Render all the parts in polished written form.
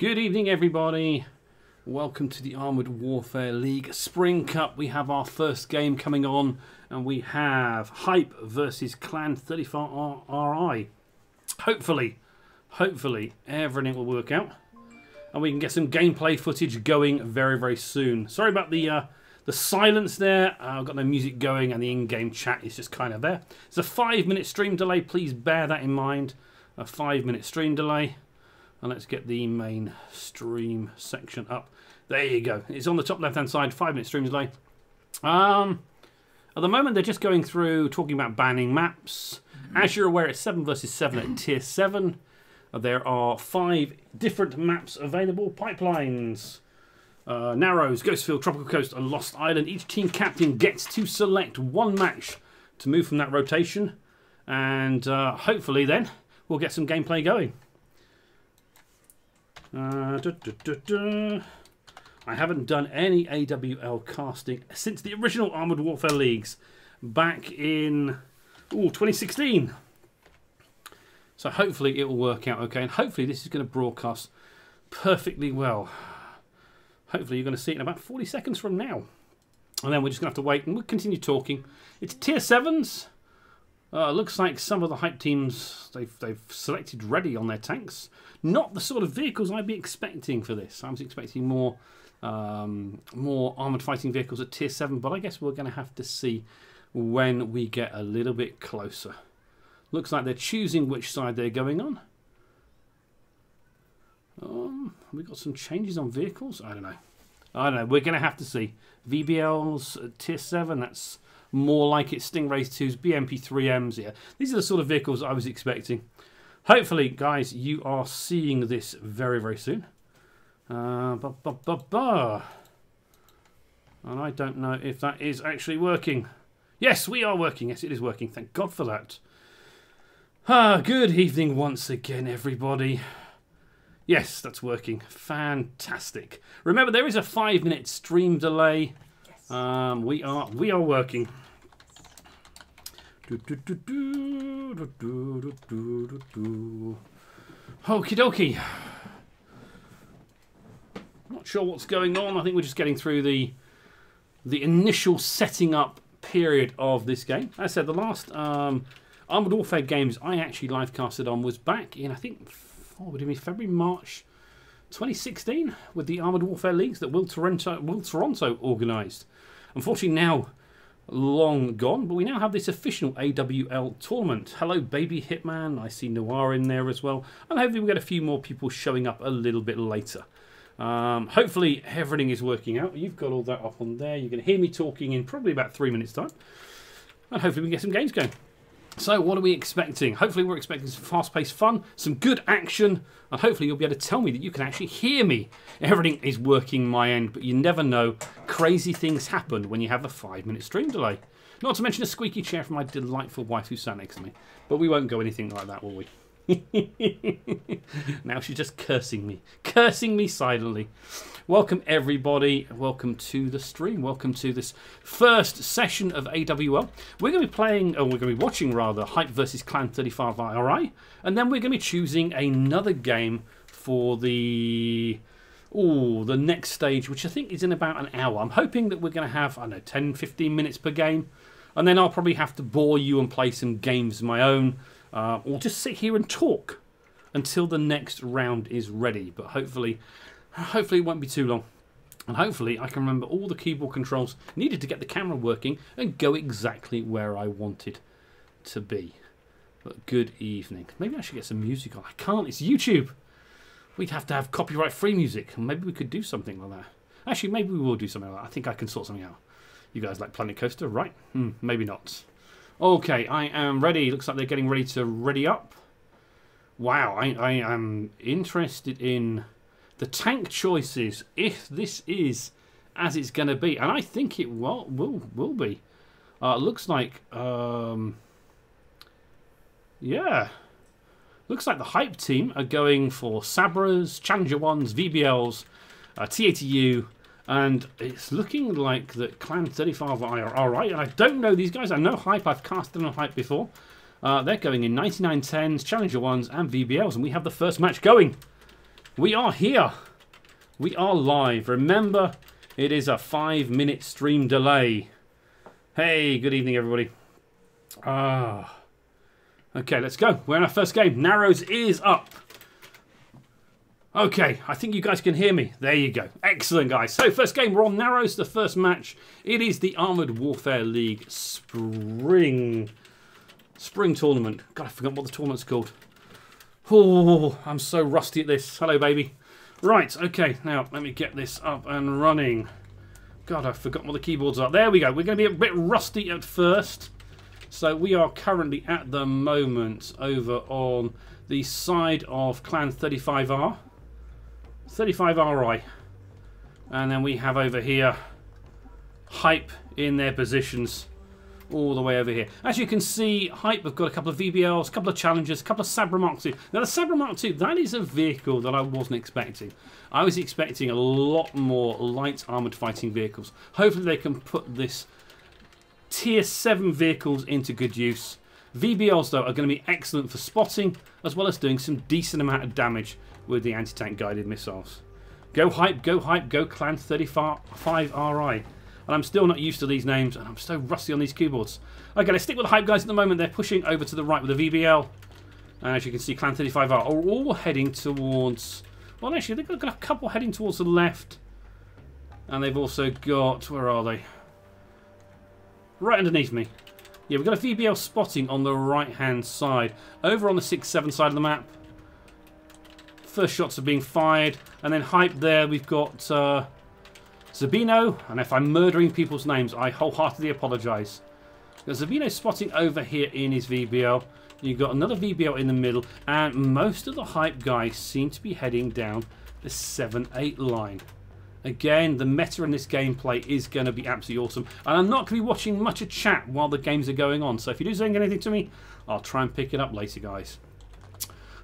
Good evening, everybody. Welcome to the Armoured Warfare League Spring Cup. We have our first game coming on, and we have HYPE versus Clan35RI. Hopefully, everything will work out, and we can get some gameplay footage going very, very soon. Sorry about the silence there. I've got no music going, and the in-game chat is just kind of there. It's a 5-minute stream delay. Please bear that in mind. A 5-minute stream delay. And let's get the main stream section up. There you go. It's on the top left-hand side. 5-minute stream delay. At the moment, they're just going through talking about banning maps. As you're aware, it's 7 versus 7 at Tier 7. There are 5 different maps available. Pipelines, Narrows, Ghostfield, Tropical Coast, and Lost Island. Each team captain gets to select one match to move from that rotation. And hopefully then, we'll get some gameplay going. I haven't done any AWL casting since the original Armoured Warfare Leagues back in 2016. So hopefully it will work out okay, and hopefully this is going to broadcast perfectly well. Hopefully you're going to see it in about 40 seconds from now. And then we're just going to have to wait, and we'll continue talking. It's Tier 7s. Looks like some of the HYPE teams, they've selected ready on their tanks. Not the sort of vehicles I'd be expecting for this. I was expecting more armoured fighting vehicles at Tier 7, but I guess we're going to have to see when we get a little bit closer. Looks like they're choosing which side they're going on. We got some changes on vehicles? I don't know. We're going to have to see. VBLs at Tier 7, that's more like it. Stingrays 2s, BMP3Ms, yeah. These are the sort of vehicles I was expecting. Hopefully, guys, you are seeing this very, very soon. And I don't know if that is actually working. Yes, we are working. Yes, it is working. Thank God for that. Good evening once again, everybody. Yes, that's working. Fantastic. Remember, there is a 5-minute stream delay. Yes. We are working. Okie dokie. Not sure what's going on. I think we're just getting through the initial setting up period of this game. As I said, the last Armoured Warfare games I actually live casted on was back in, I think, February, March 2016 with the Armoured Warfare Leagues that Will Toronto organised. Unfortunately now long gone, but we now have this official AWL tournament. Hello Baby Hitman, I see Noir in there as well, and hopefully we'll get a few more people showing up a little bit later. Hopefully everything is working out. You've got all that up on there. You're going to hear me talking in probably about 3 minutes time, and hopefully we can get some games going. So what are we expecting? Hopefully we're expecting some fast-paced fun, some good action, and hopefully you'll be able to tell me that you can actually hear me. Everything is working my end, but you never know. Crazy things happen when you have a 5-minute stream delay. Not to mention a squeaky chair from my delightful wife who sat next to me. But we won't go anything like that, will we? Now she's just cursing me silently. Welcome everybody, welcome to the stream, welcome to this first session of AWL. We're going to be playing, or we're going to be watching rather, HYPE versus Clan35RI, and then we're going to be choosing another game for the next stage, which I think is in about an hour. I'm hoping that we're going to have, I don't know, 10-15 minutes per game, and then I'll probably have to bore you and play some games of my own, or just sit here and talk until the next round is ready. But hopefully it won't be too long, and hopefully I can remember all the keyboard controls needed to get the camera working and go exactly where I wanted to be. But good evening. Maybe I should get some music on. I can't, it's YouTube. We'd have to have copyright free music, and maybe we could do something like that. Actually, maybe we will do something like that. I think I can sort something out. You guys like Planet Coaster, right? Maybe not. Okay, I am ready. Looks like they're getting ready to ready up. Wow, I am interested in the tank choices, if this is as it's going to be, and I think it will be. Looks like, yeah, looks like the HYPE team are going for Sabras, Challenger 1s, VBLs, T80U, and it's looking like that Clan35RI are alright, and I don't know these guys. I know HYPE, I've cast them on HYPE before. They're going in 9910s, Challenger 1s, and VBLs, and we have the first match going. We are here. We are live. Remember, it is a 5-minute stream delay. Hey, good evening, everybody. Okay, let's go. We're in our first game. Narrows is up. Okay, I think you guys can hear me. There you go. Excellent, guys. So, first game, we're on Narrows, the first match. It is the Armoured Warfare League Spring Tournament. God, I forgot what the tournament's called. Oh, I'm so rusty at this. Hello, baby. Right, okay, now let me get this up and running. God, I've forgotten what the keyboards are. There we go. We're going to be a bit rusty at first. So we are currently at the moment over on the side of Clan35R. 35RI. And then we have over here HYPE in their positions. All the way over here. As you can see, HYPE have got a couple of VBLs, a couple of Challengers, a couple of Sabra Mark II. Now the Sabra Mark II, that is a vehicle that I wasn't expecting. I was expecting a lot more light armoured fighting vehicles. Hopefully they can put this tier 7 vehicles into good use. VBLs though are going to be excellent for spotting, as well as doing some decent amount of damage with the anti-tank guided missiles. Go HYPE, go HYPE, go Clan35RI. And I'm still not used to these names, and I'm so rusty on these keyboards. Okay, let's stick with the HYPE guys at the moment. They're pushing over to the right with the VBL. And as you can see, Clan35R are all heading towards... Well, actually, they've got a couple heading towards the left. And they've also got... Where are they? Right underneath me. Yeah, we've got a VBL spotting on the right-hand side. Over on the 6-7 side of the map. First shots are being fired. And then HYPE there, we've got... Zabino, and if I'm murdering people's names, I wholeheartedly apologise. Zabino's spotting over here in his VBL. You've got another VBL in the middle, and most of the HYPE guys seem to be heading down the 7-8 line. Again, the meta in this gameplay is going to be absolutely awesome, and I'm not going to be watching much of chat while the games are going on, so if you do saying anything to me, I'll try and pick it up later, guys.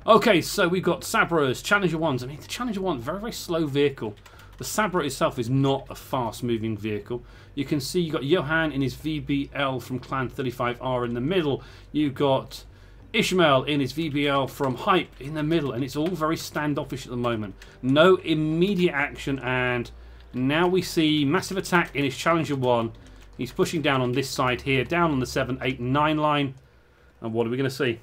Okay, so we've got Sabras, Challenger 1s. I mean, the Challenger 1, very, very slow vehicle. The Sabra itself is not a fast-moving vehicle. You can see you've got Johan in his VBL from Clan35R in the middle. You've got Ishmael in his VBL from HYPE in the middle. And it's all very standoffish at the moment. No immediate action. And now we see massive attack in his Challenger 1. He's pushing down on this side here. Down on the 7, 8, 9 line. And what are we going to see?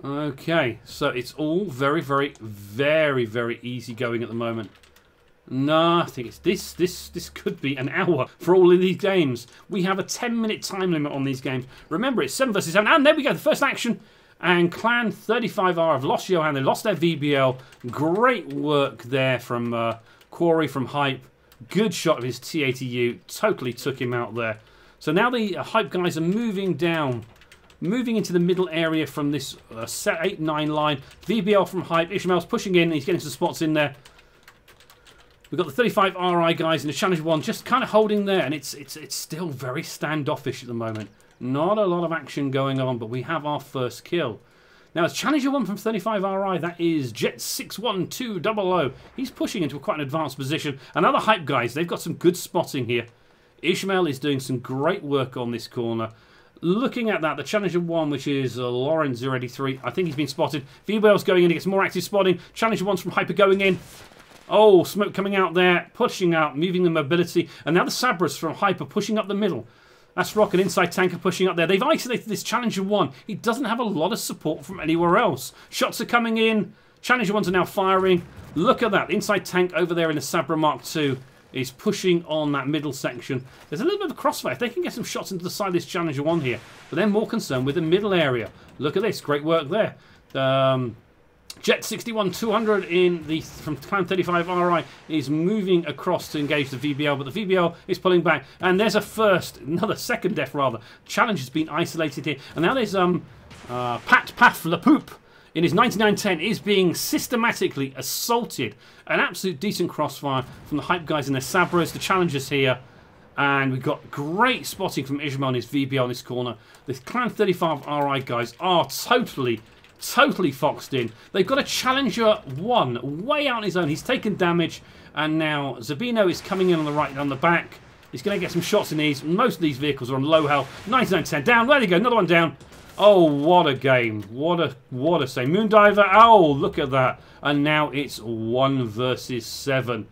Okay, so it's all very, very, very, very easy going at the moment. No, I think it's this could be an hour for all of these games. We have a 10-minute time limit on these games. Remember, it's 7 versus 7, and there we go, the first action. And Clan35R have lost Johan, they lost their VBL. Great work there from Quarry from HYPE. Good shot of his T80U, totally took him out there. So now the HYPE guys are moving down. Moving into the middle area from this 8-9 line. VBL from HYPE. Ishmael's pushing in. He's getting some spots in there. We've got the 35RI guys in the Challenger 1 just kind of holding there. And it's still very standoffish at the moment. Not a lot of action going on, but we have our first kill. Now, it's Challenger 1 from 35RI. That is Jet 61200. He's pushing into quite an advanced position. And other HYPE guys, they've got some good spotting here. Ishmael is doing some great work on this corner. Looking at that, the Challenger 1, which is Lauren 083, I think he's been spotted. VBL's going in, he gets more active spotting. Challenger 1's from HYPE going in. Oh, smoke coming out there, pushing out, moving the mobility. And now the Sabras from HYPE are pushing up the middle. That's Rock and Inside Tanker pushing up there. They've isolated this Challenger 1. He doesn't have a lot of support from anywhere else. Shots are coming in. Challenger 1s are now firing. Look at that. Inside Tank over there in the Sabra Mark II. Is pushing on that middle section. There's a little bit of a crossfire. If they can get some shots into the side of this Challenger 1 here, but they're more concerned with the middle area. Look at this. Great work there. Jet 61200 from Clan35RI is moving across to engage the VBL, but the VBL is pulling back. And there's another second death rather. Challenge has been isolated here. And now there's Pat Paf La Poop in his 9910 is being systematically assaulted. An absolute decent crossfire from the HYPE guys and their Sabras, the Challengers here. And we've got great spotting from Ishmael and his VBL in this corner. The Clan35RI guys are totally foxed in. They've got a Challenger 1 way out on his own. He's taken damage. And now Zabino is coming in on the right and on the back. He's going to get some shots in these. Most of these vehicles are on low health. 9910 down. There they go. Another one down. Oh, what a game. What a save. Moondiver, oh, look at that. And now it's 1 versus 7.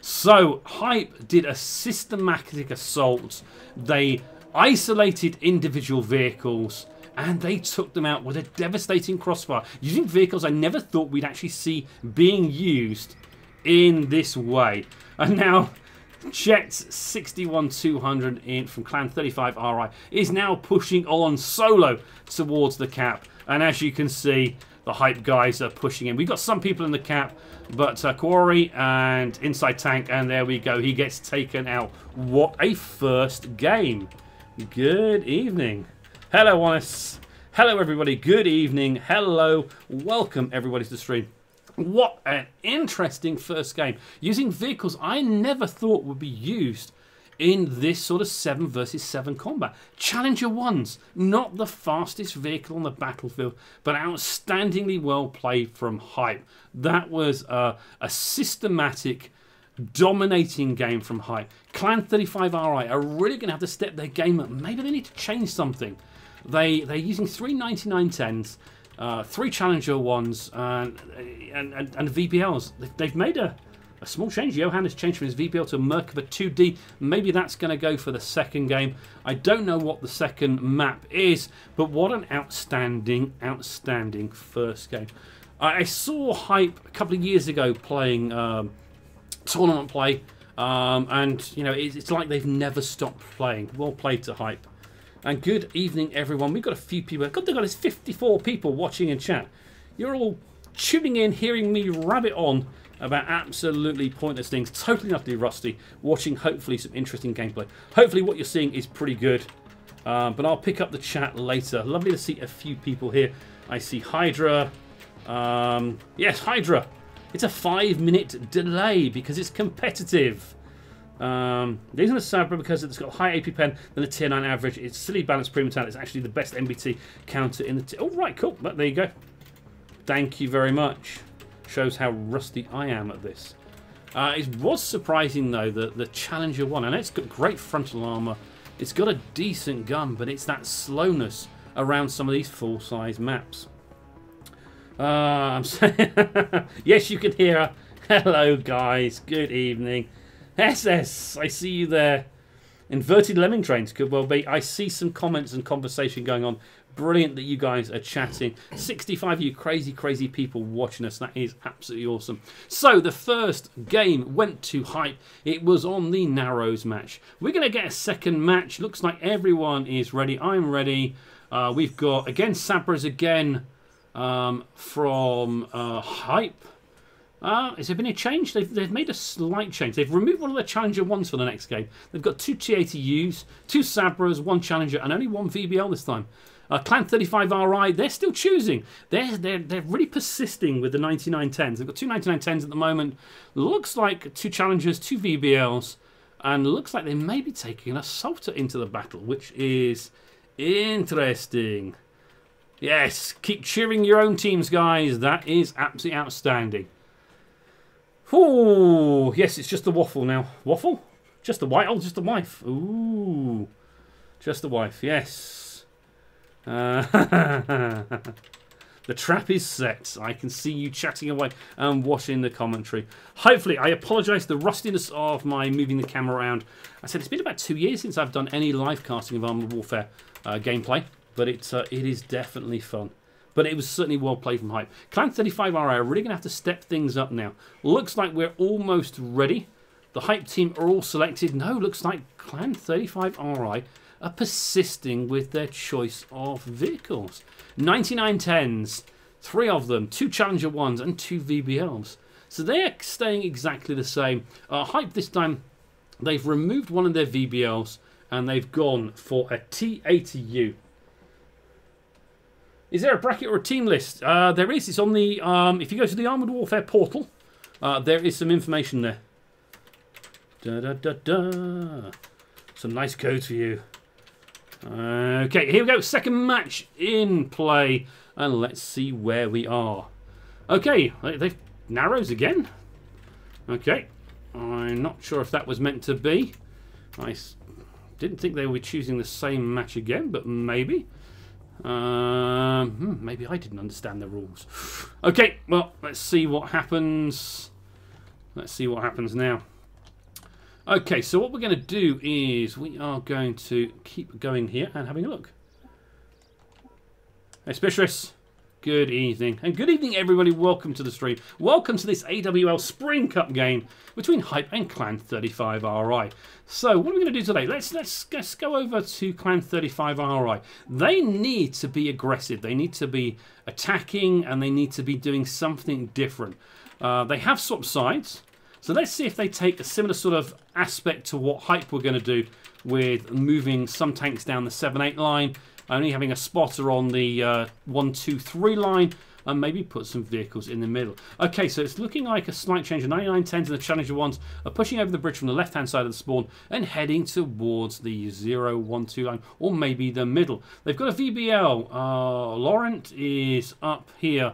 So, HYPE did a systematic assault. They isolated individual vehicles and they took them out with a devastating crossfire. Using vehicles I never thought we'd actually see being used in this way. And now Jet's 61200 in from Clan35RI is now pushing on solo towards the cap. And as you can see, the HYPE guys are pushing in. We've got some people in the cap, but Quarry and Inside Tank, and there we go. He gets taken out. What a first game. Good evening. Hello, Honest. Hello, everybody. Good evening. Hello. Welcome, everybody, to the stream. What an interesting first game. Using vehicles I never thought would be used in this sort of 7 versus 7 combat. Challenger 1s, not the fastest vehicle on the battlefield, but outstandingly well played from HYPE. That was a systematic, dominating game from HYPE. Clan35RI are really going to have to step their game up. Maybe they need to change something. They're using 3 9910s, 3 Challenger 1s, and VBLs. They've made a small change. Johan has changed from his VBL to a Merkava 2D. Maybe that's going to go for the second game. I don't know what the second map is, but what an outstanding, outstanding first game. I saw HYPE a couple of years ago playing tournament play, and you know it's like they've never stopped playing. Well played to HYPE. And good evening, everyone. We've got a few people. God, they've got 54 people watching in chat. You're all tuning in, hearing me rabbit on about absolutely pointless things, totally utterly rusty, watching hopefully some interesting gameplay. Hopefully what you're seeing is pretty good, but I'll pick up the chat later. Lovely to see a few people here. I see Hydra. Yes, Hydra. It's a 5-minute delay because it's competitive. These are the Sabra because it's got high AP pen than a tier 9 average. It's silly balanced premium talent. It's actually the best MBT counter in the tier. Oh, right, cool. But there you go. Thank you very much. Shows how rusty I am at this. It was surprising, though, that the Challenger 1, and it's got great frontal armour. It's got a decent gun, but it's that slowness around some of these full-size maps. I'm saying, yes, you can hear her. Hello, guys. Good evening. SS, I see you there. Inverted lemming trains could well be. I see some comments and conversation going on. Brilliant that you guys are chatting. 65 of you crazy, crazy people watching us. That is absolutely awesome. So the first game went to HYPE. It was on the Narrows match. We're going to get a second match. Looks like everyone is ready. I'm ready. We've got, again, Sabras again from HYPE. Has there been a change? They've made a slight change. They've removed one of the Challenger 1s for the next game. They've got 2 T80Us, 2 Sabras, 1 Challenger, and only 1 VBL this time. Clan35RI, they're still choosing. They're really persisting with the 9910s. They've got 2 9910s at the moment. Looks like 2 Challengers, 2 VBLs, and looks like they may be taking an Assaulter into the battle, which is interesting. Yes, keep cheering your own teams, guys. That is absolutely outstanding. Oh, yes, it's just the waffle now. Waffle? Just the wife? Oh, just the wife. Ooh. Just the wife, yes. The trap is set. I can see you chatting away and watching the commentary. Hopefully, I apologise for the rustiness of my moving the camera around. I said it's been about 2 years since I've done any live casting of Armored Warfare gameplay, but it is definitely fun. But it was certainly well played from HYPE. Clan35RI are really going to have to step things up now. Looks like we're almost ready. The HYPE team are all selected. No, looks like Clan35RI are persisting with their choice of vehicles. 9910s, 3 of them, 2 Challenger 1s and 2 VBLs. So they're staying exactly the same. HYPE this time, they've removed one of their VBLs and they've gone for a T80U. Is there a bracket or a team list? There is. It's on the... if you go to the Armoured Warfare portal, there is some information there. Da-da-da-da. Some nice codes for you. Okay, here we go. Second match in play. And let's see where we are. Okay, they've Narrows again. Okay. I'm not sure if that was meant to be. I didn't think they were choosing the same match again, but maybe. Maybe I didn't understand the rules. Okay, well, let's see what happens. Let's see what happens now. Okay, so what we're going to do is we are going to keep going here and having a look. Hey, Spicious. Good evening. And good evening, everybody. Welcome to the stream. Welcome to this AWL Spring Cup game between HYPE and Clan35RI. So, what are we going to do today? Let's go over to Clan35RI. They need to be aggressive. They need to be attacking, and they need to be doing something different. They have swapped sides. So let's see if they take a similar sort of aspect to what HYPE were going to do with moving some tanks down the 7-8 line, only having a spotter on the 1, 2, 3 line, and maybe put some vehicles in the middle. Okay, so it's looking like a slight change. The 9910s and the Challenger 1s are pushing over the bridge from the left-hand side of the spawn and heading towards the 0, 1, 2 line, or maybe the middle. They've got a VBL. Laurent is up here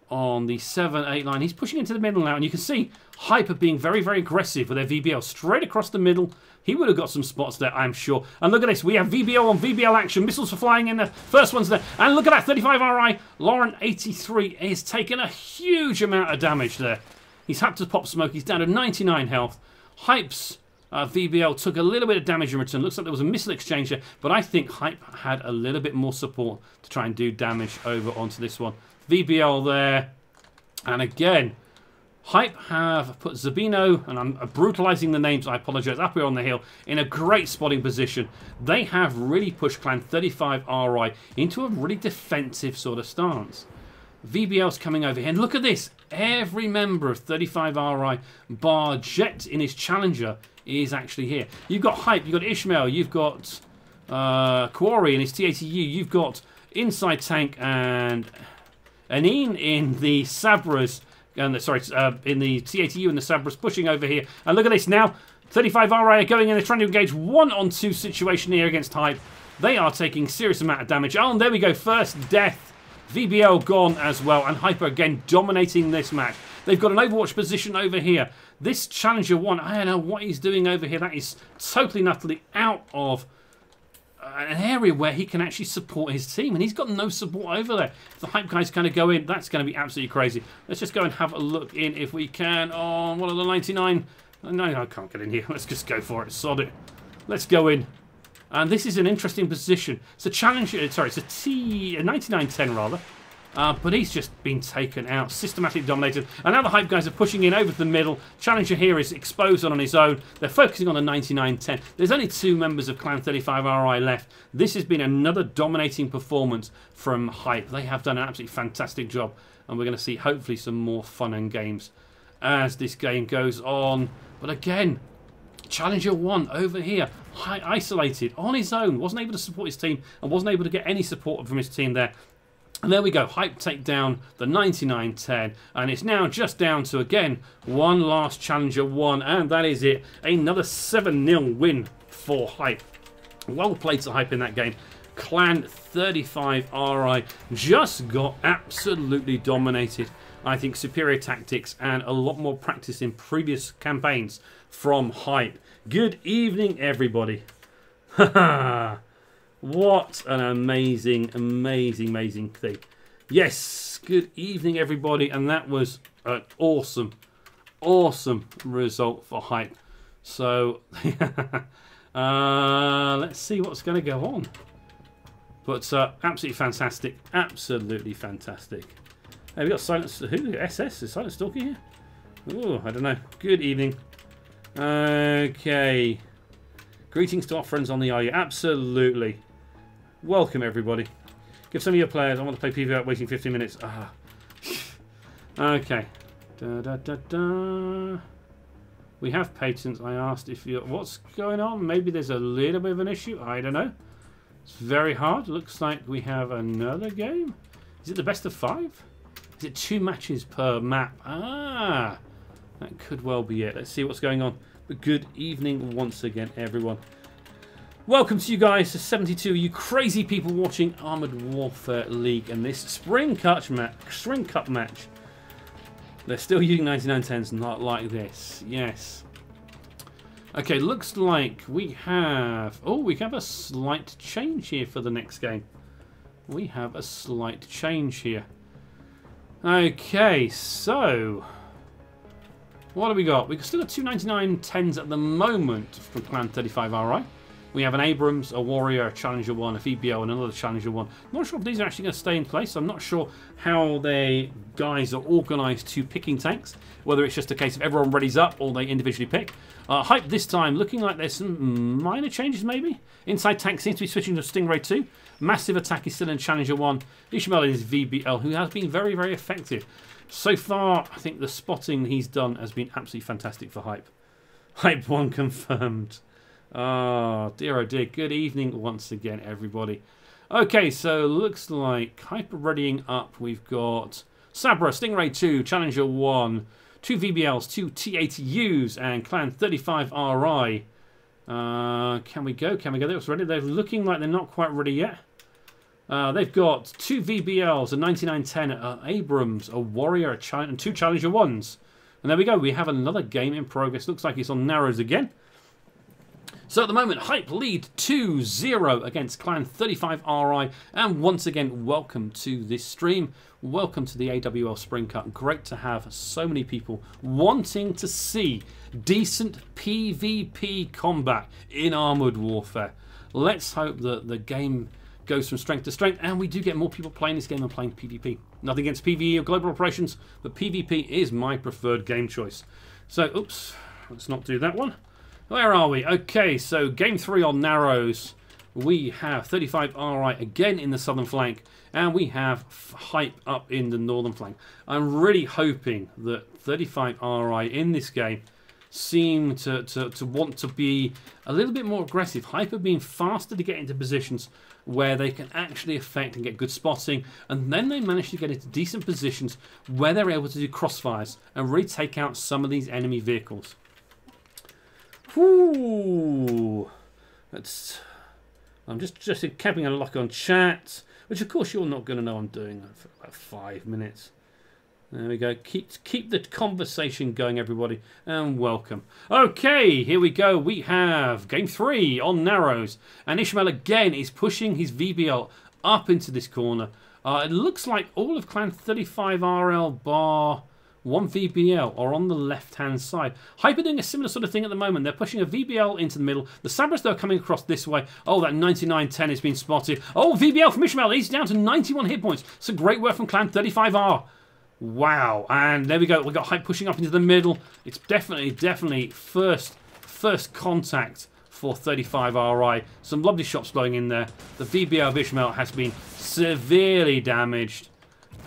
on the 7-8 line. He's pushing into the middle now, and you can see HYPE are being very, very aggressive with their VBL straight across the middle. He would have got some spots there, I'm sure. And look at this. We have VBL on VBL action. Missiles are flying in the first one's there. And look at that, 35RI. Laurent 83 is taking a huge amount of damage there. He's had to pop smoke. He's down to 99 health. HYPE's VBL took a little bit of damage in return. Looks like there was a missile exchange there, but I think HYPE had a little bit more support to try and do damage over onto this one. VBL there. And again, HYPE have put Zabino, and I'm brutalizing the names, I apologize, up here on the hill, in a great spotting position. They have really pushed Clan35RI into a really defensive sort of stance. VBL's coming over here, and look at this. Every member of 35RI, bar Jet in his Challenger, is actually here. You've got HYPE, you've got Ishmael, you've got Quarry in his TATU, you've got Inside Tank and Anine in the Sabras, in the TATU and the Sabras pushing over here. And look at this now. 35RI are going in. They're trying to engage 1-on-2 situation here against HYPE. They are taking serious amount of damage. Oh, and there we go. First death. VBL gone as well. And HYPE again dominating this match. They've got an Overwatch position over here. This Challenger 1, I don't know what he's doing over here. That is totally and utterly out of an area where he can actually support his team, and he's got no support over there. If the HYPE guys kind of go in, that's going to be absolutely crazy. Let's just go and have a look in if we can on one of the 99. No, I can't get in here. Let's just go for it. Sod it. Let's go in. And this is an interesting position. It's a challenge. Sorry, it's a 9910 rather. But he's just been taken out, systematically dominated. And now the HYPE guys are pushing in over to the middle. Challenger here is exposed on his own. They're focusing on the 9910. There's only 2 members of Clan35RI left. This has been another dominating performance from HYPE. They have done an absolutely fantastic job. And we're going to see hopefully some more fun and games as this game goes on. But again, Challenger 1 over here, isolated on his own. Wasn't able to support his team and wasn't able to get any support from his team there. And there we go, HYPE take down the 9910, and it's now just down to, again, one last Challenger 1, and that is it. Another 7-0 win for HYPE. Well played to HYPE in that game. Clan35RI just got absolutely dominated. I think superior tactics and a lot more practice in previous campaigns from HYPE. Good evening, everybody. Haha. What an amazing, amazing, amazing thing. Yes, good evening, everybody. And that was an awesome, awesome result for HYPE. So, let's see what's going to go on. But absolutely fantastic. Absolutely fantastic. Hey, we got Silent... Who? SS? Is Silent Stalker here? Oh, I don't know. Good evening. Okay. Greetings to our friends on the IU. Absolutely. Welcome, everybody. Give some of your players. I want to play PvP without waiting 15 minutes. Ah. Okay. Da, da, da, da. We have patents. I asked if you... What's going on? Maybe there's a little bit of an issue. I don't know. It's very hard. Looks like we have another game. Is it the best of 5? Is it 2 matches per map? Ah. That could well be it. Let's see what's going on. But good evening once again, everyone. Welcome to you guys to 72 you crazy people watching Armored Warfare League and this Spring Cup match. They're still using 9910s, not like this. Yes. Okay, looks like we have... Oh, we have a slight change here for the next game. we have a slight change here. Okay, so what have we got? We've still got 299 10s at the moment from Clan35RI. We have an Abrams, a Warrior, a Challenger 1, a VBL, and another Challenger 1. Not sure if these are actually going to stay in place. I'm not sure how they guys are organised to picking tanks. Whether it's just a case of everyone readies up or they individually pick. Hype this time looking like there's some minor changes maybe. Inside tank seems to be switching to Stingray 2. Massive attack is still in Challenger 1. Ishmael is VBL, who has been very, very effective. So far, I think the spotting he's done has been absolutely fantastic for Hype. Hype 1 confirmed. Oh dear, good evening once again, everybody. Okay, so looks like Hyper readying up. We've got Sabra, Stingray 2, Challenger 1, 2 VBLs, 2 T80Us, and Clan35RI. Can we go? Can we go? They're ready. They're looking like they're not quite ready yet. They've got 2 VBLs, a 9910, Abrams, a Warrior, and 2 Challenger 1s. And there we go. We have another game in progress. Looks like it's on narrows again. So at the moment, Hype lead 2-0 against Clan35RI. And once again, welcome to this stream. Welcome to the AWL Spring Cup. Great to have so many people wanting to see decent PvP combat in Armoured Warfare. Let's hope that the game goes from strength to strength and we do get more people playing this game and playing PvP. Nothing against PvE or global operations, but PvP is my preferred game choice. So, oops, let's not do that one. Where are we? Okay, so game 3 on narrows. We have 35RI again in the southern flank, and we have Hype up in the northern flank. I'm really hoping that 35RI in this game seem to want to be a little bit more aggressive. Hyper being faster to get into positions where they can actually affect and get good spotting, and then they manage to get into decent positions where they're able to do crossfires and really take out some of these enemy vehicles. Ooh, I'm just keeping a lock on chat, which of course you're not going to know I'm doing that for about 5 minutes. There we go. Keep the conversation going, everybody, and welcome. Okay, here we go. We have game 3 on narrows, and Ishmael again is pushing his VBL up into this corner. It looks like all of Clan35RL bar 1 VBL are on the left-hand side. Hyper doing a similar sort of thing at the moment. They're pushing a VBL into the middle. The Sabras, though, are coming across this way. Oh, that 9910 has been spotted. Oh, VBL from Ishmael. He's down to 91 hit points. Some great work from Clan35R. Wow. And there we go. We've got Hype pushing up into the middle. It's definitely first contact for 35RI. Some lovely shots blowing in there. The VBL of Ishmael has been severely damaged.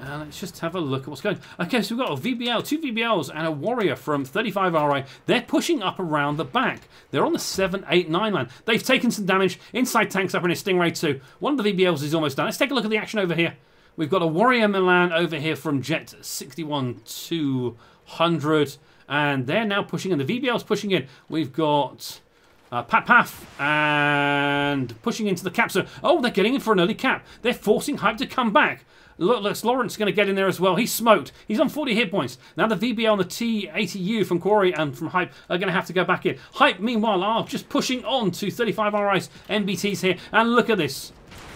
Let's just have a look at what's going on. Okay, so we've got a VBL, 2 VBLs, and a Warrior from 35RI. They're pushing up around the back. They're on the 7, 8, 9 line. They've taken some damage. Inside tanks up in a Stingray 2. One of the VBLs is almost done. Let's take a look at the action over here. We've got a Warrior Milan over here from Jet 61-200. And they're now pushing in. The VBL's pushing in. We've got Paf and pushing into the cap. So, oh, they're getting in for an early cap. They're forcing Hype to come back. Look, Lawrence going to get in there as well. He's smoked. He's on 40 hit points. Now the VBL and the T80U from Quarry and from Hype are going to have to go back in. Hype, meanwhile, are just pushing on to 35RI's MBTs here. And look at this.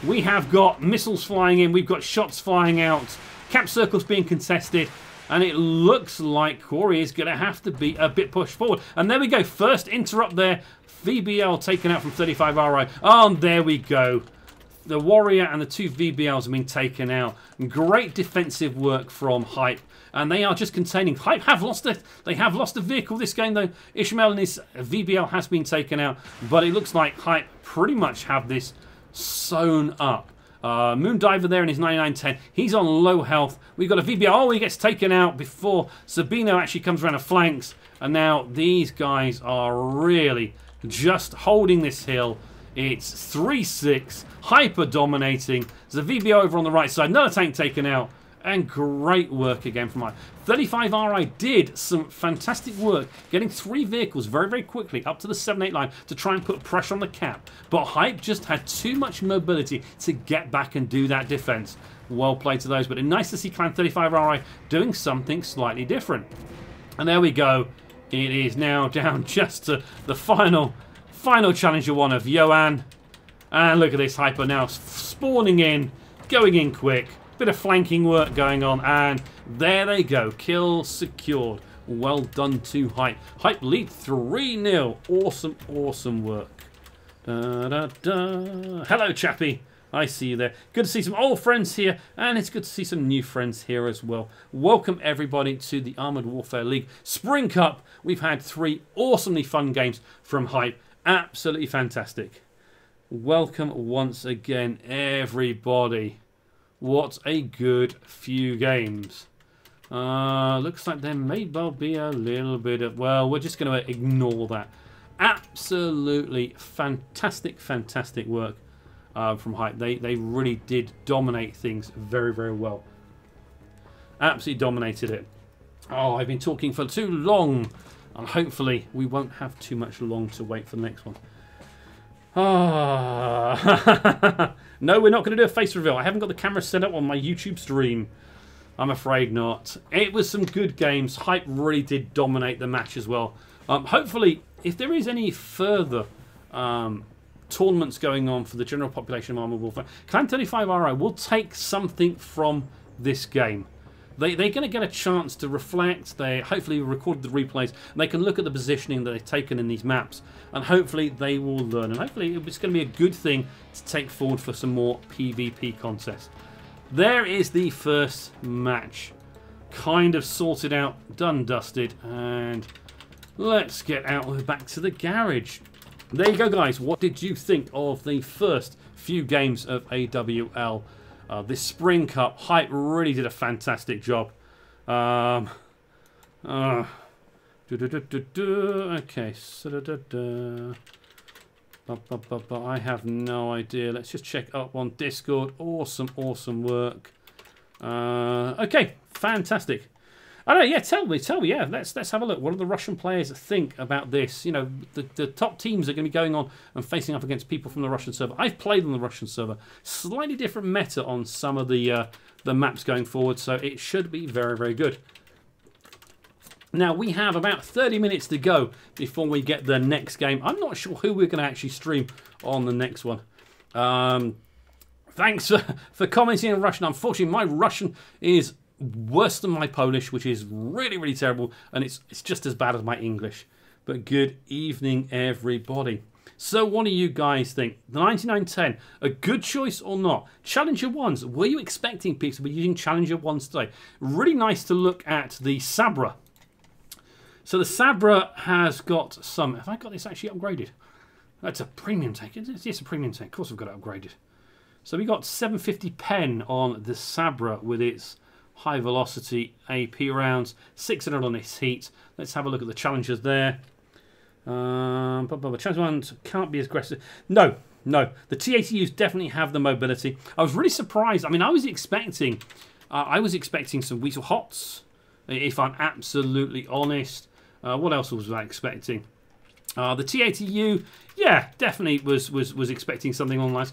We have got missiles flying in. We've got shots flying out. Cap circles being contested. And it looks like Quarry is going to have to be a bit pushed forward. And there we go. First interrupt there. VBL taken out from 35RI. Oh, and there we go. The Warrior and the 2 VBLs have been taken out. Great defensive work from Hype. And they are just containing. Hype have lost it. They have lost a vehicle this game, though. Ishmael and his VBL has been taken out. But it looks like Hype pretty much have this sewn up. Moondiver there in his 9910. He's on low health. We've got a VBL. Oh, he gets taken out before Sabino actually comes around the flanks. And now these guys are really just holding this hill. It's 3-6, Hyper dominating. There's a VBO over on the right side, another tank taken out, and great work again from Hype. 35RI did some fantastic work, getting 3 vehicles very, very quickly up to the 7-8 line to try and put pressure on the cap. But Hype just had too much mobility to get back and do that defense. Well played to those, but it's nice to see Clan35RI doing something slightly different. And there we go. It is now down just to the final Challenger 1 of Johan. And look at this, Hyper now spawning in going in quick. Bit of flanking work going on, and there they go. Kill secured. Well done to HYPE. HYPE lead 3-0. Awesome, awesome work. Da, da, da. Hello, chappy. I see you there. Good to see some old friends here, and it's good to see some new friends here as well. Welcome, everybody, to the Armoured Warfare League Spring Cup. We've had 3 awesomely fun games from HYPE. Absolutely fantastic. Welcome once again, everybody. What a good few games. Looks like there may well be a little bit of... Well, we're just going to ignore that. Absolutely fantastic, fantastic work from HYPE. They really did dominate things very, very well. Absolutely dominated it. Oh, I've been talking for too long. And hopefully we won't have too much long to wait for the next one. Ah. No, we're not going to do a face reveal. I haven't got the camera set up on my YouTube stream. I'm afraid not. It was some good games. HYPE really did dominate the match as well. Hopefully, if there is any further tournaments going on for the general population of Armoured Warfare, Clan35RI will take something from this game. They're going to get a chance to reflect. They hopefully record the replays. And they can look at the positioning that they've taken in these maps. And hopefully they will learn. And hopefully it's going to be a good thing to take forward for some more PvP contests. There is the first match. Kind of sorted out. Done, dusted. And let's get out back to the garage. There you go, guys. What did you think of the first few games of AWL? This Spring Cup, HYPE really did a fantastic job. Okay, I have no idea. Let's just check up on Discord. Awesome, awesome work. Okay, fantastic. I don't know, yeah, tell me, yeah. Let's have a look. What do the Russian players think about this? You know, the top teams are going to be going on and facing up against people from the Russian server. I've played on the Russian server. Slightly different meta on some of the maps going forward, so it should be very, very good. Now, we have about 30 minutes to go before we get the next game. I'm not sure who we're going to actually stream on the next one. Thanks for commenting in Russian. Unfortunately, my Russian is worse than my Polish, which is really, really terrible, and it's just as bad as my English. But good evening, everybody. So what do you guys think? The 9910, a good choice or not? Challenger 1s, were you expecting people to be using Challenger 1s today? Really nice to look at the Sabra. So the Sabra has got some... Have I got this actually upgraded? That's a premium tank. It's a premium tank. Of course I've got it upgraded. So we got 750 pen on the Sabra with its high velocity AP rounds, 600 on its heat. Let's have a look at the challengers there. Challenge ones can't be as aggressive. No. The T80Us definitely have the mobility. I was really surprised. I mean, I was expecting some Weasel Hots, if I'm absolutely honest. What else was I expecting? The T80U, yeah, definitely was expecting something on that.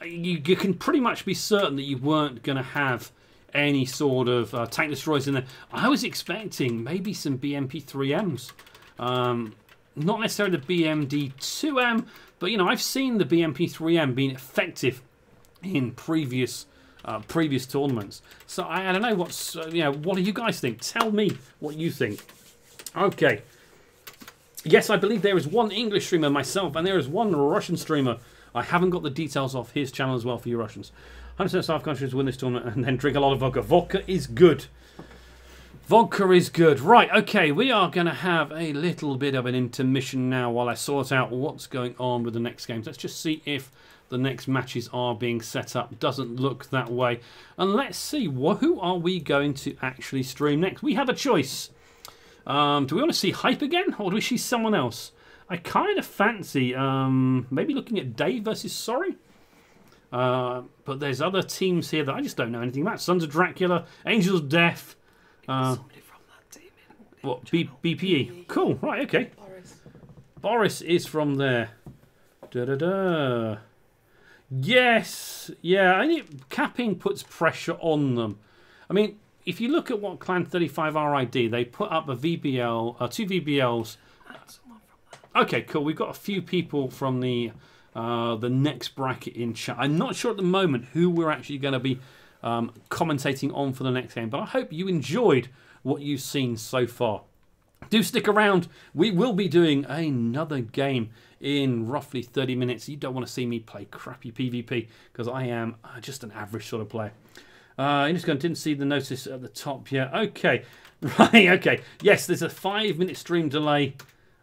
You can pretty much be certain that you weren't going to have any sort of tank destroyers in there. I was expecting maybe some BMP-3Ms. Not necessarily the BMD-2M, but you know, I've seen the BMP-3M being effective in previous tournaments. So I don't know what's you know, what do you guys think? Tell me what you think. Okay. Yes, I believe there is one English streamer, myself, and there is one Russian streamer. I haven't got the details of his channel as well for you Russians. 100% South countries win this tournament and then drink a lot of vodka. Vodka is good. Vodka is good. Right, okay, we are going to have a little bit of an intermission now while I sort out what's going on with the next games. Let's just see if the next matches are being set up. Doesn't look that way. And let's see, who are we going to actually stream next? We have a choice. Do we want to see HYPE again, or do we see someone else? I kind of fancy maybe looking at Dave versus Sorry. But there's other teams here that I just don't know anything about. Sons of Dracula, Angels of Death. Somebody from that team. What? BPE. Cool. Right. Okay. Boris is from there. Yes. Yeah. I think capping puts pressure on them. I mean, if you look at what Clan35RI did, they put up a VBL, 2 VBLs. Okay. Cool. We've got a few people from the the next bracket in chat. I'm not sure at the moment who we're actually going to be commentating on for the next game, but I hope you enjoyed what you've seen so far. Do stick around. We will be doing another game in roughly 30 minutes. You don't want to see me play crappy PvP because I am just an average sort of player. Didn't see the notice at the top yet. Okay, right, okay. Yes, there's a 5-minute stream delay,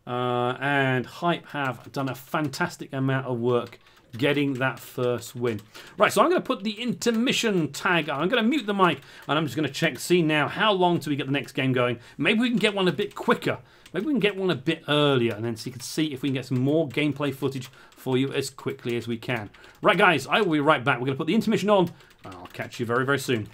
and HYPE have done a fantastic amount of work getting that first win. Right, so I'm going to put the intermission tag on. I'm going to mute the mic, and I'm just going to check, see now how long till we get the next game going. Maybe we can get one a bit quicker. Maybe we can get one a bit earlier, and then so you can see if we can get some more gameplay footage for you as quickly as we can. Right, guys, I will be right back. We're going to put the intermission on, and I'll catch you very, very soon.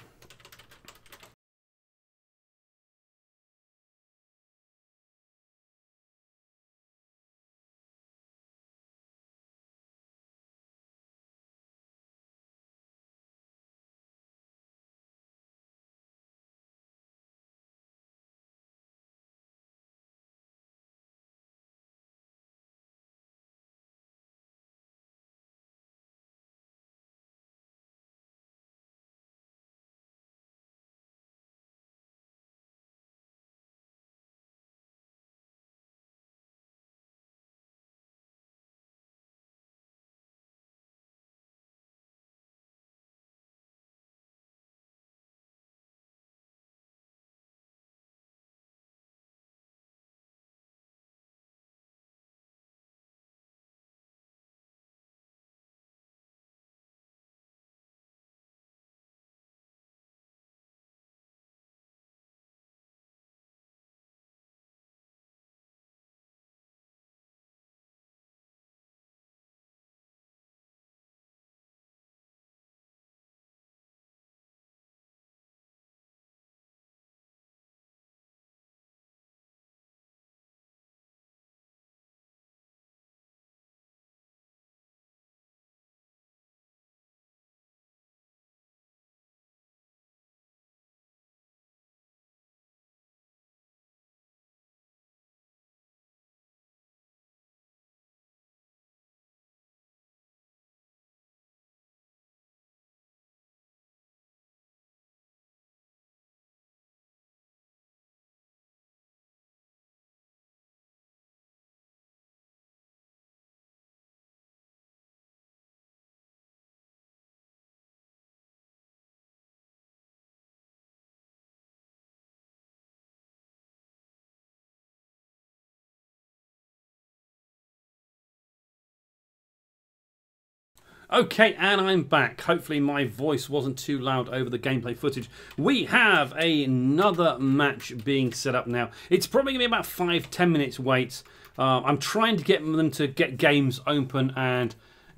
Okay, and I'm back. Hopefully my voice wasn't too loud over the gameplay footage. We have another match being set up now. It's probably going to be about 5-10 minutes wait. I'm trying to get them to get games open and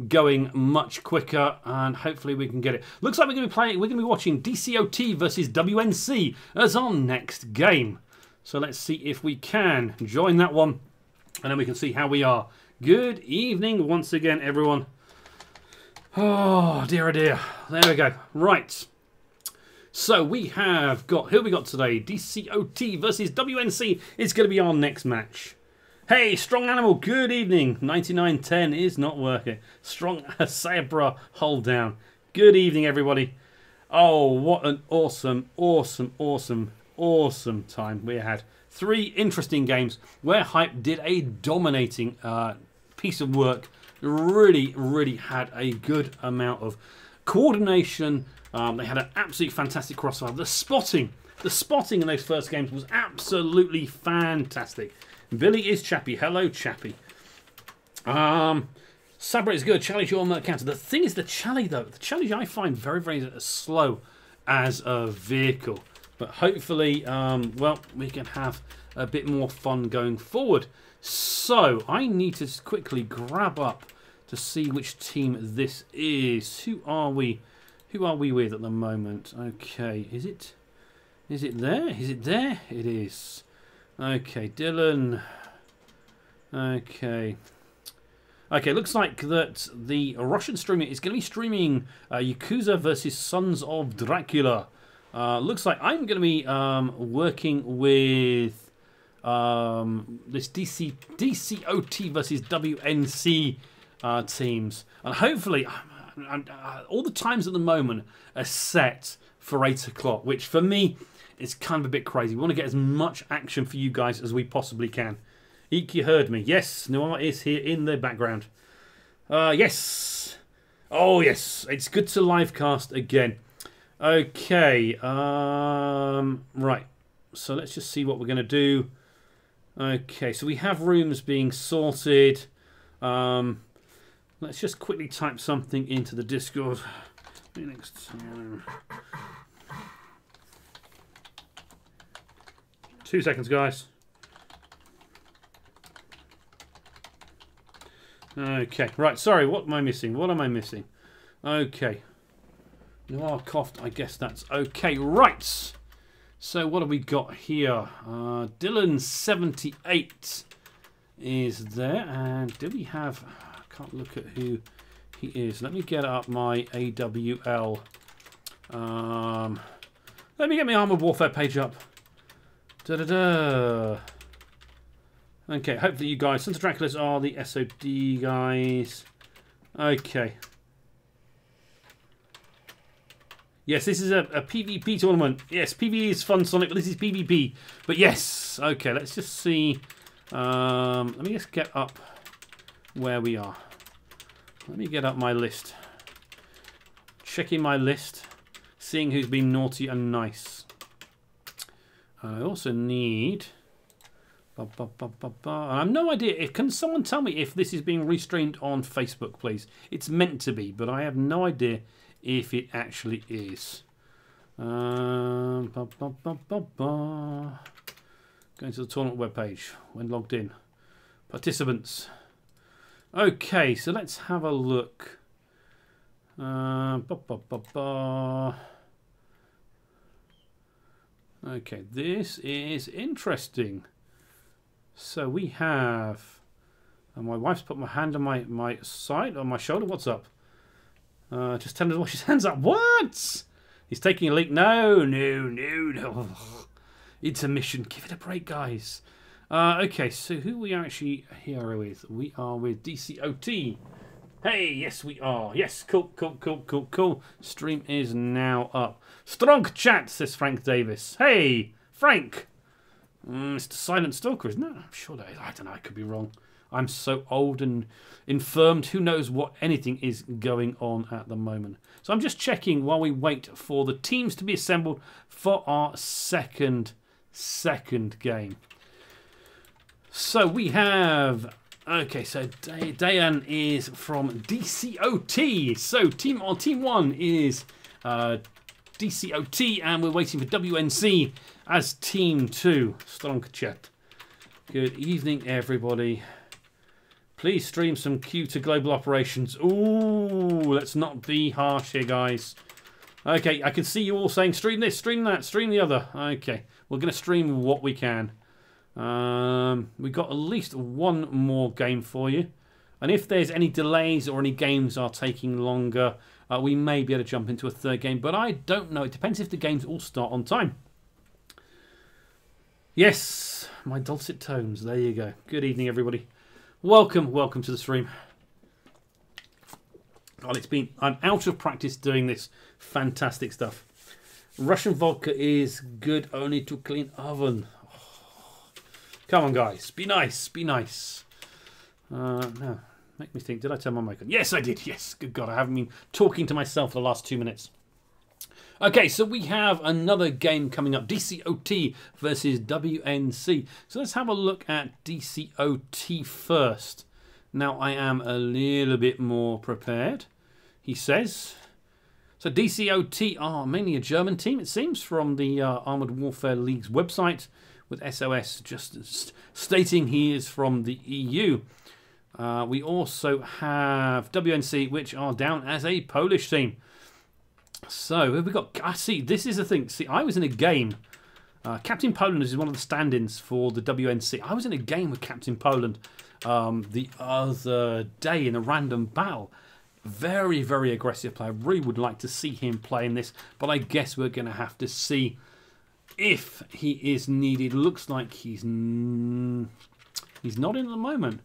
going much quicker, and hopefully we can get it. Looks like we're going to be watching DCOT versus WNC as our next game. So let's see if we can join that one, and then we can see how we are. Good evening once again, everyone. Oh, dear, oh dear. There we go. Right. So we have got, who have we got today? DCOT versus WNC is going to be our next match. Hey, Strong Animal, good evening. 9910 is not working. Strong Sabra, hold down. Good evening, everybody. Oh, what an awesome time we had. 3 interesting games where HYPE did a dominating piece of work. Really had a good amount of coordination. They had an absolutely fantastic crossfire. The spotting in those first games was absolutely fantastic. Billy is Chappie. Hello, Chappie. Sabra is good. Challenge your counter. The thing is, the Chally though, the Chally I find very slow as a vehicle. But hopefully, well, we can have a bit more fun going forward. So I need to quickly grab up to see which team this is. Who are we with at the moment? Okay, is it there? Is it there? It is. Okay, Dylan. Okay. Okay, looks like that the Russian streamer is going to be streaming Yakuza versus Sons of Dracula. Looks like I'm going to be working with this DCOT versus WNC teams. And hopefully, all the times at the moment are set for 8 o'clock, which for me is kind of a bit crazy. We want to get as much action for you guys as we possibly can. Eek, you heard me. Yes, Noir is here in the background. Yes. Oh, yes. It's good to livecast again. Okay. Right. So let's just see what we're going to do. Okay, so we have rooms being sorted. Let's just quickly type something into the Discord. Next time. 2 seconds, guys. Okay, right, sorry, what am I missing? What am I missing? Okay. Noir coughed, I guess that's okay. Right. So what have we got here? Dylan78 is there. And do we have... I can't look at who he is. Let me get up my AWL. Let me get my Armored Warfare page up. Da-da-da. Okay, hopefully you guys... Since the Draculas are the SOD guys. Okay. Yes, this is a PvP tournament. Yes, PvE is fun, Sonic, but this is PvP. But yes, okay, let's just see. Let me just get up where we are. Let me get up my list. Checking my list, seeing who's been naughty and nice. I also need... I have no idea. Can someone tell me if this is being restreamed on Facebook, please? It's meant to be, but I have no idea if it actually is. Going to the tournament webpage when logged in. Participants. Okay, so let's have a look. Okay, this is interesting. So we have... And my wife's put my hand on my side, on my shoulder. What's up? Just tell him to wash his hands up. What? He's taking a leak. No. Intermission. Give it a break, guys. Okay, so who we are actually here with? We are with DCOT. Hey, yes, we are. Yes, cool. Stream is now up. Strong chat, says Frank Davis. Hey, Frank. Mr. Silent Stalker, isn't it? I'm sure that is. I don't know. I could be wrong. I'm so old and infirmed. Who knows what anything is going on at the moment. So I'm just checking while we wait for the teams to be assembled for our second game. So we have... Okay, so Dayan is from DCOT. So team 1 is DCOT, and we're waiting for WNC as team 2. Strong chat. Good evening, everybody. Please stream some Q to global operations. Ooh, let's not be harsh here, guys. Okay, I can see you all saying stream this, stream that, stream the other. Okay, we're going to stream what we can. We've got at least one more game for you. And if there's any delays or any games are taking longer, we may be able to jump into a third game. But I don't know. It depends if the games all start on time. Yes, my dulcet tones. There you go. Good evening, everybody. Welcome to the stream. God, I'm out of practice doing this fantastic stuff. Russian vodka is good only to clean oven. Oh. Come on, guys. Be nice. No, make me think. Did I turn my mic on? Yes, I did. Yes. Good God, I haven't been talking to myself for the last 2 minutes. Okay, so we have another game coming up. DCOT versus WNC. So let's have a look at DCOT first. Now, I am a little bit more prepared, he says. So DCOT are mainly a German team, it seems, from the Armored Warfare League's website, with SOS just stating he is from the EU. We also have WNC, which are down as a Polish team. So, have we got... I see, this is the thing. See, I was in a game. Captain Poland is one of the stand-ins for the WNC. I was in a game with Captain Poland the other day in a random battle. Very, very aggressive player. Really would like to see him playing this. But I guess we're going to have to see if he is needed. Looks like he's not in at the moment.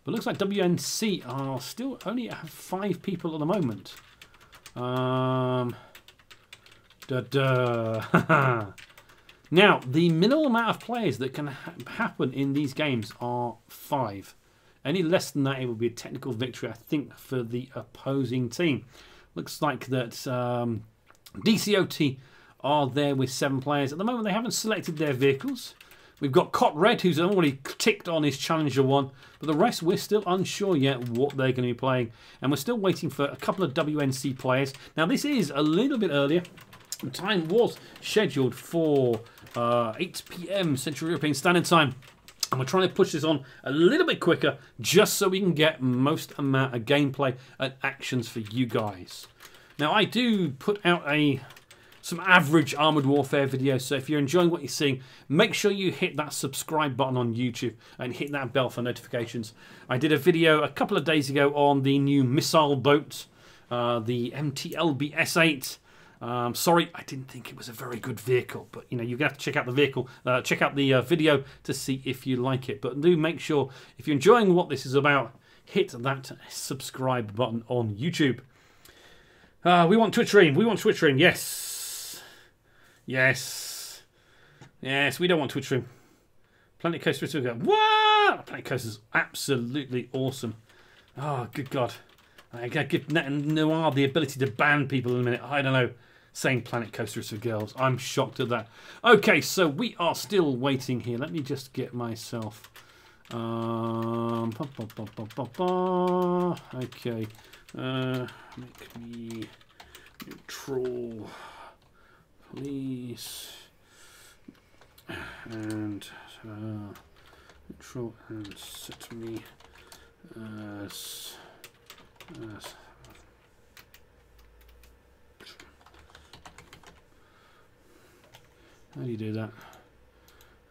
But it looks like WNC are still only have 5 people at the moment. Now, the minimal amount of players that can happen in these games are 5. Any less than that, it will be a technical victory, I think, for the opposing team. Looks like that DCOT are there with 7 players. At the moment, they haven't selected their vehicles. We've got Cot Red, who's already ticked on his Challenger 1. But the rest, we're still unsure yet what they're going to be playing. And we're still waiting for a couple of WNC players. Now, this is a little bit earlier. The time was scheduled for 8 PM Central European Standard Time. And we're trying to push this on a little bit quicker just so we can get most amount of gameplay and actions for you guys. Now, I do put out some average Armoured Warfare videos, so if you're enjoying what you're seeing, make sure you hit that subscribe button on YouTube and hit that bell for notifications. I did a video a couple of days ago on the new missile boat, the MTLB S8. Sorry, I didn't think it was a very good vehicle, but you know, you're gonna have to check out the vehicle, check out the video to see if you like it. But do make sure, if you're enjoying what this is about, hit that subscribe button on YouTube. We want Twitch stream. We want Twitch stream. Yes. Yes. Yes, we don't want Twitch stream. Planet Coaster is go. What? Planet Coaster is absolutely awesome. Oh, good God. I'm going to give Noir the ability to ban people in a minute. I don't know. Saying Planet Coaster is for girls. I'm shocked at that. Okay, so we are still waiting here. Let me just get myself... Okay. Make me neutral, please. And neutral and set me as how do you do that?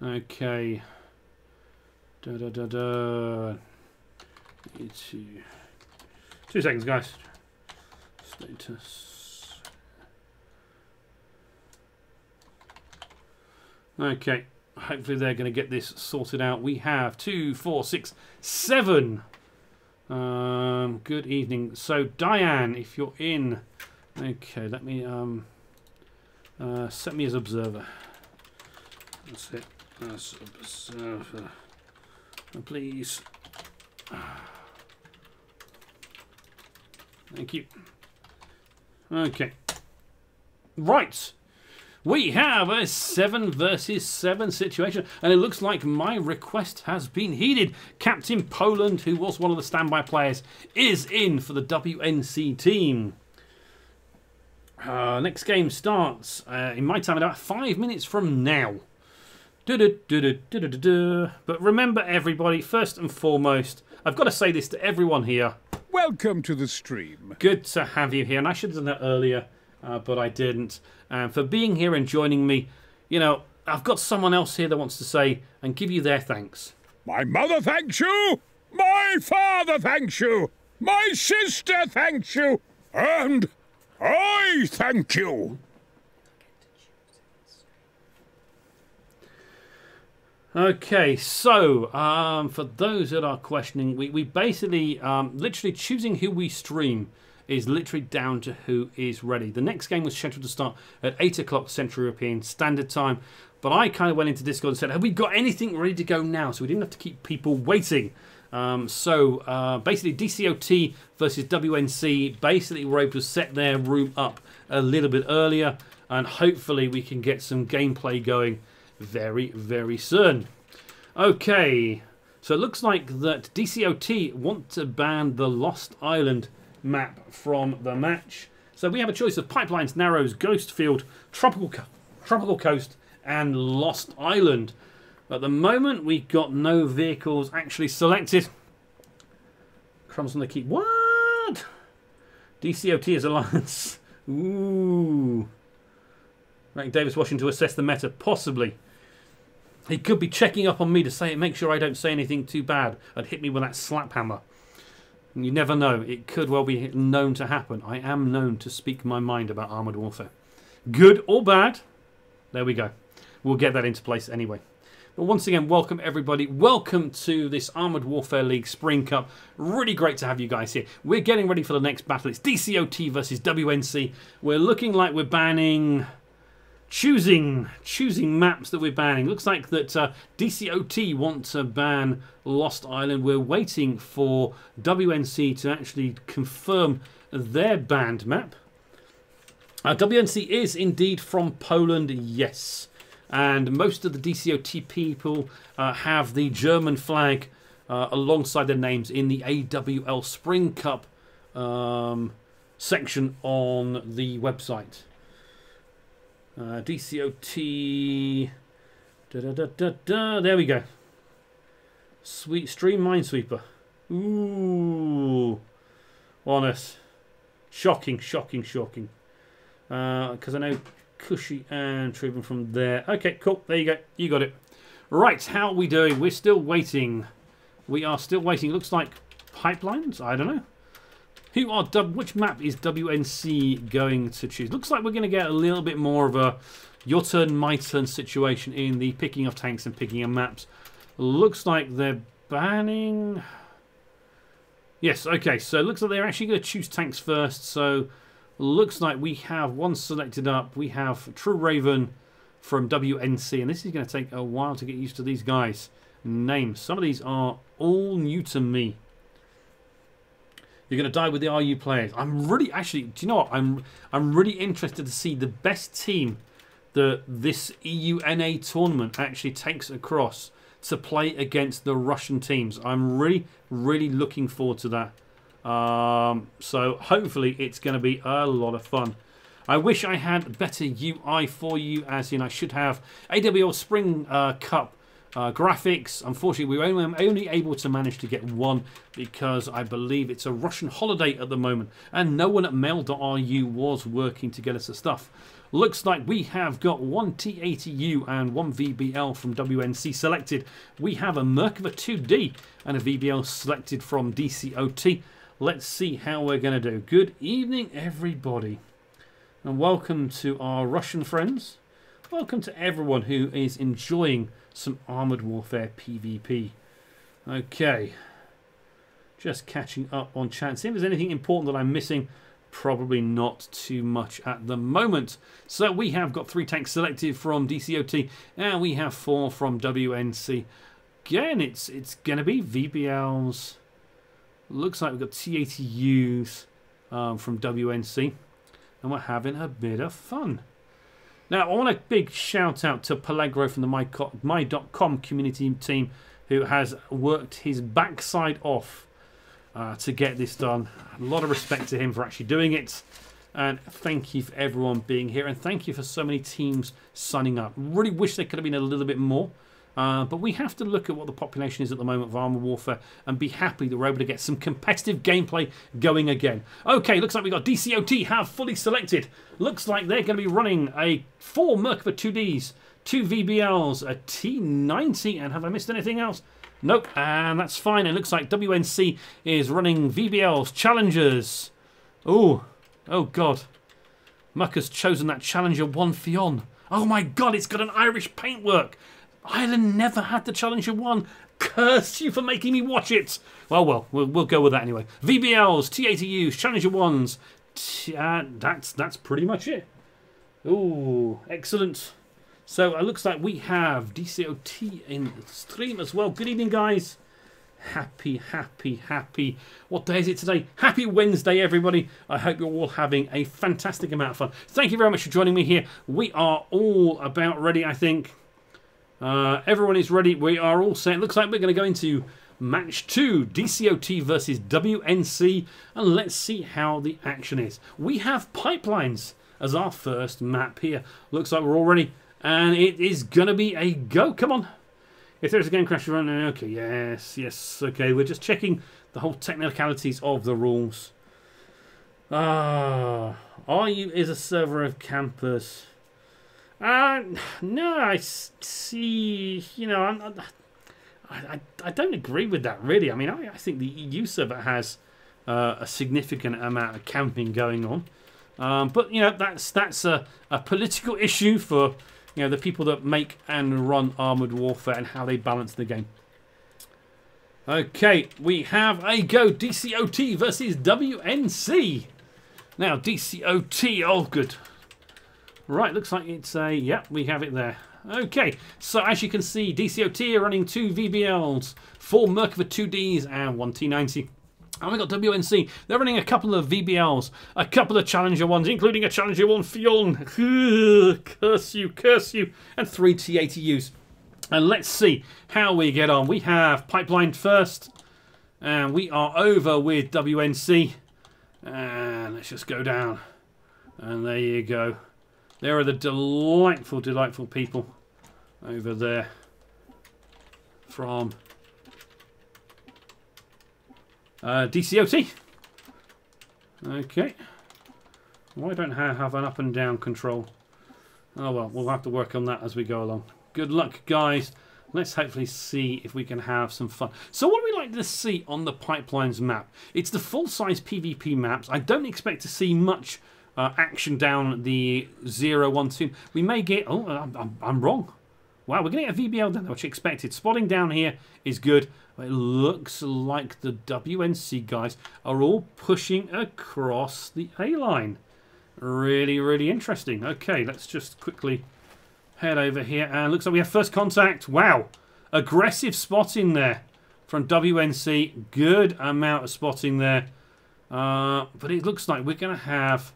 Okay. Need to 2 seconds, guys. Status. Okay. Hopefully they're going to get this sorted out. We have 2, 4, 6, 7. Good evening. So Diane, if you're in, okay, let me set me as observer. That's it. As observer, please. Thank you. Okay. Right. We have a 7 versus 7 situation, and it looks like my request has been heeded. Captain Poland, who was one of the standby players, is in for the WNC team. Next game starts in my time about 5 minutes from now. But remember, everybody, first and foremost, I've got to say this to everyone here. Welcome to the stream. Good to have you here, and I should have done that earlier, but I didn't. And for being here and joining me, you know, I've got someone else here that wants to say and give you their thanks. My mother thanks you. My father thanks you. My sister thanks you. And I thank you. Okay, so for those that are questioning, we basically literally choosing who we stream is literally down to who is ready. The next game was scheduled to start at 8 o'clock Central European Standard Time, but I kind of went into Discord and said, have we got anything ready to go now? So we didn't have to keep people waiting. Basically DCOT versus WNC, basically were able to set their room up a little bit earlier, and hopefully we can get some gameplay going very, very soon. Okay, so it looks like that DCOT want to ban the Lost Island map from the match. So we have a choice of Pipelines, Narrows, Ghost Field, Tropical Coast, and Lost Island. At the moment, we've got no vehicles actually selected. Crumbs on the key. What? DCOT is Alliance. Ooh. Rank Davis watching to assess the meta, possibly. He could be checking up on me to make sure I don't say anything too bad and hit me with that slap hammer. You never know. It could well be known to happen. I am known to speak my mind about Armoured Warfare. Good or bad, there we go. We'll get that into place anyway. But once again, welcome everybody. Welcome to this Armoured Warfare League Spring Cup. Really great to have you guys here. We're getting ready for the next battle. It's DCOT versus WNC. We're looking like we're banning... Choosing maps that we're banning. Looks like that DCOT want to ban Lost Island. We're waiting for WNC to actually confirm their banned map. WNC is indeed from Poland, yes. And most of the DCOT people have the German flag alongside their names in the AWL Spring Cup section on the website. DCOT. There we go. Sweet Stream Minesweeper. Ooh. Honest. Shocking. Because I know Cushy and Trubin from there. Okay, cool. There you go. You got it. Right, how are we doing? We're still waiting. We are still waiting. Looks like pipelines? I don't know. Which map is WNC going to choose? Looks like we're going to get a little bit more of a your turn, my turn situation in the picking of tanks and picking of maps. Looks like they're banning... Yes, okay, so it looks like they're actually going to choose tanks first. So looks like we have one selected up. We have True Raven from WNC, and this is going to take a while to get used to these guys' names. Some of these are all new to me. You're going to die with the RU players. I'm really, actually, do you know what? I'm really interested to see the best team that this EUNA tournament actually takes across to play against the Russian teams. I'm really looking forward to that. So hopefully it's going to be a lot of fun. I wish I had better UI for you, as in I should have AWL Spring Cup graphics. Unfortunately, we were only able to manage to get one because I believe it's a Russian holiday at the moment and no one at mail.ru was working to get us the stuff. Looks like we have got one T80U and one VBL from WNC selected. We have a Merkava 2D and a VBL selected from DCOT. Let's see how we're going to do. Good evening, everybody, and welcome to our Russian friends. Welcome to everyone who is enjoying some Armoured Warfare PvP. Okay, just catching up on chat. See if there's anything important that I'm missing. Probably not too much at the moment. So we have got 3 tanks selected from DCOT and we have 4 from WNC. Again, it's going to be VBLs. Looks like we've got T80Us from WNC, and we're having a bit of fun. Now, I want a big shout out to Pelegro from the My.com community team, who has worked his backside off to get this done. A lot of respect to him for actually doing it. And thank you for everyone being here. And thank you for so many teams signing up. Really wish there could have been a little bit more. But we have to look at what the population is at the moment of Armoured Warfare and be happy that we're able to get some competitive gameplay going again. Okay, looks like we got DCOT have fully selected. Looks like they're going to be running a 4 Merkava 2Ds, 2 VBLs, a T90, and have I missed anything else? Nope, and that's fine. It looks like WNC is running VBLs, Challengers. Oh God. Muck has chosen that Challenger 1 Fionn. Oh my God, it's got an Irish paintwork. Ireland never had the Challenger 1. Curse you for making me watch it. Well, we'll go with that anyway. VBLs, T80Us, Challenger 1s. That's pretty much it. Ooh, excellent. So it looks like we have DCOT in the stream as well. Good evening, guys. Happy. What day is it today? Happy Wednesday, everybody. I hope you're all having a fantastic amount of fun. Thank you very much for joining me here. We are all about ready, I think. Everyone is ready. We are all set. It looks like we're going to go into match 2, DCOT versus WNC, and let's see how the action is. We have Pipelines as our first map here. Looks like we're all ready, and it is going to be a go. Come on. If there's a game crash run, okay, yes, okay. We're just checking the whole technicalities of the rules. RU is a server of campus. No, I see. You know, I don't agree with that, really. I mean, I think the EU server has a significant amount of camping going on. But, you know, that's a political issue for You know, the people that make and run Armoured Warfare and how they balance the game. Okay, we have a go. DCOT versus WNC. Now, DCOT, oh good. Right, looks like it's a, yeah, we have it there. Okay, so as you can see, DCOT are running 2 VBLs, 4 Merkava 2Ds and 1 T90. And we've got WNC, they're running a couple of VBLs, a couple of Challenger 1s, including a Challenger 1 Fionn, curse you, and 3 T80Us. And let's see how we get on. We have Pipeline first, and we are over with WNC. And let's just go down. And there you go. There are the delightful, delightful people over there from DCOT. Okay. Why don't I have an up and down control? Oh well, we'll have to work on that as we go along. Good luck, guys. Let's hopefully see if we can have some fun. So what do we like to see on the Pipelines map? It's the full-size PvP maps. I don't expect to see much action down the 0-1 2. We may get... Oh, I'm wrong. Wow, we're going to get a VBL down there, which I expected. Spotting down here is good. It looks like the WNC guys are all pushing across the A-line. Really, really interesting. Okay, let's just quickly head over here. And looks like we have first contact. Wow. Aggressive spotting there from WNC. Good amount of spotting there. But it looks like we're going to have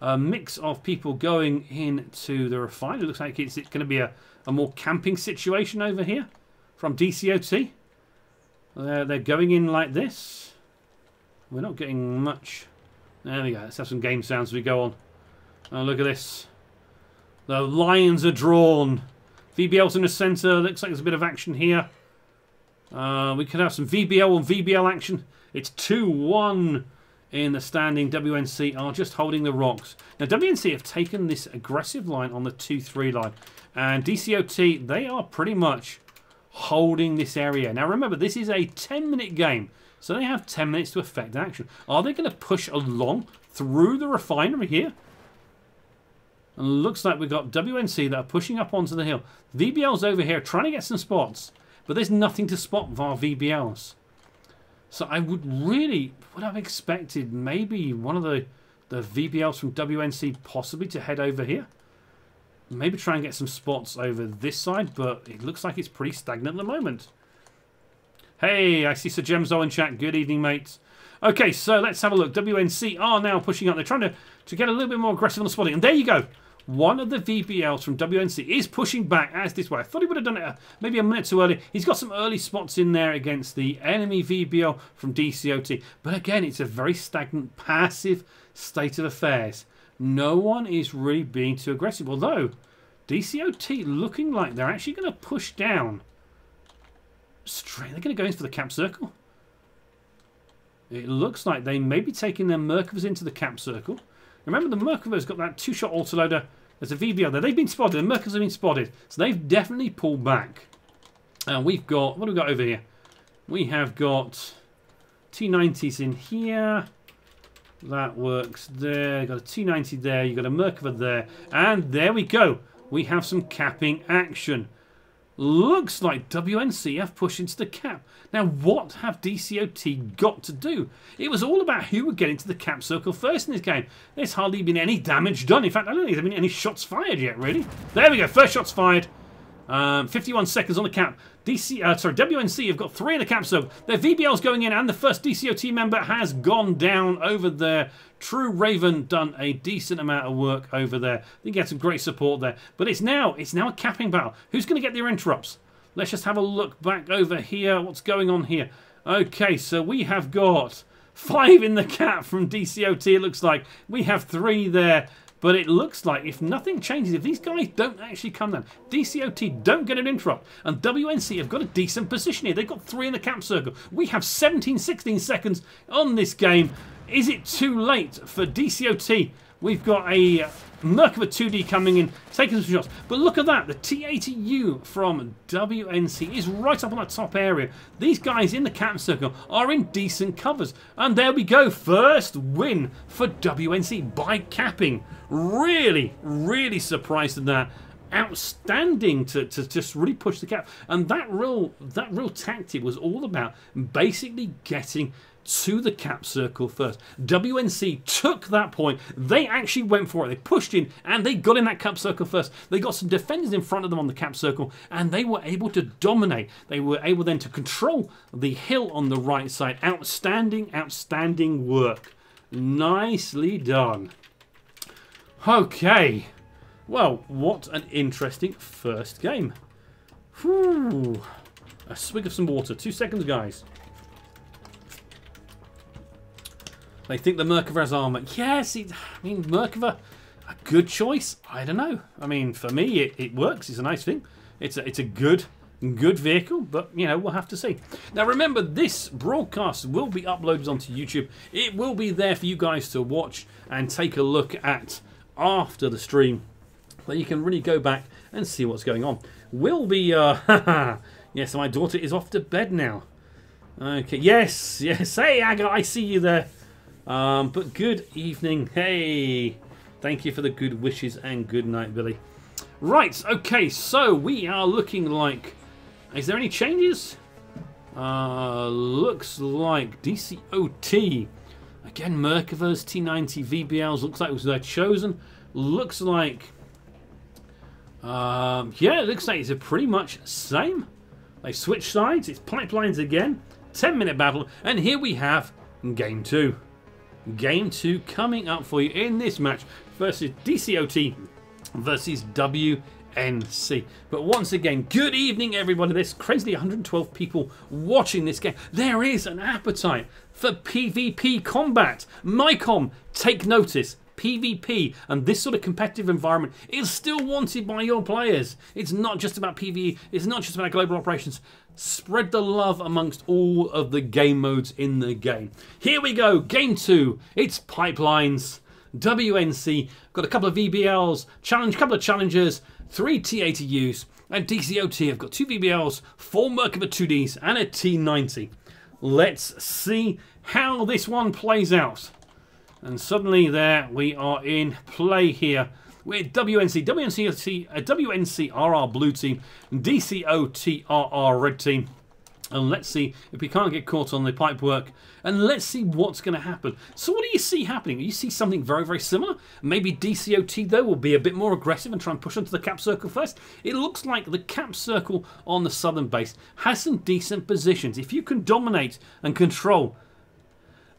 a mix of people going into the refine. It looks like it's going to be a more camping situation over here from DCOT. They're going in like this. We're not getting much. There we go. Let's have some game sounds as we go on. Oh, look at this. The lines are drawn. VBL's in the centre. Looks like there's a bit of action here. We could have some VBL and VBL action. It's 2-1 in the standing. WNC are just holding the rocks. Now, WNC have taken this aggressive line on the 2-3 line. And DCOT, they are pretty much holding this area. Now, remember, this is a 10-minute game. So they have 10 minutes to effect action. Are they going to push along through the refinery here? And looks like we've got WNC that are pushing up onto the hill. VBL's over here trying to get some spots. But there's nothing to spot via VBLs. So I would have expected maybe one of the VBLs from WNC possibly to head over here. Maybe try and get some spots over this side. But it looks like it's pretty stagnant at the moment. Hey, I see Sir Gemzo in chat. Good evening, mates. Okay, so let's have a look. WNC are now pushing up. They're trying to get a little bit more aggressive on the spotting. And there you go. One of the VBLs from WNC is pushing back as this way. I thought he would have done it maybe a minute too early. He's got some early spots in there against the enemy VBL from DCOT. But again, it's a very stagnant, passive state of affairs. No one is really being too aggressive. Although, DCOT looking like they're actually going to push down. Straight. They're going to go in for the cap circle. It looks like they may be taking their Merkavas into the cap circle. Remember, the Merkava's got that 2-shot autoloader. There's a VBL there. They've been spotted. The Merkavas have been spotted. So they've definitely pulled back. And we've got... What have we got over here? We have got T90s in here. That works there. You've got a T90 there. You've got a Merkava there. And there we go. We have some capping action. Looks like WNC have pushed into the cap. Now, what have DCOT got to do? It was all about who would get into the cap circle first in this game. There's hardly been any damage done. In fact, I don't think there's been any shots fired yet, really. There we go. First shot's fired. 51 seconds on the cap. WNC have got 3 in the cap circle. Their VBL's going in, and the first DCOT member has gone down over there. True Raven done a decent amount of work over there. I think he had some great support there. But it's now a capping battle. Who's going to get their interrupts? Let's just have a look back over here. What's going on here? Okay, so we have got 5 in the cap from DCOT, it looks like. We have 3 there. But it looks like if nothing changes, if these guys don't actually come down, DCOT don't get an interrupt, and WNC have got a decent position here. They've got 3 in the cap circle. We have 17, 16 seconds on this game. Is it too late for DCOT? We've got a Merkava 2D coming in, taking some shots. But look at that. The T80U from WNC is right up on that top area. These guys in the cap circle are in decent covers. And there we go. First win for WNC by capping. Really, really surprised at that. outstanding to just really push the cap. And that real tactic was all about basically getting to the cap circle first. WNC took that point. They actually went for it. They pushed in and they got in that cap circle first. They got some defenders in front of them on the cap circle and they were able to dominate. They were able then to control the hill on the right side. Outstanding, outstanding work. Nicely done. Okay. Well, what an interesting first game. Whew. A swig of some water. 2 seconds, guys. They think the Merkava has armor. Yes, I mean, Merkava, a good choice? I don't know. I mean, for me, it works. It's a nice thing. It's a good vehicle, but, you know, we'll have to see. Now, remember, this broadcast will be uploaded onto YouTube. It will be there for you guys to watch and take a look at after the stream. So you can really go back and see what's going on. We'll be, yes, my daughter is off to bed now. Okay, yes, hey, Aga, I see you there. But good evening. Hey, thank you for the good wishes and good night, Billy. Right, okay, so we are looking like... Is there any changes? Looks like DCOT. Again, Merkava's T90 VBLs. Looks like it was their chosen. Looks like... yeah, it looks like it's a pretty much same. They switch sides. It's pipelines again. 10-minute battle. And here we have Game 2. Game 2 coming up for you in this match versus DCOT versus WNC. But once again, good evening, everybody. There's crazily 112 people watching this game. There is an appetite for PvP combat. MyCom, take notice. PvP and this sort of competitive environment is still wanted by your players. It's not just about PvE. It's not just about global operations. Spread the love amongst all of the game modes in the game. Here we go, Game 2. It's Pipelines. WNC got a couple of VBLs, couple of challengers, 3 T80Us, and DCOT have got 2 VBLs, 4 Merkava 2Ds, and a T90. Let's see how this one plays out. And suddenly there we are in play here with WNC. WNC are our blue team, DCOT are our red team. And let's see if we can't get caught on the pipe work. And let's see what's going to happen. So what do you see happening? You see something very, very similar? Maybe DCOT, though, will be a bit more aggressive and try and push onto the cap circle first. It looks like the cap circle on the southern base has some decent positions. If you can dominate and control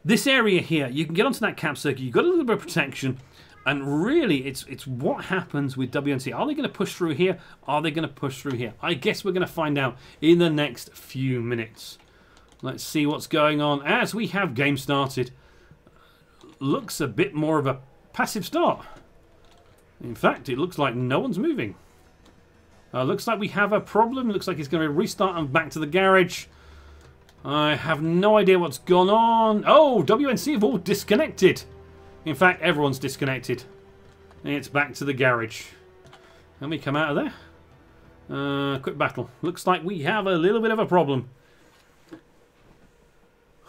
this area here, you can get onto that cap circle. You've got a little bit of protection. And really, it's what happens with WNC. Are they going to push through here? Are they going to push through here? I guess we're going to find out in the next few minutes. Let's see what's going on as we have game started. Looks a bit more of a passive start. In fact, it looks like no one's moving. Looks like we have a problem. Looks like it's going to restart and back to the garage. I have no idea what's gone on. Oh, WNC have all disconnected. In fact, everyone's disconnected. It's back to the garage. Can we come out of there? Quick battle. Looks like we have a little bit of a problem.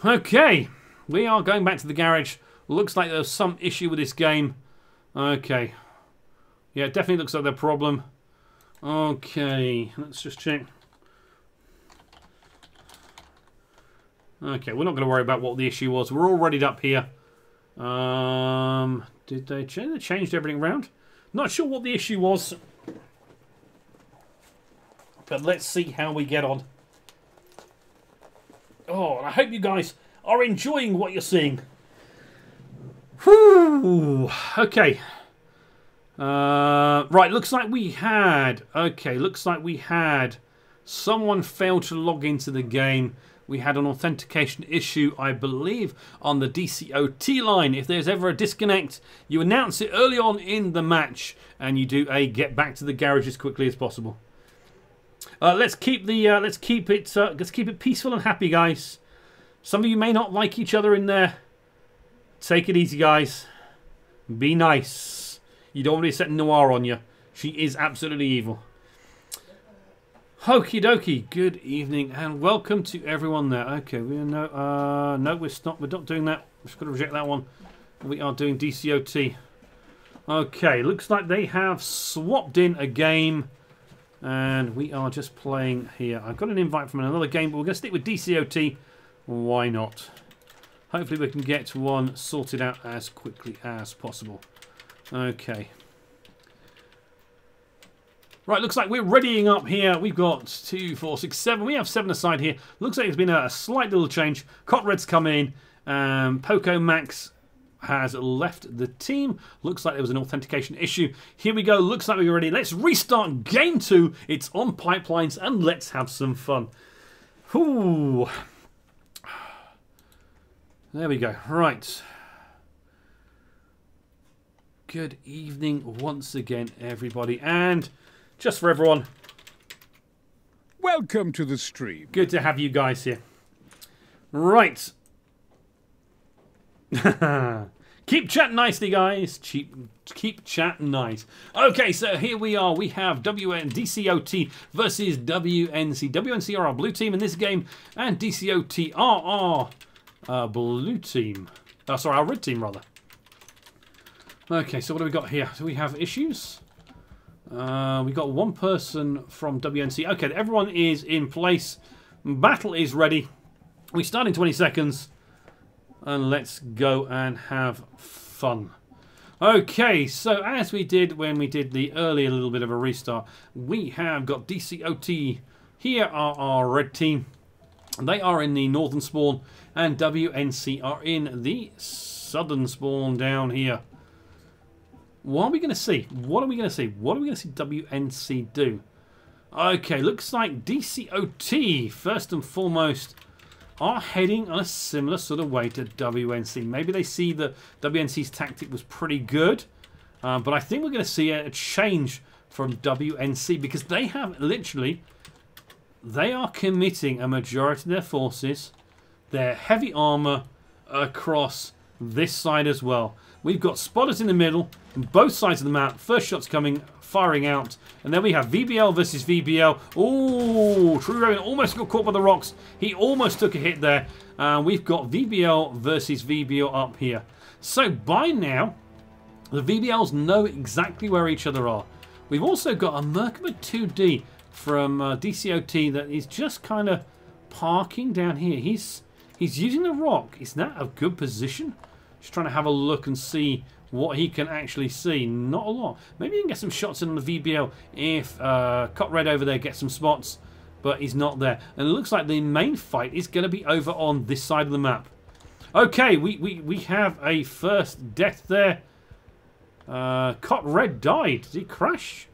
Okay. We are going back to the garage. Looks like there's some issue with this game. Okay. Yeah, it definitely looks like there's a problem. Okay. Let's just check. Okay, we're not going to worry about what the issue was. We're all readied up here. Did they change? They changed everything around. Not sure what the issue was, but let's see how we get on. Oh, I hope you guys are enjoying what you're seeing. Whew. Okay. Right. Looks like we had. Okay. Looks like we had someone failed to log into the game. We had an authentication issue, I believe, on the DCOT line. If there's ever a disconnect, you announce it early on in the match, and you do a get back to the garage as quickly as possible. Let's keep it peaceful and happy, guys. Some of you may not like each other in there. Take it easy, guys. Be nice. You don't want to set Noir on you. She is absolutely evil. Okie dokie, good evening and welcome to everyone there. Okay, we no, we're not doing that. We're just going to reject that one. We are doing DCOT. Okay, looks like they have swapped in a game. And we are just playing here. I've got an invite from another game, but we're going to stick with DCOT. Why not? Hopefully we can get one sorted out as quickly as possible. Okay. Right, looks like we're readying up here. We've got 2, 4, 6, 7. We have 7 aside here. Looks like there's been a slight little change. Cotred's come in. Poco Max has left the team. Looks like there was an authentication issue. Here we go. Looks like we're ready. Let's restart game 2. It's on pipelines and let's have some fun. Ooh. There we go. Right. Good evening once again, everybody. And just for everyone, Welcome to the stream. good to have you guys here. Right. Keep chatting nicely, guys. Keep chatting nice. Okay, so here we are. We have DCOT versus WNC. WNC are our blue team in this game, and DCOT are our blue team. Sorry, our red team, rather. Okay, so what do we got here? Do we have issues? We got one person from WNC. Okay, everyone is in place. Battle is ready. We start in 20 seconds. And let's go and have fun. Okay, so as we did when we did the earlier little bit of a restart, we have got DCOT. Here are our red team. They are in the northern spawn, and WNC are in the southern spawn down here. What are we going to see? What are we going to see? What are we going to see WNC do? Okay, looks like DCOT, first and foremost, are heading on a similar sort of way to WNC. Maybe they see that WNC's tactic was pretty good, but I think we're going to see a change from WNC because they have literally, they are committing a majority of their forces, their heavy armor across this side as well. We've got spotters in the middle, on both sides of the map. First shot's coming, firing out. And then we have VBL versus VBL. Oh, True Raven almost got caught by the rocks. He almost took a hit there. We've got VBL versus VBL up here. So by now, the VBLs know exactly where each other are. We've also got a Merkaba 2D from DCOT that is just kind of parking down here. He's using the rock. Is that a good position? Just trying to have a look and see what he can actually see. Not a lot. Maybe he can get some shots in on the VBL if Cotred over there gets some spots, but he's not there. And it looks like the main fight is going to be over on this side of the map. Okay, we have a first death there. Cotred died. Did he crash?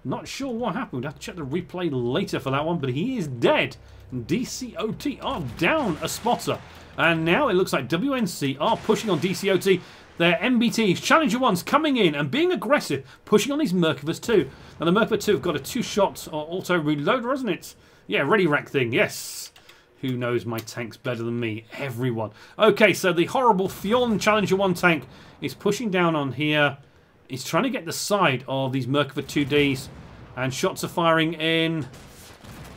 Not sure what happened. We'll have to check the replay later for that one, but he is dead. And DCOT are down a spotter. And now it looks like WNC are pushing on DCOT. Their MBTs, Challenger 1's coming in and being aggressive, pushing on these Merkavas too. Now the Merkava 2 have got a 2-shot auto reloader, hasn't it? Yeah, ready rack thing, yes. Who knows my tanks better than me? Everyone. Okay, so the horrible Fionn Challenger 1 tank is pushing down on here. He's trying to get the side of these Merkava 2Ds. And shots are firing in.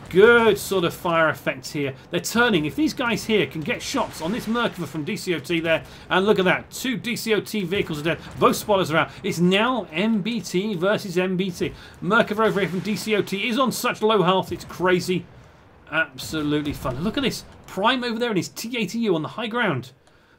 Good sort of fire effect here. They're turning. If these guys here can get shots on this Merkava from DCOT there, and look at that, 2 DCOT vehicles are dead. Both spotters are out. It's now MBT versus MBT. Merkava over here from DCOT is on such low health. It's crazy. Absolutely fun. Look at this. Prime over there in his T-80U on the high ground.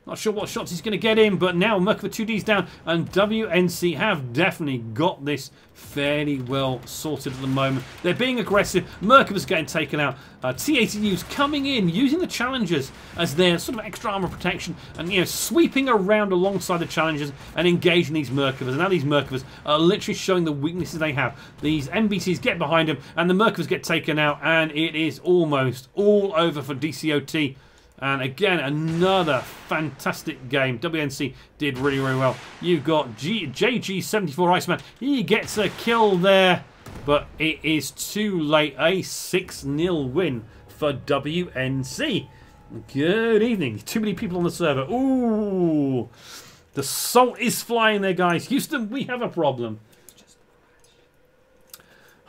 Not sure what shots he's going to get in, but now Merkava 2D's down, and WNC have definitely got this fairly well sorted at the moment. They're being aggressive. Merkava's getting taken out. T-80U's coming in, using the Challengers as their sort of extra armor protection, and sweeping around alongside the Challengers and engaging these Merkavas. And now these Merkavas are literally showing the weaknesses they have. These MBTs get behind them, and the Merkavas get taken out, and it is almost all over for DCOT. And again, another fantastic game. WNC did really, really well. You've got JG74 Iceman. He gets a kill there, but it is too late. A 6-0 win for WNC. Good evening. Too many people on the server. Ooh. The salt is flying there, guys. Houston, we have a problem.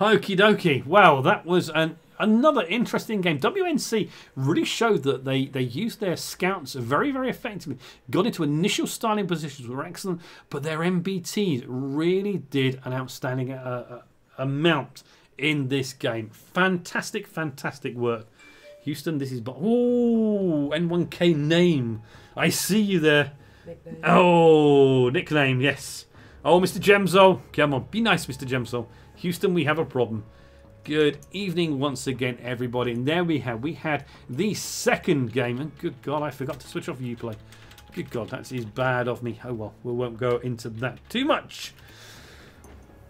Okie dokie. Wow, that was an another interesting game. WNC really showed that they used their scouts very, very effectively. Got into initial starting positions, were excellent, but their MBTs really did an outstanding amount in this game. Fantastic, fantastic work. Houston, this is... Oh, N1K name. I see you there. Nickname. Oh, nickname, yes. Oh, Mr. Gemsol. Come on, be nice, Mr. Gemsol. Houston, we have a problem. Good evening once again, everybody. And there we had the second game. And good God, I forgot to switch off Uplay. Good God, that is bad of me. Oh, well, we won't go into that too much.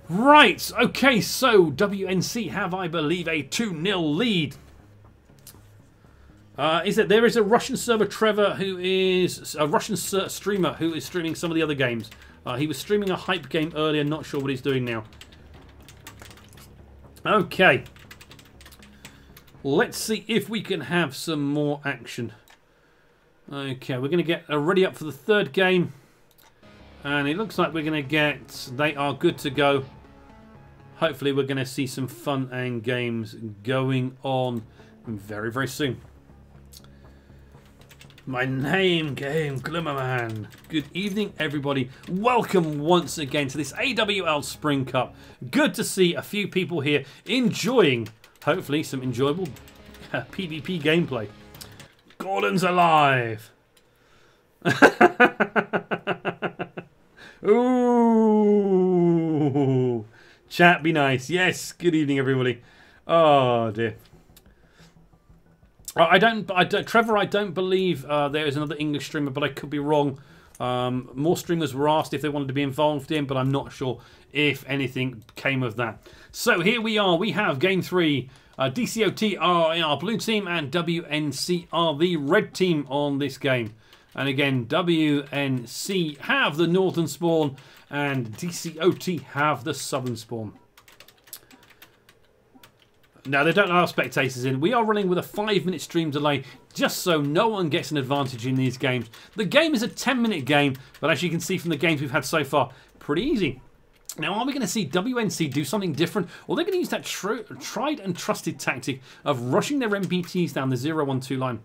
Right, okay, so WNC have, I believe, a 2-0 lead. There is a Russian server, Trevor, who is a Russian streamer who is streaming some of the other games. He was streaming a hype game earlier, not sure what he's doing now. Okay. Let's see if we can have some more action. Okay, we're going to get ready up for the third game. And it looks like we're going to get... They are good to go. Hopefully we're going to see some fun and games going on very, very soon. My name game, Glimmerman. Good evening, everybody. Welcome once again to this AWL Spring Cup. Good to see a few people here enjoying, hopefully, some enjoyable PvP gameplay. Gordon's alive. Ooh. Chat, be nice. Yes, good evening, everybody. Oh, dear. Trevor, I don't believe there is another English streamer, but I could be wrong. More streamers were asked if they wanted to be involved in, but I'm not sure if anything came of that. So here we are. We have Game 3. DCOT are our blue team and WNC are the red team on this game. And again, WNC have the northern spawn and DCOT have the southern spawn. Now, they don't allow spectators in. We are running with a 5-minute stream delay just so no one gets an advantage in these games. The game is a 10-minute game, but as you can see from the games we've had so far, pretty easy. Now, are we going to see WNC do something different? Or they're going to use that tried and trusted tactic of rushing their MPTs down the 0-1-2 line?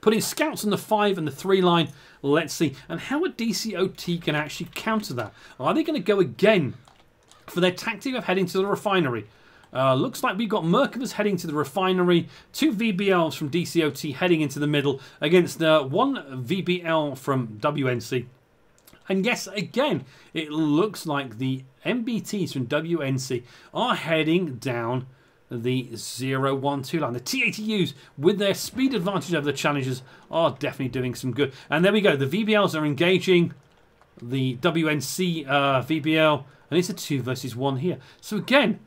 Putting scouts on the 5 and the 3 line. Let's see. And how a DCOT can actually counter that? Are they going to go again for their tactic of heading to the refinery? Looks like we've got Merkavas heading to the refinery, 2 VBLs from DCOT heading into the middle against 1 VBL from WNC. And yes, again, it looks like the MBTs from WNC are heading down the 0-1-2 line. The T80Us, with their speed advantage over the challengers, are definitely doing some good. And there we go. The VBLs are engaging the WNC VBL, and it's a 2 versus 1 here. So again,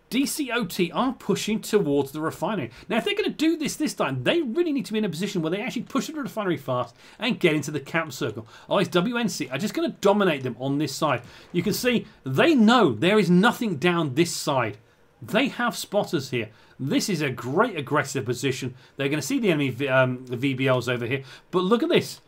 DCOT are pushing towards the refinery. Now, if they're going to do this time, they really need to be in a position where they actually push the refinery fast and get into the camp circle. Otherwise, WNC are just going to dominate them on this side. You can see they know there is nothing down this side. They have spotters here. This is a great aggressive position. They're going to see the enemy VBLs over here. But look at this.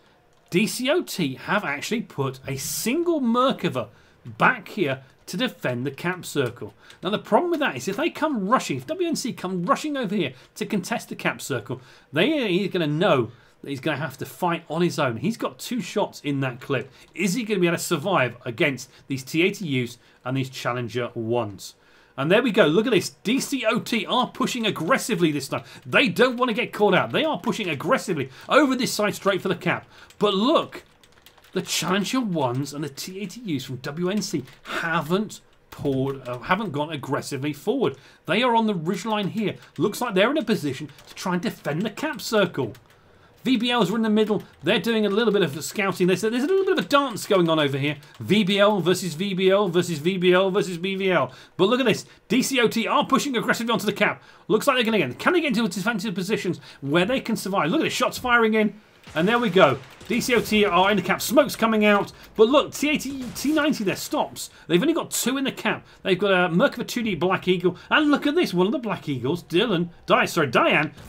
DCOT have actually put a single Merkava back here to defend the camp circle. Now the problem with that is if they come rushing, if WNC come rushing over here to contest the camp circle, he's going to know that he's going to have to fight on his own. He's got 2 shots in that clip. Is he going to be able to survive against these T80Us and these Challenger 1s? And there we go. Look at this. DCOT are pushing aggressively this time. They don't want to get caught out. They are pushing aggressively over this side straight for the cap. But look, the Challenger 1s and the T80Us from WNC haven't gone aggressively forward. They are on the ridgeline here. Looks like they're in a position to try and defend the cap circle. VBLs are in the middle. They're doing a little bit of scouting. There's a little bit of a dance going on over here. VBL versus VBL versus VBL versus VBL. But look at this. DCOT are pushing aggressively onto the cap. Looks like they're going to get. Can they get into defensive positions where they can survive? Look at this. Shots firing in. And there we go. DCOT are in the cap. Smoke's coming out. But look, T90 there stops. They've only got 2 in the cap. They've got a Merkava 2D Black Eagle. And look at this. One of the Black Eagles, Diane,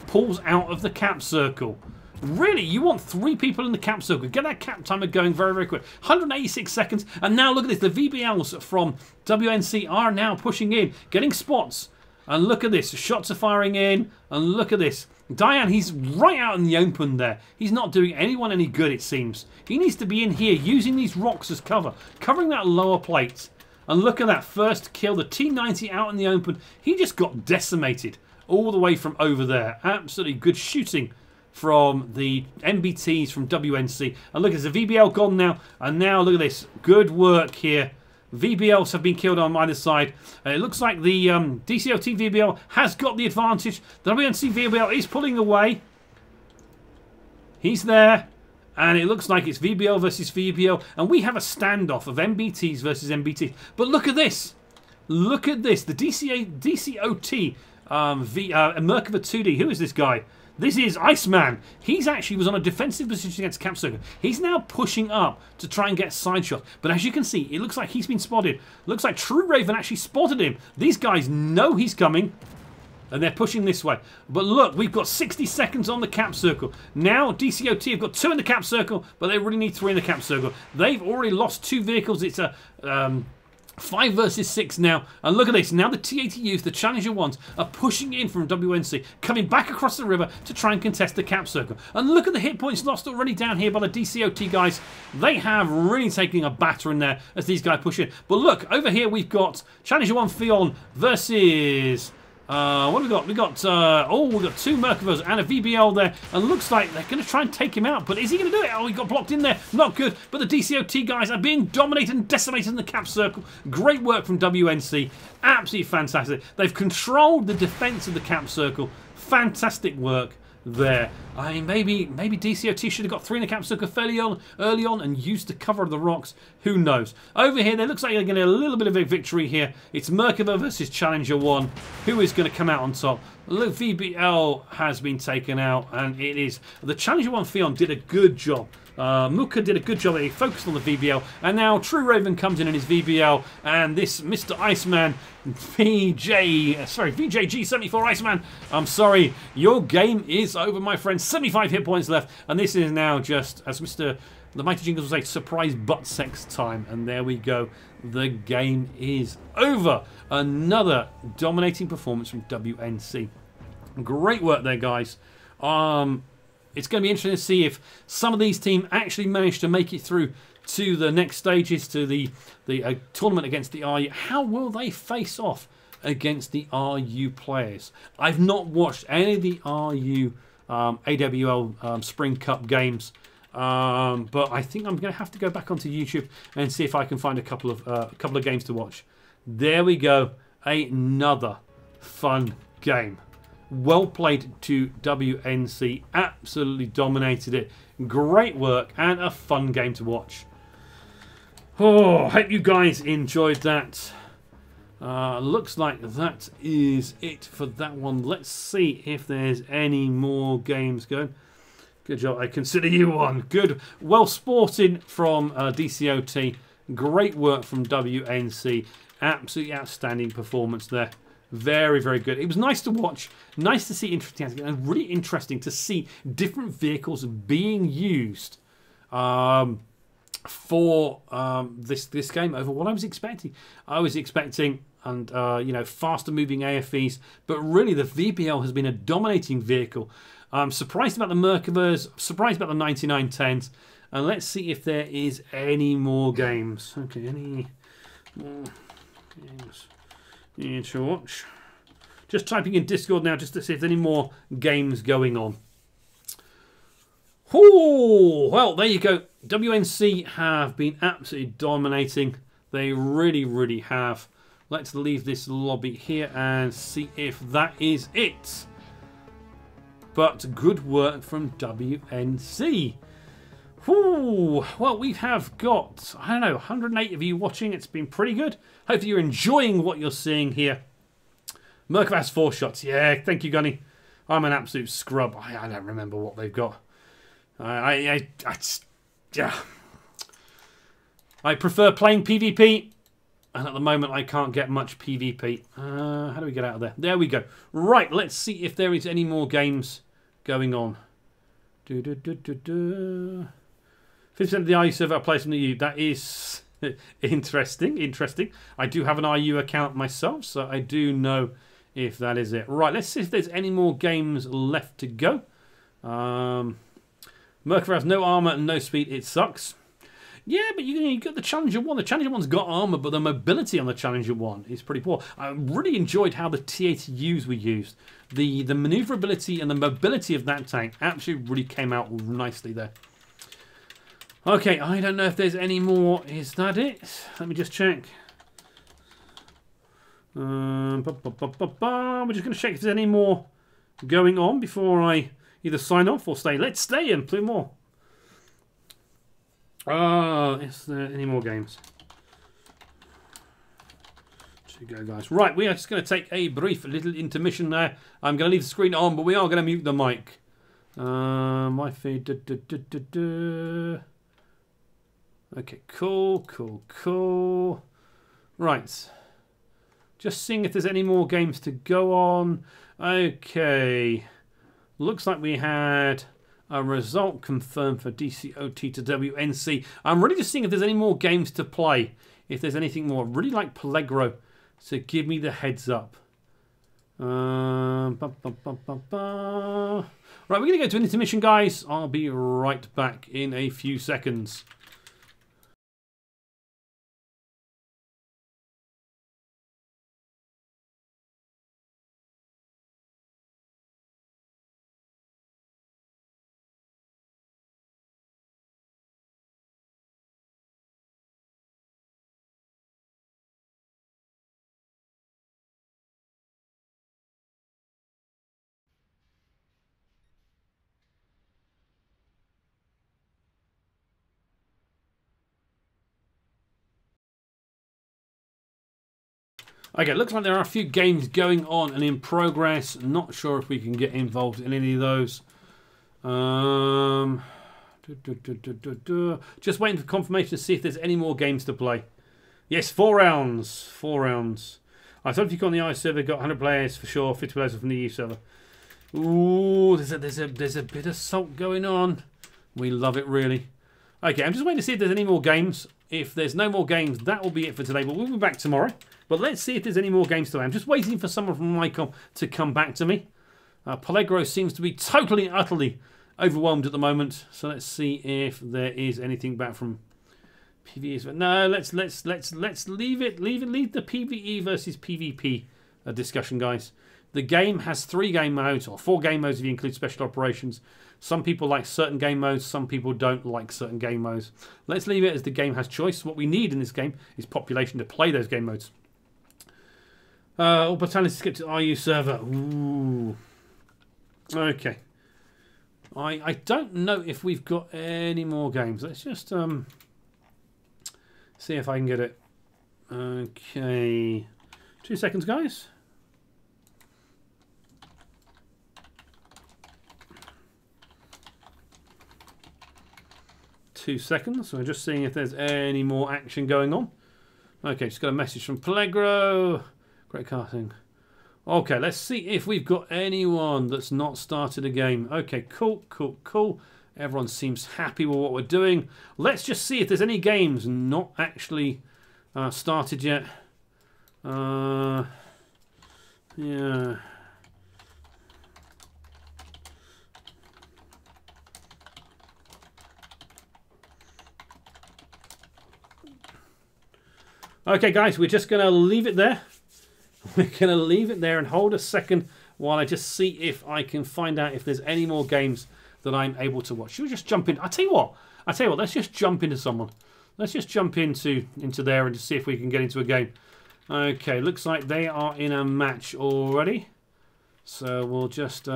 pulls out of the cap circle. Really? You want 3 people in the cap circle. Get that cap timer going very, very quick. 186 seconds. And now look at this. The VBLs from WNC are now pushing in, getting spots. And look at this. Shots are firing in. And look at this. Diane, he's right out in the open there. He's not doing anyone any good, it seems. He needs to be in here using these rocks as cover. Covering that lower plate. And look at that first kill. The T-90 out in the open. He just got decimated all the way from over there. Absolutely good shooting from the MBTs from WNC. And look, there's a VBL gone now. And now look at this. Good work here. VBLs have been killed on either side. It looks like the DCOT VBL has got the advantage. The WNC VBL is pulling away. He's there. And it looks like it's VBL versus VBL. And we have a standoff of MBTs versus MBTs. But look at this. Look at this. The DCOT Merkava 2D. Who is this guy? This is Iceman. He's actually was on a defensive position against Cap Circle. He's now pushing up to try and get side shot. But as you can see, it looks like he's been spotted. Looks like True Raven actually spotted him. These guys know he's coming. And they're pushing this way. But look, we've got 60 seconds on the Cap Circle. Now, DCOT have got 2 in the Cap Circle, but they really need 3 in the Cap Circle. They've already lost 2 vehicles. It's a 5 versus 6 now. And look at this. Now the T-80 youth, the Challenger ones, are pushing in from WNC, coming back across the river to try and contest the Cap Circle. And look at the hit points lost already down here by the DCOT guys. They have really taken a batter in there as these guys push in. But look, over here we've got Challenger 1 Fion versus... what have we got? We've got 2 Merkavas and a VBL there. And looks like they're going to try and take him out. But is he going to do it? Oh, he got blocked in there. Not good. But the DCOT guys are being dominated and decimated in the Cap Circle. Great work from WNC. Absolutely fantastic. They've controlled the defense of the Cap Circle. Fantastic work there. I mean, maybe DCOT should have got 3 in the Cap Circle fairly early on and used the cover of the rocks. Who knows? Over here, there looks like they're going to get a little bit of a victory here. It's Merkava versus Challenger 1. Who is going to come out on top? Look, VBL has been taken out, and it is... The Challenger 1 Fion did a good job. Muka did a good job. He focused on the VBL, and now True Raven comes in his VBL, and this Mr. Iceman, VJG74 Iceman, I'm sorry, your game is over, my friend. 75 hit points left, and this is now just, as the Mighty Jingles will say, surprise butt sex time, and there we go. The game is over. Another dominating performance from WNC. Great work there, guys. It's going to be interesting to see if some of these teams actually manage to make it through to the next stages, to the tournament against the RU. How will they face off against the RU players? I've not watched any of the RU AWL Spring Cup games, but I think I'm going to have to go back onto YouTube and see if I can find a couple of games to watch. There we go, another fun game. Well played to WNC. Absolutely dominated it. Great work and a fun game to watch. Oh, hope you guys enjoyed that. Looks like that is it for that one. Let's see if there's any more games going. Good job. I consider you one. Good. Well sported from DCOT. Great work from WNC. Absolutely outstanding performance there. Very, very good. It was nice to watch. Nice to see interesting, and really interesting to see different vehicles being used for this game over what I was expecting. I was expecting, and faster moving AFVs, but really the VBL has been a dominating vehicle. I'm surprised about the Merkavas, surprised about the 9910s, and let's see if there is any more games. Okay, any more games you to watch. Just typing in Discord now just to see if there's any more games going on. Oh, well, there you go. WNC have been absolutely dominating. They really, really have. Let's leave this lobby here and see if that is it. But good work from WNC. Ooh, well, we have got, I don't know, 108 of you watching. It's been pretty good. Hopefully you're enjoying what you're seeing here. Merkava has 4 shots. Yeah, thank you, Gunny. I'm an absolute scrub. I don't remember what they've got. I prefer playing PvP. And at the moment, I can't get much PvP. How do we get out of there? There we go. Right, let's see if there is any more games going on. 50% of the RU server plays from the EU. That is interesting. I do have an RU account myself, so I do know if that is it. Right, let's see if there's any more games left to go. Mercury has no armor and no speed. It sucks. Yeah, but you got the Challenger 1. The Challenger 1's got armor, but the mobility on the Challenger 1 is pretty poor. I really enjoyed how the TATUs were used. The maneuverability and the mobility of that tank absolutely really came out nicely there. Okay, I don't know if there's any more. Is that it? Let me just check. We're just going to check if there's any more going on before I either sign off or stay. Let's stay and play more. Is there any more games? To go, guys. Right, we are just going to take a brief little intermission there. I'm going to leave the screen on, but we are going to mute the mic. My feed. Okay, cool. Right. Just seeing if there's any more games to go on. Okay. Looks like we had a result confirmed for DCOT to WNC. I'm really just seeing if there's any more games to play. If there's anything more. I really like Pellegro, so give me the heads up. Right, we're going to go to an intermission, guys. I'll be right back in a few seconds. Okay, looks like there are a few games going on and in progress. Not sure if we can get involved in any of those. Just waiting for confirmation to see if there's any more games to play. Yes, 4 rounds. 4 rounds. I thought if you got on the ICE server, got 100 players for sure, 50 players from the EU server. Ooh, there's a bit of salt going on. We love it, really. Okay, I'm just waiting to see if there's any more games. If there's no more games, that will be it for today. But we'll be back tomorrow. But let's see if there's any more games today. I'm just waiting for someone from Mycom to come back to me. Pellegro seems to be totally and utterly overwhelmed at the moment. So let's see if there is anything back from PvE. But no, let's leave it. Leave the PvE versus PvP discussion, guys. The game has 3 game modes, or 4 game modes if you include special operations. Some people like certain game modes, some people don't like certain game modes. Let's leave it as the game has choice. What we need in this game is population to play those game modes. All battalions skip to RU server. Ooh. Okay. I don't know if we've got any more games. Let's just see if I can get it. Okay. 2 seconds, guys. So we're just seeing if there's any more action going on. Okay, just got a message from Pellegro. Great casting. Okay, let's see if we've got anyone that's not started a game. Okay, cool. Everyone seems happy with what we're doing. Let's just see if there's any games not actually started yet. Yeah. Okay, guys, we're just going to leave it there. We're going to leave it there and hold a second while I just see if I can find out if there's any more games that I'm able to watch. Should we just jump in? I tell you what, let's just jump into someone. Let's just jump into there and just see if we can get into a game. Okay, looks like they are in a match already. So we'll just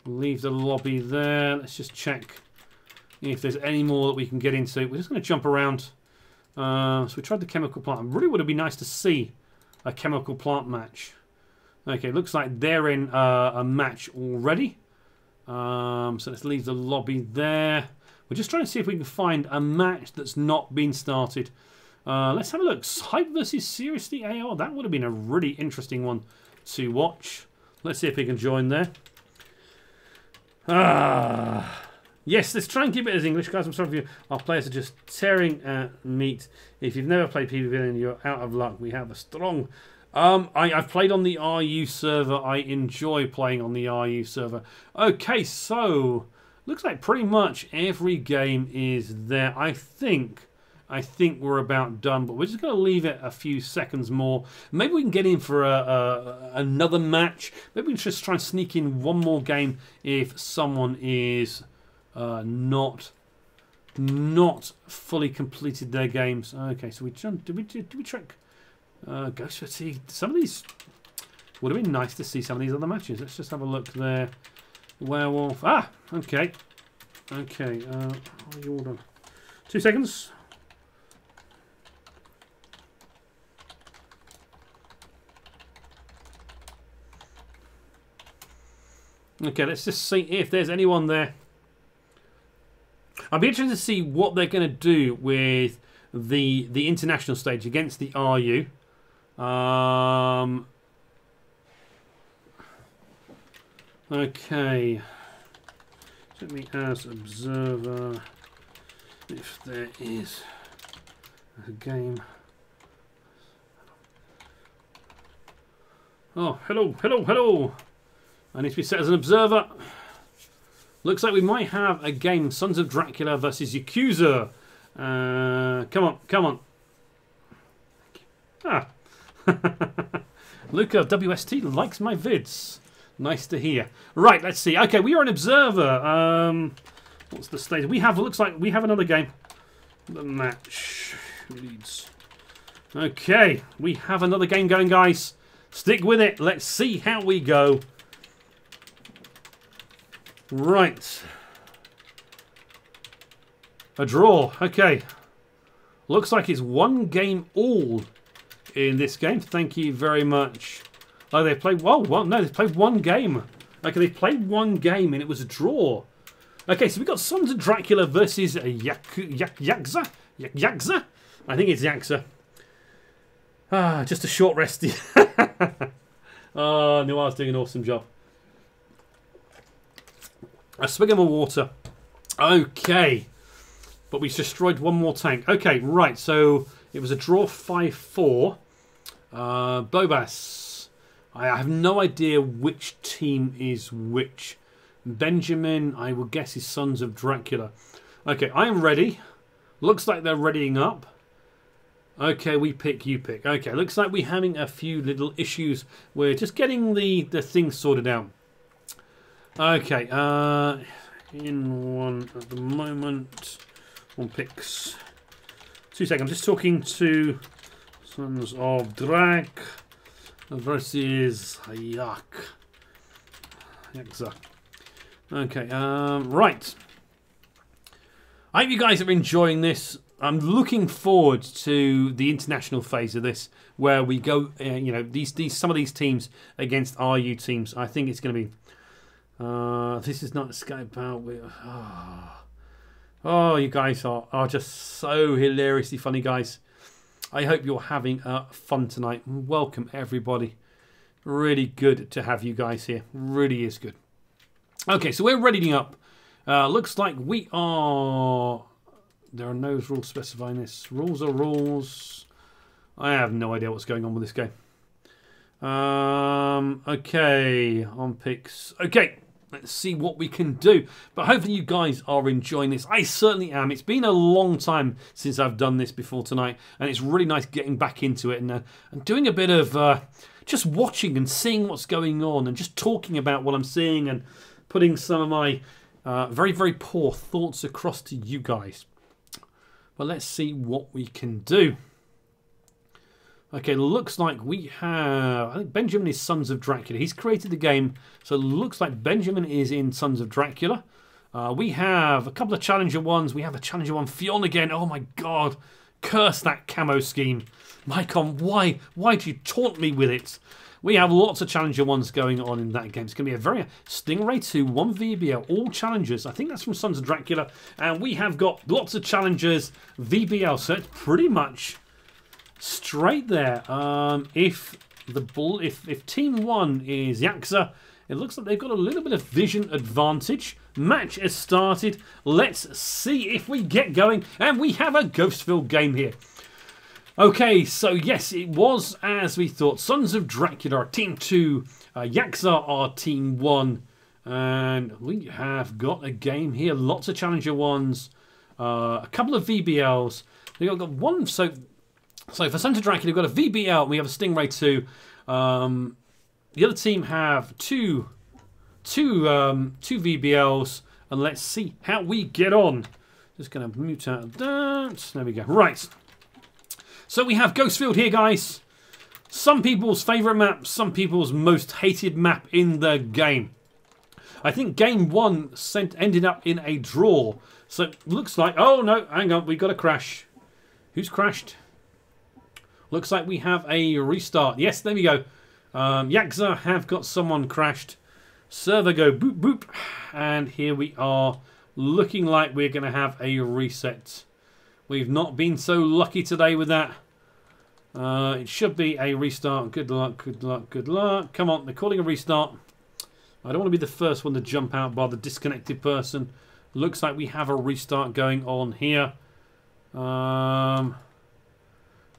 leave the lobby there. Let's just check if there's any more that we can get into. We're just going to jump around. So we tried the chemical plant. It really would have been nice to see a chemical plant match. Okay, looks like they're in a match already. So let's leave the lobby there. We're just trying to see if we can find a match that's not been started. Let's have a look. HYPE versus Seriously AR. That would have been a really interesting one to watch. Let's see if we can join there. Yes, let's try and keep it as English, guys. I'm sorry if you, our players are just tearing at meat. If you've never played PvP, then you're out of luck. We have a strong I've played on the RU server. I enjoy playing on the RU server. Okay, so looks like pretty much every game is there. I think we're about done, but we're just going to leave it a few seconds more. Maybe we can get in for another match. Maybe we can just try and sneak in one more game if someone is not fully completed their games. Okay, so did we check? Ghost Fatigue. Some of these would have been nice to see some of these other matches. Let's just have a look there. Werewolf. Ah, okay. Okay. Hold on. 2 seconds. Okay, let's just see if there's anyone there. I'll be interested to see what they're going to do with the international stage against the RU. Okay. Let me as observer if there is a game. Oh, hello, hello, hello. I need to be set as an observer. Looks like we might have a game, Sons of Dracula versus Yaksa. Come on, come on. Ah. Luca of WST likes my vids. Nice to hear. Right, let's see. Okay, we are an observer. What's the state? We have, looks like we have another game. The match leads. Okay, we have another game going, guys. Stick with it. Let's see how we go. Right. A draw. Okay. Looks like it's one game all in this game. Thank you very much. Oh, they played... Whoa, well, no, they played one game. Okay, they played one game and it was a draw. Okay, so we got Sons of Dracula versus Yaksa? Yaksa? I think it's Yaksa. Ah, just a short rest. Oh, Noir's doing an awesome job. A swig of my water. Okay. But we destroyed one more tank. Okay, right. So it was a draw 5-4. Bobas. I have no idea which team is which. Benjamin, I will guess, is Sons of Dracula. Okay, I am ready. Looks like they're readying up. Okay, we pick, you pick. Okay, looks like we're having a few little issues. We're just getting the thing sorted out. Okay, in one at the moment. One picks. 2 seconds. I'm just talking to Sons of Drag versus Yaksa. Okay, right. I hope you guys are enjoying this. I'm looking forward to the international phase of this, where we go, you know, some of these teams against RU teams. I think it's going to be. This is not Skype out with. Oh, you guys are just so hilariously funny, guys. I hope you're having fun tonight. Welcome, everybody. Really good to have you guys here. Really is good. Okay, so we're readying up. Looks like we are... There are no rules specifying this. Rules are rules. I have no idea what's going on with this game. Okay, on picks. Okay, let's see what we can do. But hopefully you guys are enjoying this. I certainly am. It's been a long time since I've done this before tonight, and it's really nice getting back into it and doing a bit of just watching and seeing what's going on and just talking about what I'm seeing and putting some of my very, very poor thoughts across to you guys. But let's see what we can do. Okay, looks like we have... I think Benjamin is Sons of Dracula. He's created the game, so it looks like Benjamin is in Sons of Dracula. We have a couple of Challenger ones. We have a Challenger one. Fionn again. Oh my god. Curse that camo scheme. Mycon, why do you taunt me with it? We have lots of Challenger ones going on in that game. It's going to be a very... Stingray 2, 1 VBL, all Challengers. I think that's from Sons of Dracula. And we have got lots of Challengers, VBL. So it's pretty much straight there. If Team 1 is Yaksa, it looks like they've got a little bit of vision advantage. Match has started. Let's see if we get going. And we have a Ghostville game here. Okay, so yes, it was as we thought. Sons of Dracula are Team 2, Yaksa are Team 1, and we have got a game here. Lots of Challenger 1s, a couple of VBLs. We've got one, so for Sons of Dracula, we've got a VBL, and we have a Stingray 2. The other team have two VBLs, and let's see how we get on. Just going to mute out that. There we go. Right. So we have Ghostfield here, guys. Some people's favourite map, some people's most hated map in the game. I think game 1 ended up in a draw. So it looks like... Oh, no, hang on. We got a crash. Who's crashed? Looks like we have a restart. Yes, there we go. Yaksa have got someone crashed. Server go boop, boop. And here we are. Looking like we're going to have a reset. We've not been so lucky today with that. It should be a restart. Good luck, good luck, good luck. Come on, they're calling a restart. I don't want to be the first one to jump out by the disconnected person. Looks like we have a restart going on here. Although,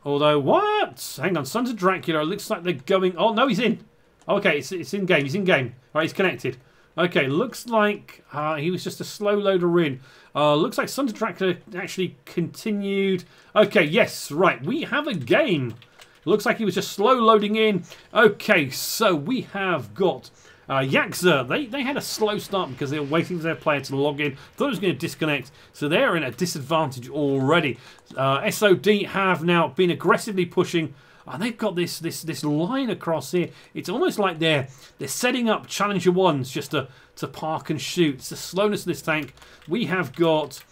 what? Hang on, Sons of Dracula. It looks like they're going... Oh, no, he's in. Okay, it's in game. He's in game. All right, he's connected. Okay, looks like he was just a slow loader in. Looks like Sons of Dracula actually continued. Okay, yes, right. We have a game. Looks like he was just slow loading in. Okay, so we have got Yaksa. They had a slow start because they were waiting for their player to log in. Thought it was going to disconnect. So they're in a disadvantage already. SOD have now been aggressively pushing. And they've got this line across here. It's almost like they're setting up Challenger 1s just to park and shoot. It's the slowness of this tank. We have got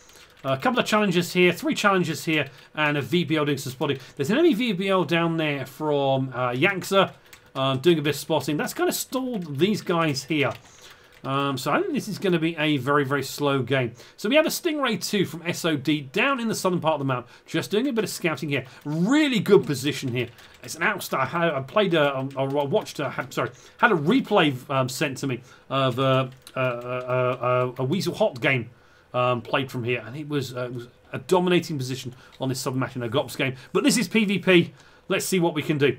a couple of challenges here, 3 challenges here, and a VBL doing some spotting. There's an enemy VBL down there from Yaksa doing a bit of spotting. That's kind of stalled these guys here. So I think this is going to be a very, very slow game. So we have a Stingray 2 from SOD down in the southern part of the map, just doing a bit of scouting here. Really good position here. It's an outstar. I played had a replay sent to me of a Weasel Hot game played from here, and it was a dominating position on this southern map in a GOPS game. But this is PvP. Let's see what we can do.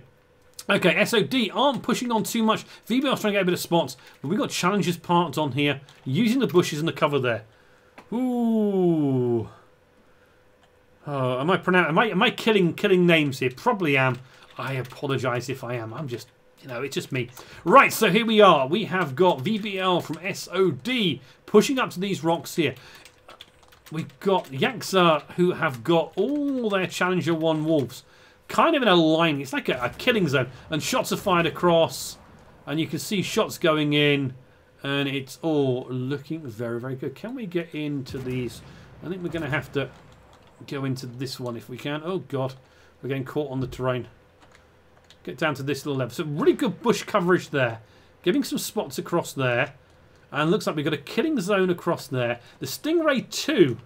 Okay, SOD aren't pushing on too much. VBL's trying to get a bit of spots, but we've got challenges parked on here, using the bushes and the cover there. Ooh. Oh, am I killing names here? Probably am. I apologise if I am. I'm just, it's just me. Right, so here we are. We have got VBL from SOD pushing up to these rocks here. We've got Yaksa, who have got all their Challenger 1 wolves kind of in a line. It's like a killing zone, and shots are fired across, and you can see shots going in, and it's all looking very, very good. Can we get into these? I think we're going to have to go into this one if we can. Oh god, we're getting caught on the terrain. Get down to this little level. So really good bush coverage there, giving some spots across there, and looks like we've got a killing zone across there. The Stingray 2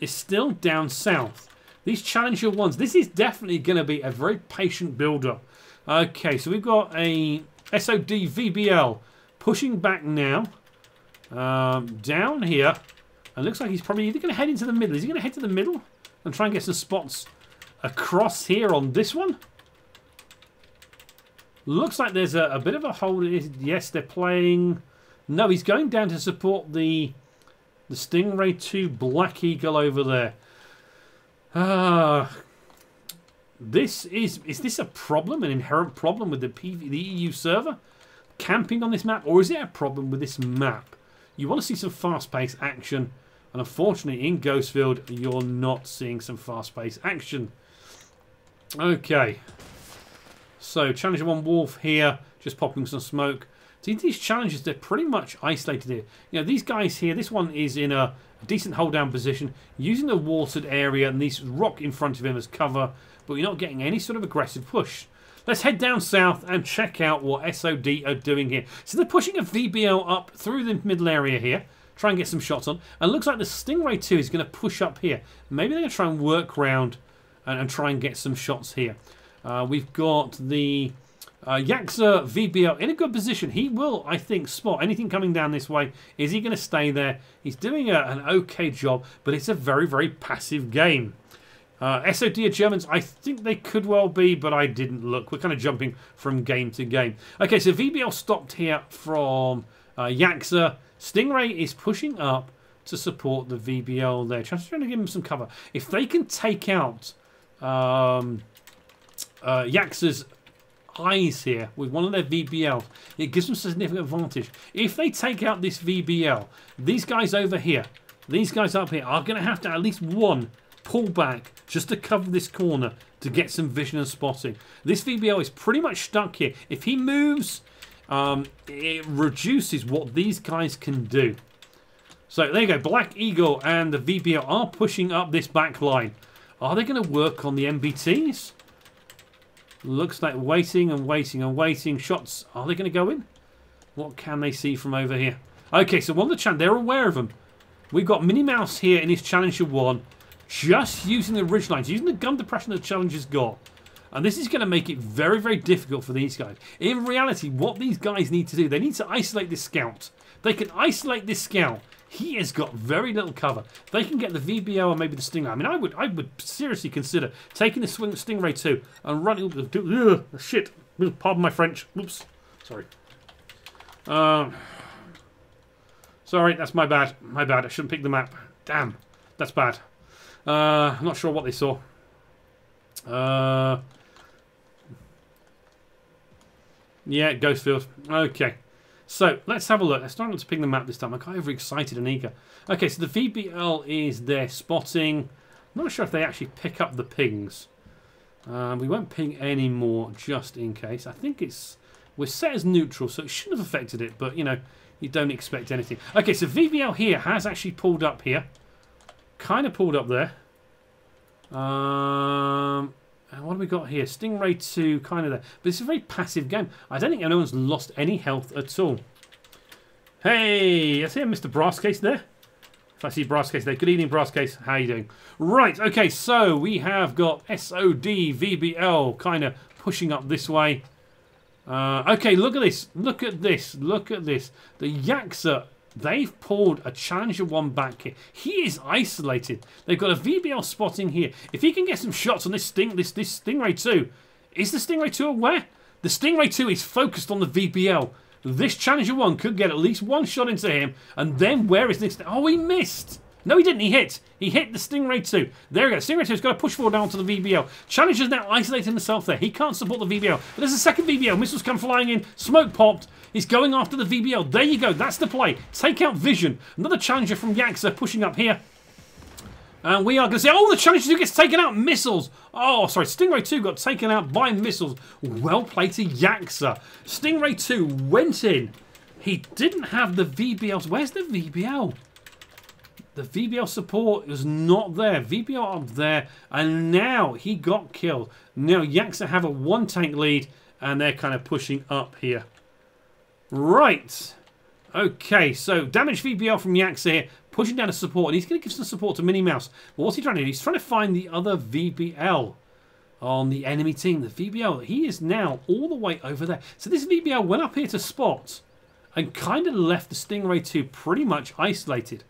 is still down south. These Challenger 1s, this is definitely going to be a very patient build-up. Okay, so we've got a SOD VBL pushing back now. Down here. And looks like he's probably either going to head into the middle. Is he going to head to the middle and try and get some spots across here on this one? Looks like there's a bit of a hole. Yes, they're playing... No, he's going down to support the Stingray 2 Black Eagle over there. Is this a problem, an inherent problem with the EU server camping on this map, or is it a problem with this map? You want to see some fast-paced action, and unfortunately in Ghostfield you're not seeing some fast-paced action. Okay, so Challenger 1 Wolf here, just popping some smoke. See, these challenges, they're pretty much isolated here. You know, these guys here, this one is in a decent hold-down position, using the watered area and this rock in front of him as cover, but you're not getting any sort of aggressive push. Let's head down south and check out what SOD are doing here. So they're pushing a VBL up through the middle area here, try and get some shots on, and looks like the Stingray 2 is going to push up here. Maybe they're going to try and work around and try and get some shots here. We've got the Yaksa VBL in a good position. He will, I think, spot anything coming down this way. Is he going to stay there? He's doing an okay job, but it's a very, very passive game. SOD are Germans. I think they could well be, but I didn't look. We're kind of jumping from game to game. Okay, so VBL stopped here from Yaksa. Stingray is pushing up to support the VBL there. Trying to give him some cover. If they can take out Yaksa's eyes here with one of their VBL, it gives them significant advantage. If they take out this VBL, these guys over here, these guys up here are going to have to at least one pull back just to cover this corner to get some vision and spotting. This VBL is pretty much stuck here. If he moves, it reduces what these guys can do. So there you go. Black Eagle and the VBL are pushing up this back line. Are they going to work on the MBTs? Looks like waiting and waiting and waiting. Shots, are they going to go in? What can they see from over here? Okay, so one of the they're aware of them. We've got Minnie Mouse here in his Challenger 1. Just using the ridge lines, using the gun depression that the Challenger's got. And this is going to make it very, very difficult for these guys. In reality, what these guys need to do, they need to isolate this scout. They can isolate this scout. He has got very little cover. They can get the VBL or maybe the Stingray. I mean, I would seriously consider taking the Stingray 2 and running... shit. Pardon my French. Oops. Sorry. Sorry, that's my bad. My bad. I shouldn't pick the map. Damn. That's bad. I'm not sure what they saw. Yeah, Ghostfield. Okay. So, let's have a look. Let's start not to ping the map this time. I'm kind of excited and eager. Okay, so the VBL is there spotting. I'm not sure if they actually pick up the pings. We won't ping anymore just in case. I think we're set as neutral, so it shouldn't have affected it, but, you know, you don't expect anything. Okay, so VBL here has actually pulled up here. Kind of pulled up there. And what have we got here? Stingray 2, kind of there. But it's a very passive game. I don't think anyone's lost any health at all. Hey, I see a Mr. Brasscase there. If I see Brasscase there. Good evening, Brasscase. How you doing? Right, okay, so we have got SOD, VBL kind of pushing up this way. Okay, look at this. Look at this. Look at this. The Yaksa... They've pulled a Challenger 1 back here. He is isolated. They've got a VBL spotting here. If he can get some shots on this Stingray 2, is the Stingray 2 aware? The Stingray 2 is focused on the VBL. This Challenger 1 could get at least one shot into him. And then where is this? Oh, he missed. No, he didn't. He hit. He hit the Stingray 2. There we go. Stingray 2's got to push forward down to the VBL. Challenger's now isolating himself there. He can't support the VBL. But there's a second VBL. Missiles come flying in. Smoke popped. He's going after the VBL. There you go. That's the play. Take out Vision. Another Challenger from Yaksa pushing up here. And we are going to say, oh, the Challenger 2 gets taken out. Missiles. Oh, sorry. Stingray 2 got taken out by missiles. Well played to Yaksa. Stingray 2 went in. He didn't have the VBLs. Where's the VBL? The VBL support was not there. VBL up there. And now he got killed. Now Yaksa have a 1-tank lead. And they're kind of pushing up here. Right. Okay, so damage VBL from Yaksa here. Pushing down a support. And he's going to give some support to Minnie Mouse. But what's he trying to do? He's trying to find the other VBL on the enemy team. The VBL, he is now all the way over there. So this VBL went up here to spot. And kind of left the Stingray 2 pretty much isolated.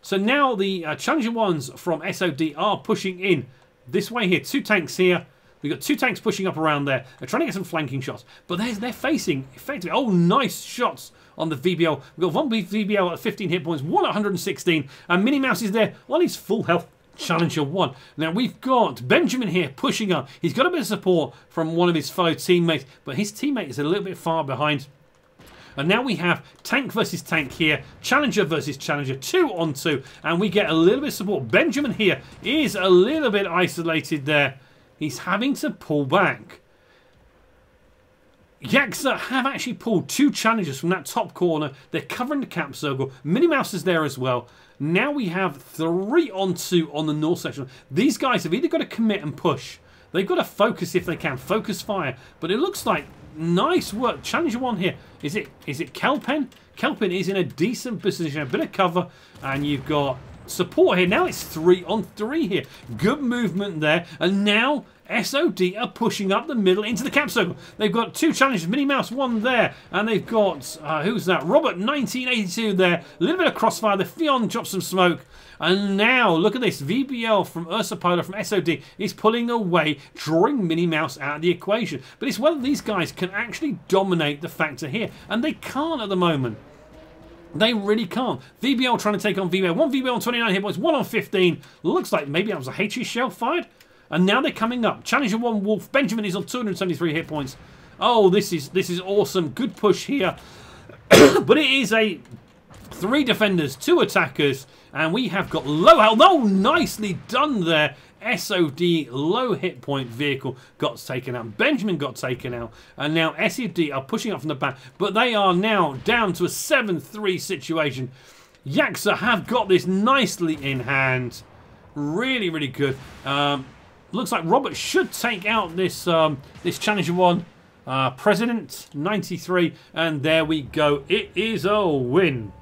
So now the Challenger 1s from SOD are pushing in this way here. 2 tanks here. We've got 2 tanks pushing up around there. They're trying to get some flanking shots. But they're facing, effectively, oh, nice shots on the VBL. We've got one VBL at 15 hit points, one at 116. And Minnie Mouse is there on his full health. Challenger 1. Now we've got Benjamin here pushing up. He's got a bit of support from one of his fellow teammates. But his teammate is a little bit far behind. And now we have tank versus tank here. Challenger versus Challenger. 2 on 2. And we get a little bit of support. Benjamin here is a little bit isolated there. He's having to pull back. Yaksa have actually pulled 2 Challengers from that top corner. They're covering the cap circle. Minnie Mouse is there as well. Now we have 3 on 2 on the north section. These guys have either got to commit and push. They've got to focus if they can. Focus fire. But it looks like nice work. Challenger 1 here. Is it Kelpen? Kelpen is in a decent position. A bit of cover. And you've got support here. Now it's 3 on 3 here. Good movement there. And now SOD are pushing up the middle into the cap circle. They've got 2 challenges, Minnie Mouse 1 there, and they've got, who's that? Robert 1982 there. A little bit of crossfire. The Fion drops some smoke. And now, look at this. VBL from Ursa Polar from SOD is pulling away, drawing Minnie Mouse out of the equation. But it's whether these guys can actually dominate the factor here. And they can't at the moment. They really can't. VBL trying to take on VBL. 1 VBL on 29 hit points, 1 on 15. Looks like maybe that was a HE shell fired. And now they're coming up. Challenger 1 Wolf. Benjamin is on 273 hit points. Oh, this is awesome. Good push here. But it is a 3 defenders, 2 attackers. And we have got low health. Oh, nicely done there. SOD, low hit point vehicle, got taken out. Benjamin got taken out. And now SOD are pushing up from the back. But they are now down to a 7-3 situation. Yaksa have got this nicely in hand. Really, really good. Looks like Robert should take out this this Challenger 1. President 93. And there we go. It is a win.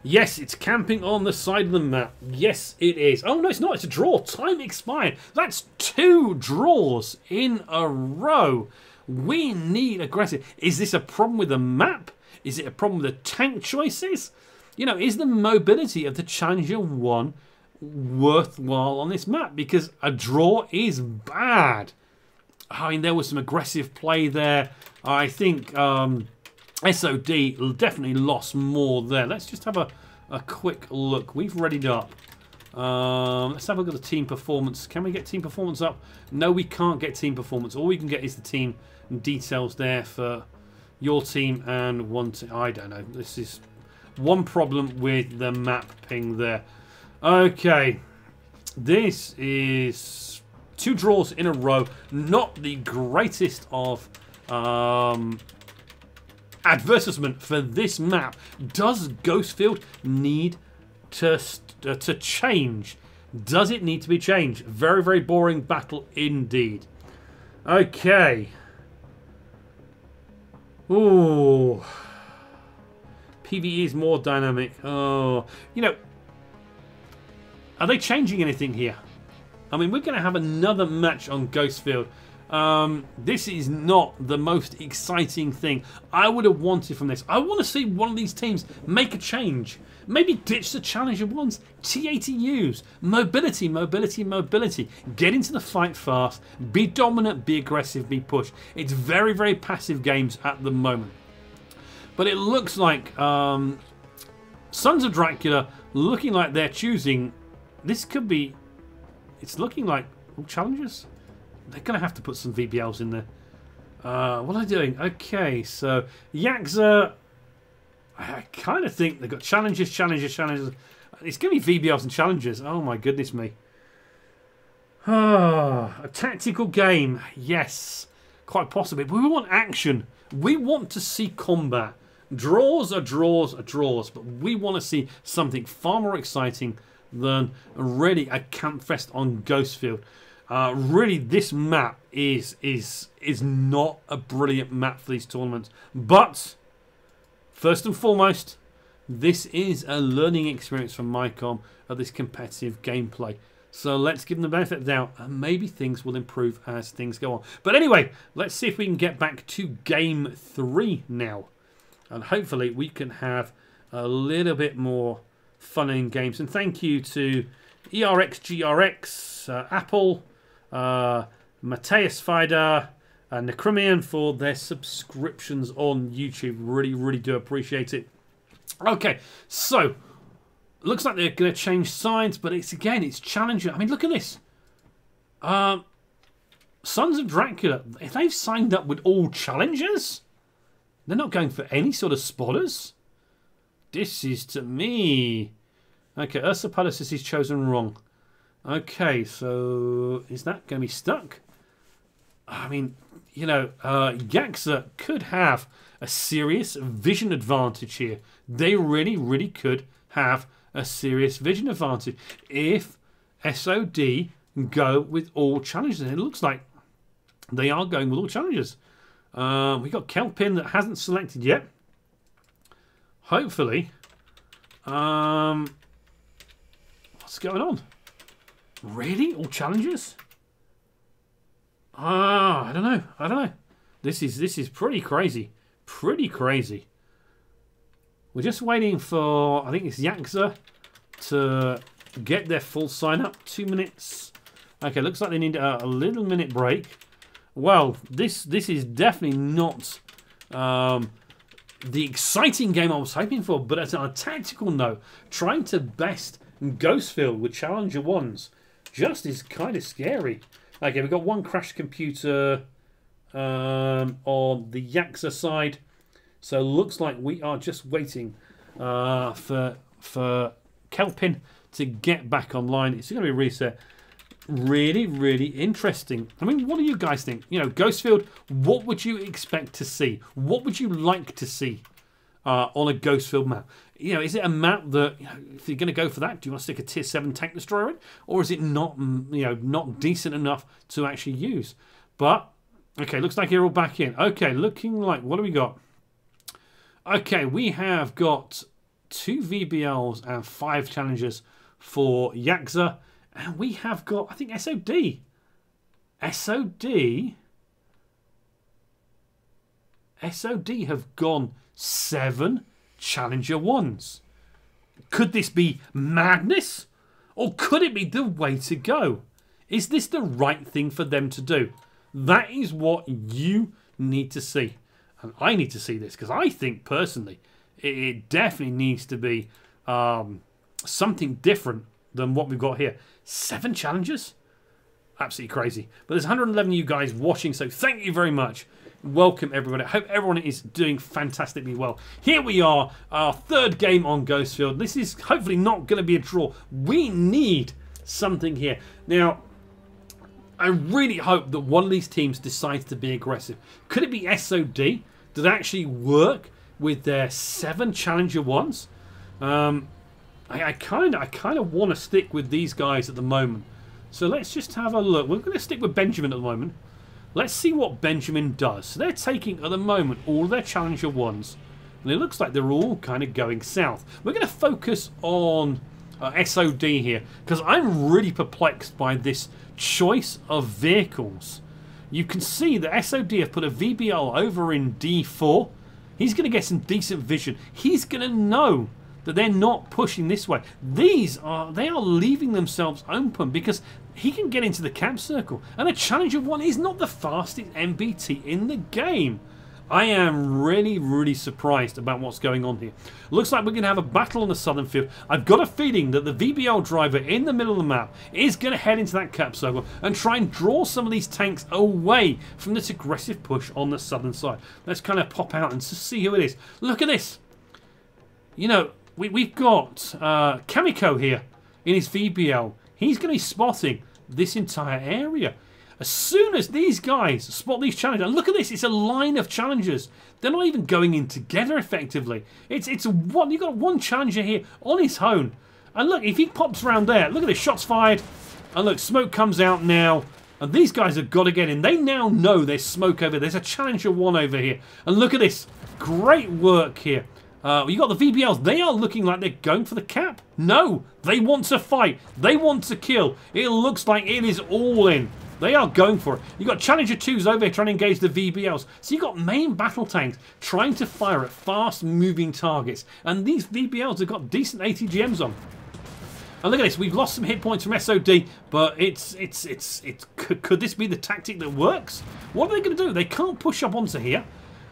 Yes, it's camping on the side of the map. Yes, it is. Oh, no, it's not. It's a draw. Time expired. That's 2 draws in a row. We need aggressive. Is this a problem with the map? Is it a problem with the tank choices? You know, is the mobility of the Challenger 1 worthwhile on this map? Because a draw is bad. I mean, there was some aggressive play there. I think... SOD definitely lost more there. Let's just have a quick look. We've readied up. Let's have a look at the team performance. Can we get team performance up? No, we can't get team performance. All we can get is the team details there for your team and one team. I don't know. This is one problem with the mapping there. Okay. This is 2 draws in a row. Not the greatest of... advertisement for this map. Does Ghostfield need to change? Does it need to be changed? Very, very boring battle indeed. Okay. Ooh. PvE is more dynamic. Oh. You know, are they changing anything here? I mean, we're going to have another match on Ghostfield. This is not the most exciting thing I would have wanted from this. I want to see one of these teams make a change. Maybe ditch the Challenger 1s. T80Us. Mobility, mobility, mobility. Get into the fight fast. Be dominant, be aggressive, be pushed. It's very, very passive games at the moment. But it looks like Sons of Dracula looking like they're choosing... This could be... It's looking like all challengers. They're going to have to put some VBLs in there. What are they doing? Okay, so Yaksa, I kind of think they've got challenges, challenges, challenges. It's going to be VBLs and challenges. Oh my goodness me. A tactical game. Yes, quite possibly. But we want action. We want to see combat. Draws are draws are draws. But we want to see something far more exciting than really a campfest on Ghostfield. Really, this map is not a brilliant map for these tournaments. But first and foremost, this is a learning experience from Mycom of this competitive gameplay. So let's give them the benefit of the doubt, and maybe things will improve as things go on. But anyway, let's see if we can get back to Game 3 now. And hopefully we can have a little bit more fun in games. And thank you to ERXGRX, Apple, Mateus Fida, and Necrimian for their subscriptions on YouTube. Really, really do appreciate it. Okay, so looks like they're going to change sides, but it's Challenger. I mean, look at this. Sons of Dracula, if they've signed up with all challengers, they're not going for any sort of spotters. This is to me. Okay, Ursa Palace is chosen wrong. Okay, so is that going to be stuck? I mean, you know, Yaksa could have a serious vision advantage here. They really, really could have a serious vision advantage if SOD go with all challenges. And it looks like they are going with all challenges. We got Kelpin that hasn't selected yet. Hopefully. What's going on? Really? All challenges? I don't know. I don't know. This is pretty crazy. Pretty crazy. We're just waiting for, I think it's Yaksa to get their full sign up. 2 minutes. Okay, looks like they need a little minute break. Well, this is definitely not the exciting game I was hoping for, but as on a tactical note, trying to best Ghostfield with Challenger 1s just is kind of scary. Okay, we've got one crashed computer on the Yaksa side, so looks like we are just waiting for Kelpin to get back online. It's going to be a reset. Really, really interesting. I mean, what do you guys think? You know, Ghostfield, what would you expect to see? What would you like to see on a Ghostfield map? You know, is it a map that, you know, if you're going to go for that, do you want to stick a tier 7 tank destroyer in? Or is it not, you know, not decent enough to actually use? But, okay, looks like you're all back in. Okay, looking like, what do we got? Okay, we have got 2 VBLs and 5 challengers for Yaksa. And we have got, I think, SOD. SOD have gone 7 Challenger 1s. Could this be madness? Or could it be the way to go? Is this the right thing for them to do? That is what you need to see. And I need to see this because I think, personally, it definitely needs to be something different than what we've got here. 7 challengers? Absolutely crazy. But there's 111 of you guys watching, so thank you very much. Welcome, everybody. I hope everyone is doing fantastically well. Here we are, our 3rd game on Ghostfield. This is hopefully not going to be a draw. We need something here. Now, I really hope that one of these teams decides to be aggressive. Could it be SOD? Does it actually work with their 7 Challenger 1s? I kind of want to stick with these guys at the moment. So let's just have a look. We're going to stick with Benjamin at the moment. Let's see what Benjamin does. So they're taking, at the moment, all their Challenger 1s. And it looks like they're all kind of going south. We're going to focus on SOD here, because I'm really perplexed by this choice of vehicles. You can see that SOD have put a VBL over in D4. He's going to get some decent vision. He's going to know that they're not pushing this way. They are leaving themselves open because he can get into the camp circle. And a Challenger 1 is not the fastest MBT in the game. I am really, really surprised about what's going on here. Looks like we're going to have a battle on the southern field. I've got a feeling that the VBL driver in the middle of the map is going to head into that cap circle and try and draw some of these tanks away from this aggressive push on the southern side. Let's kind of pop out and see who it is. Look at this. You know, we've got Kamiko here in his VBL. He's going to be spotting this entire area. As soon as these guys spot these challengers, and look at this, it's a line of challengers. They're not even going in together effectively. It's one. You've got one challenger here on his own. And look, if he pops around there, look at this, shots fired. And look, smoke comes out now. And these guys have got to get in. They now know there's smoke over there. There's a Challenger 1 over here. And look at this. Great work here. You got the VBLs. They are looking like they're going for the cap. No, they want to fight. They want to kill. It looks like it is all in. They are going for it. You've got Challenger 2s over here trying to engage the VBLs. So you've got main battle tanks trying to fire at fast-moving targets. And these VBLs have got decent ATGMs on. And look at this. We've lost some hit points from SOD, but could this be the tactic that works? What are they going to do? They can't push up onto here.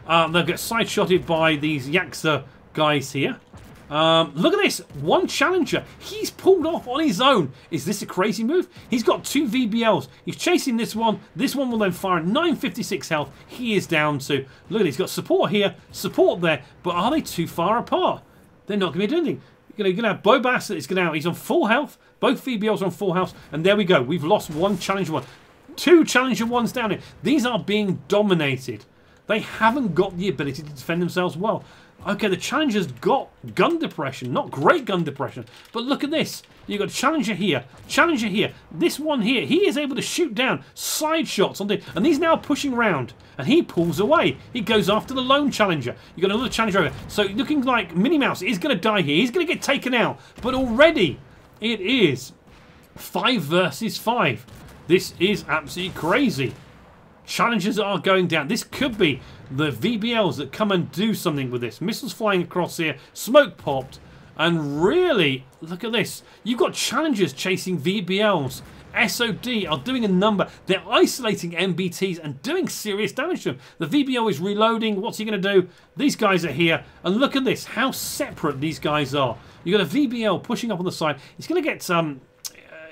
They'll get side-shotted by these Yaksa guys here. Look at this. One challenger. He's pulled off on his own. Is this a crazy move? He's got 2 VBLs. He's chasing this one. This one will then fire at 956 health. He is down to... Look at this. He's got support here, support there. But are they too far apart? They're not going to be doing anything. You're going to have Bobas that is going out. He's on full health. Both VBLs are on full health. And there we go. We've lost one Challenger 1. 2 Challenger 1s down here. These are being dominated. They haven't got the ability to defend themselves well. Okay, the Challenger's got gun depression. Not great gun depression. But look at this. You've got Challenger here. Challenger here. This one here. He is able to shoot down side shots. And he's now pushing around. And he pulls away. He goes after the lone Challenger. You've got another Challenger over there. So looking like Minnie Mouse is going to die here. He's going to get taken out. But already it is 5 versus 5. This is absolutely crazy. Challenges are going down. This could be the VBLs that come and do something with this. Missiles flying across here. Smoke popped. And really, look at this. You've got challengers chasing VBLs. SOD are doing a number. They're isolating MBTs and doing serious damage to them. The VBL is reloading. What's he going to do? These guys are here. And look at this. How separate these guys are. You've got a VBL pushing up on the side. He's going to get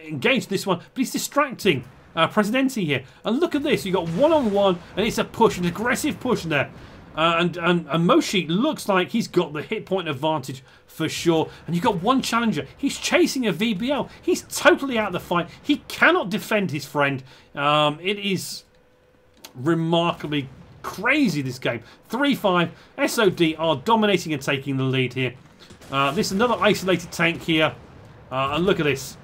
engaged this one. But he's distracting Presidente here. And look at this. You've got one-on-one. And it's a push. An aggressive push there. And Moshi looks like he's got the hit point advantage for sure. And you've got one challenger. He's chasing a VBL. He's totally out of the fight. He cannot defend his friend. It is remarkably crazy, this game. 3-5. SOD are dominating and taking the lead here. This is another isolated tank here. And look at this.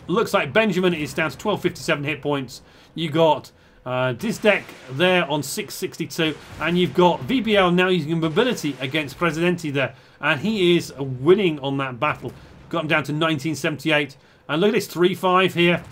Looks like Benjamin is down to 1257 hit points. You got Dizdek there on 662, and you've got VBL now using mobility against Presidente there, and he is winning on that battle. Got him down to 1978, and look at this 3-5 here,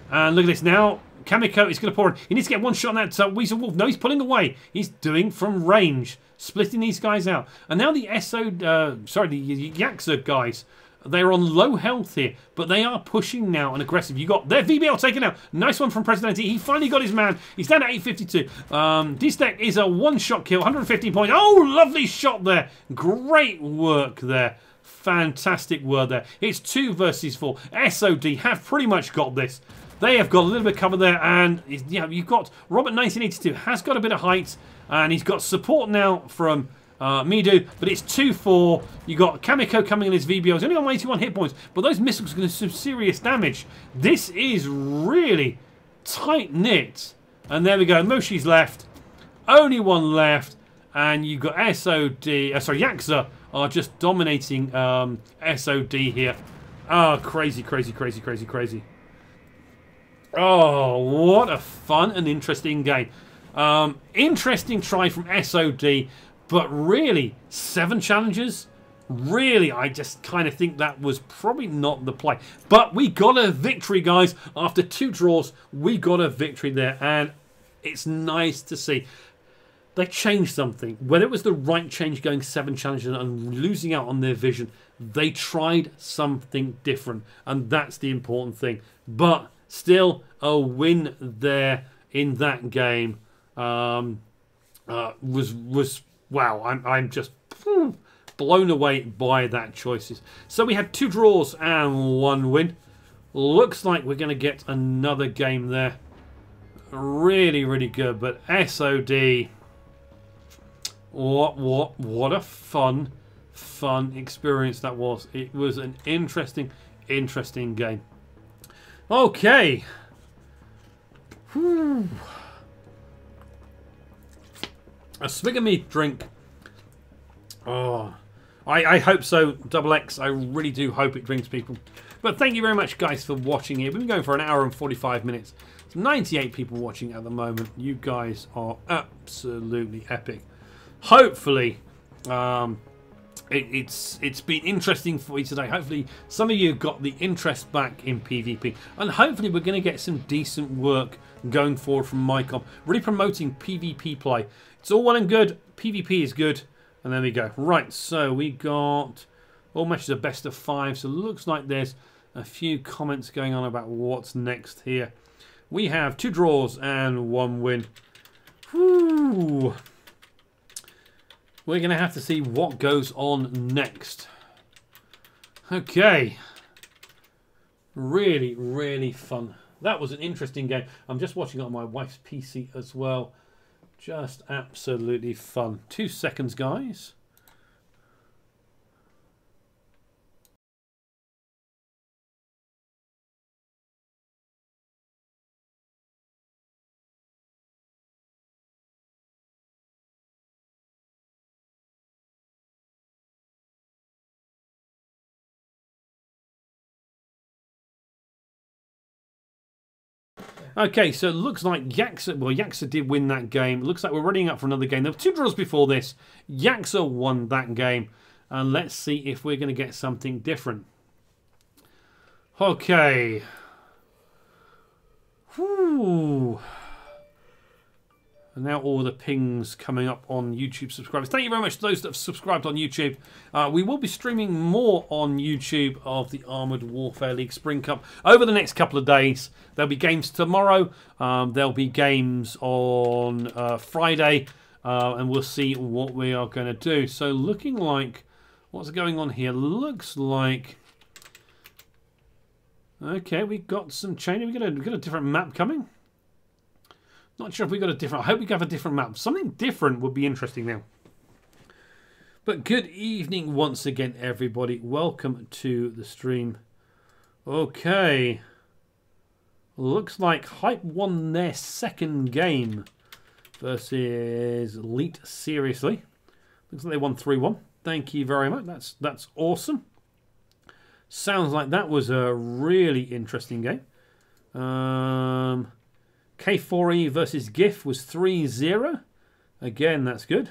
and look at this now. Kamiko is going to pour in. He needs to get one shot on that Weasel Wolf. No, he's pulling away. He's doing from range, splitting these guys out, and now the the Yaksa guys. They're on low health here, but they are pushing now and aggressive. You got their VBL taken out. Nice one from Presidente. He finally got his man. He's down to 852. Dizdek is a one-shot kill, 115 points. Oh, lovely shot there. Great work there. Fantastic work there. It's 2 versus 4. SOD have pretty much got this. They have got a little bit of cover there, and you've got Robert 1982 has got a bit of height, and he's got support now from Midu, but it's 2-4. You got Kamiko coming in his VBO. He's only on 81 hit points, but those missiles are going to do some serious damage. This is really tight knit. And there we go. Moshi's left. Only one left, and you got Yaksa are just dominating SOD here. Oh, crazy, crazy, crazy, crazy, crazy. Oh, what a fun and interesting game. Interesting try from SOD. But really, 7 challenges? Really, I just kind of think that was probably not the play. But we got a victory, guys. After 2 draws, we got a victory there. And it's nice to see. They changed something. Whether it was the right change going 7 challenges and losing out on their vision, they tried something different. And that's the important thing. But still, a win there in that game was wow, I'm just blown away by that choices. So we had 2 draws and 1 win. Looks like we're going to get another game there. Really, really good. But SOD, what a fun experience that was. It was an interesting game. Okay. Whew. A swig of me drink. Oh, I hope so, Double X. I really do hope it drinks people. But thank you very much, guys, for watching here. We've been going for an hour and 45 minutes. There's 98 people watching at the moment. You guys are absolutely epic. Hopefully, it's been interesting for you today. Hopefully, some of you got the interest back in PvP. And hopefully, we're going to get some decent work going forward from Mycom. Really promoting PvP play. It's all well and good. PvP is good. And there we go. Right, so we got all matches are best of 5. So it looks like there's a few comments going on about what's next here. We have 2 draws and 1 win. Whew. We're going to have to see what goes on next. Okay. Really, really fun. That was an interesting game. I'm just watching it on my wife's PC as well. Just absolutely fun. 2 seconds, guys. Okay, so it looks like Yaksa did win that game. It looks like we're running up for another game. There were 2 draws before this. Yaksa won that game. And let's see if we're going to get something different. Okay. Whew. And now all the pings coming up on YouTube subscribers. Thank you very much to those that have subscribed on YouTube. We will be streaming more on YouTube of the Armoured Warfare League Spring Cup over the next couple of days. There'll be games tomorrow. There'll be games on Friday. And we'll see what we are going to do. So looking like, what's going on here? Looks like, okay, we've got some change. We've got a different map coming. Not sure if we got a different. I hope we have a different map. Something different would be interesting now. But good evening once again, everybody. Welcome to the stream. Okay. Looks like HYPE won their second game versus Elite Seriously. Looks like they won 3-1. Thank you very much. That's awesome. Sounds like that was a really interesting game. K4E versus GIF was 3-0. Again, that's good.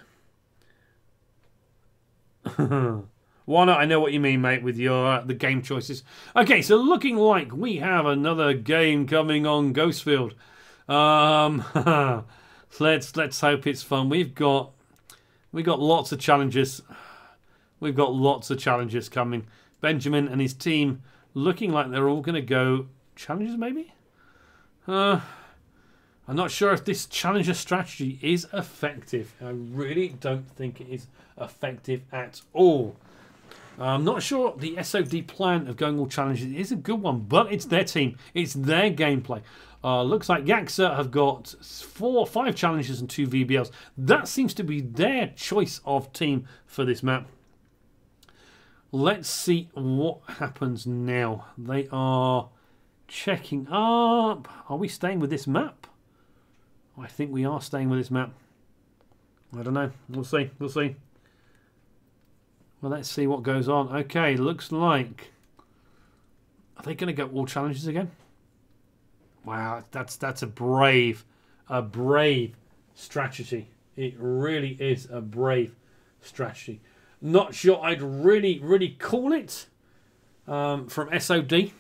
Why not? I know what you mean, mate, with your the game choices. Okay, so looking like we have another game coming on Ghostfield. Let's hope it's fun. We've got lots of challenges. We've got lots of challenges coming. Benjamin and his team looking like they're all going to go challenges, maybe. I'm not sure if this challenger strategy is effective. I really don't think it is effective at all. I'm not sure the SOD plan of going all challenges is a good one, but it's their team. It's their gameplay. Looks like Yaksa have got 5 challenges and 2 VBLs. That seems to be their choice of team for this map. Let's see what happens now. They are checking up. Are we staying with this map? I think we are staying with this map. I don't know. We'll see. We'll see. Well, let's see what goes on. Okay, looks like... Are they going to go all challenges again? Wow, that's a brave strategy. It really is a brave strategy. Not sure I'd really call it from SOD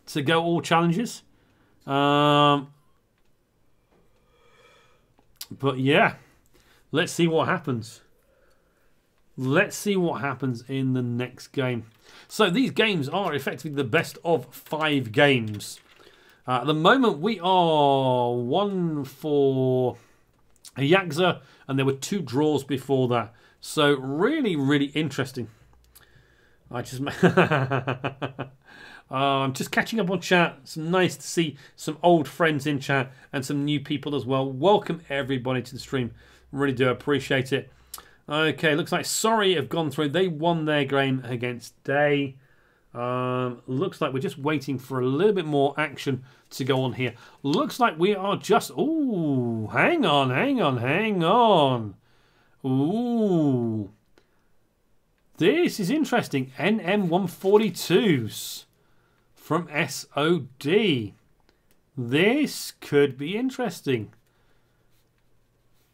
to go all challenges. But yeah, let's see what happens. Let's see what happens in the next game. So these games are effectively the best of 5 games. At the moment, we are 1 for Yaksa, and there were 2 draws before that. So really interesting. I'm just catching up on chat. It's nice to see some old friends in chat and some new people as well. Welcome everybody to the stream. Really do appreciate it. Okay, looks like Sorry have gone through. They won their game against Day. Looks like we're just waiting for a little bit more action to go on here. Looks like we are just... Ooh, hang on. Ooh. This is interesting. NM142s from SOD. This could be interesting.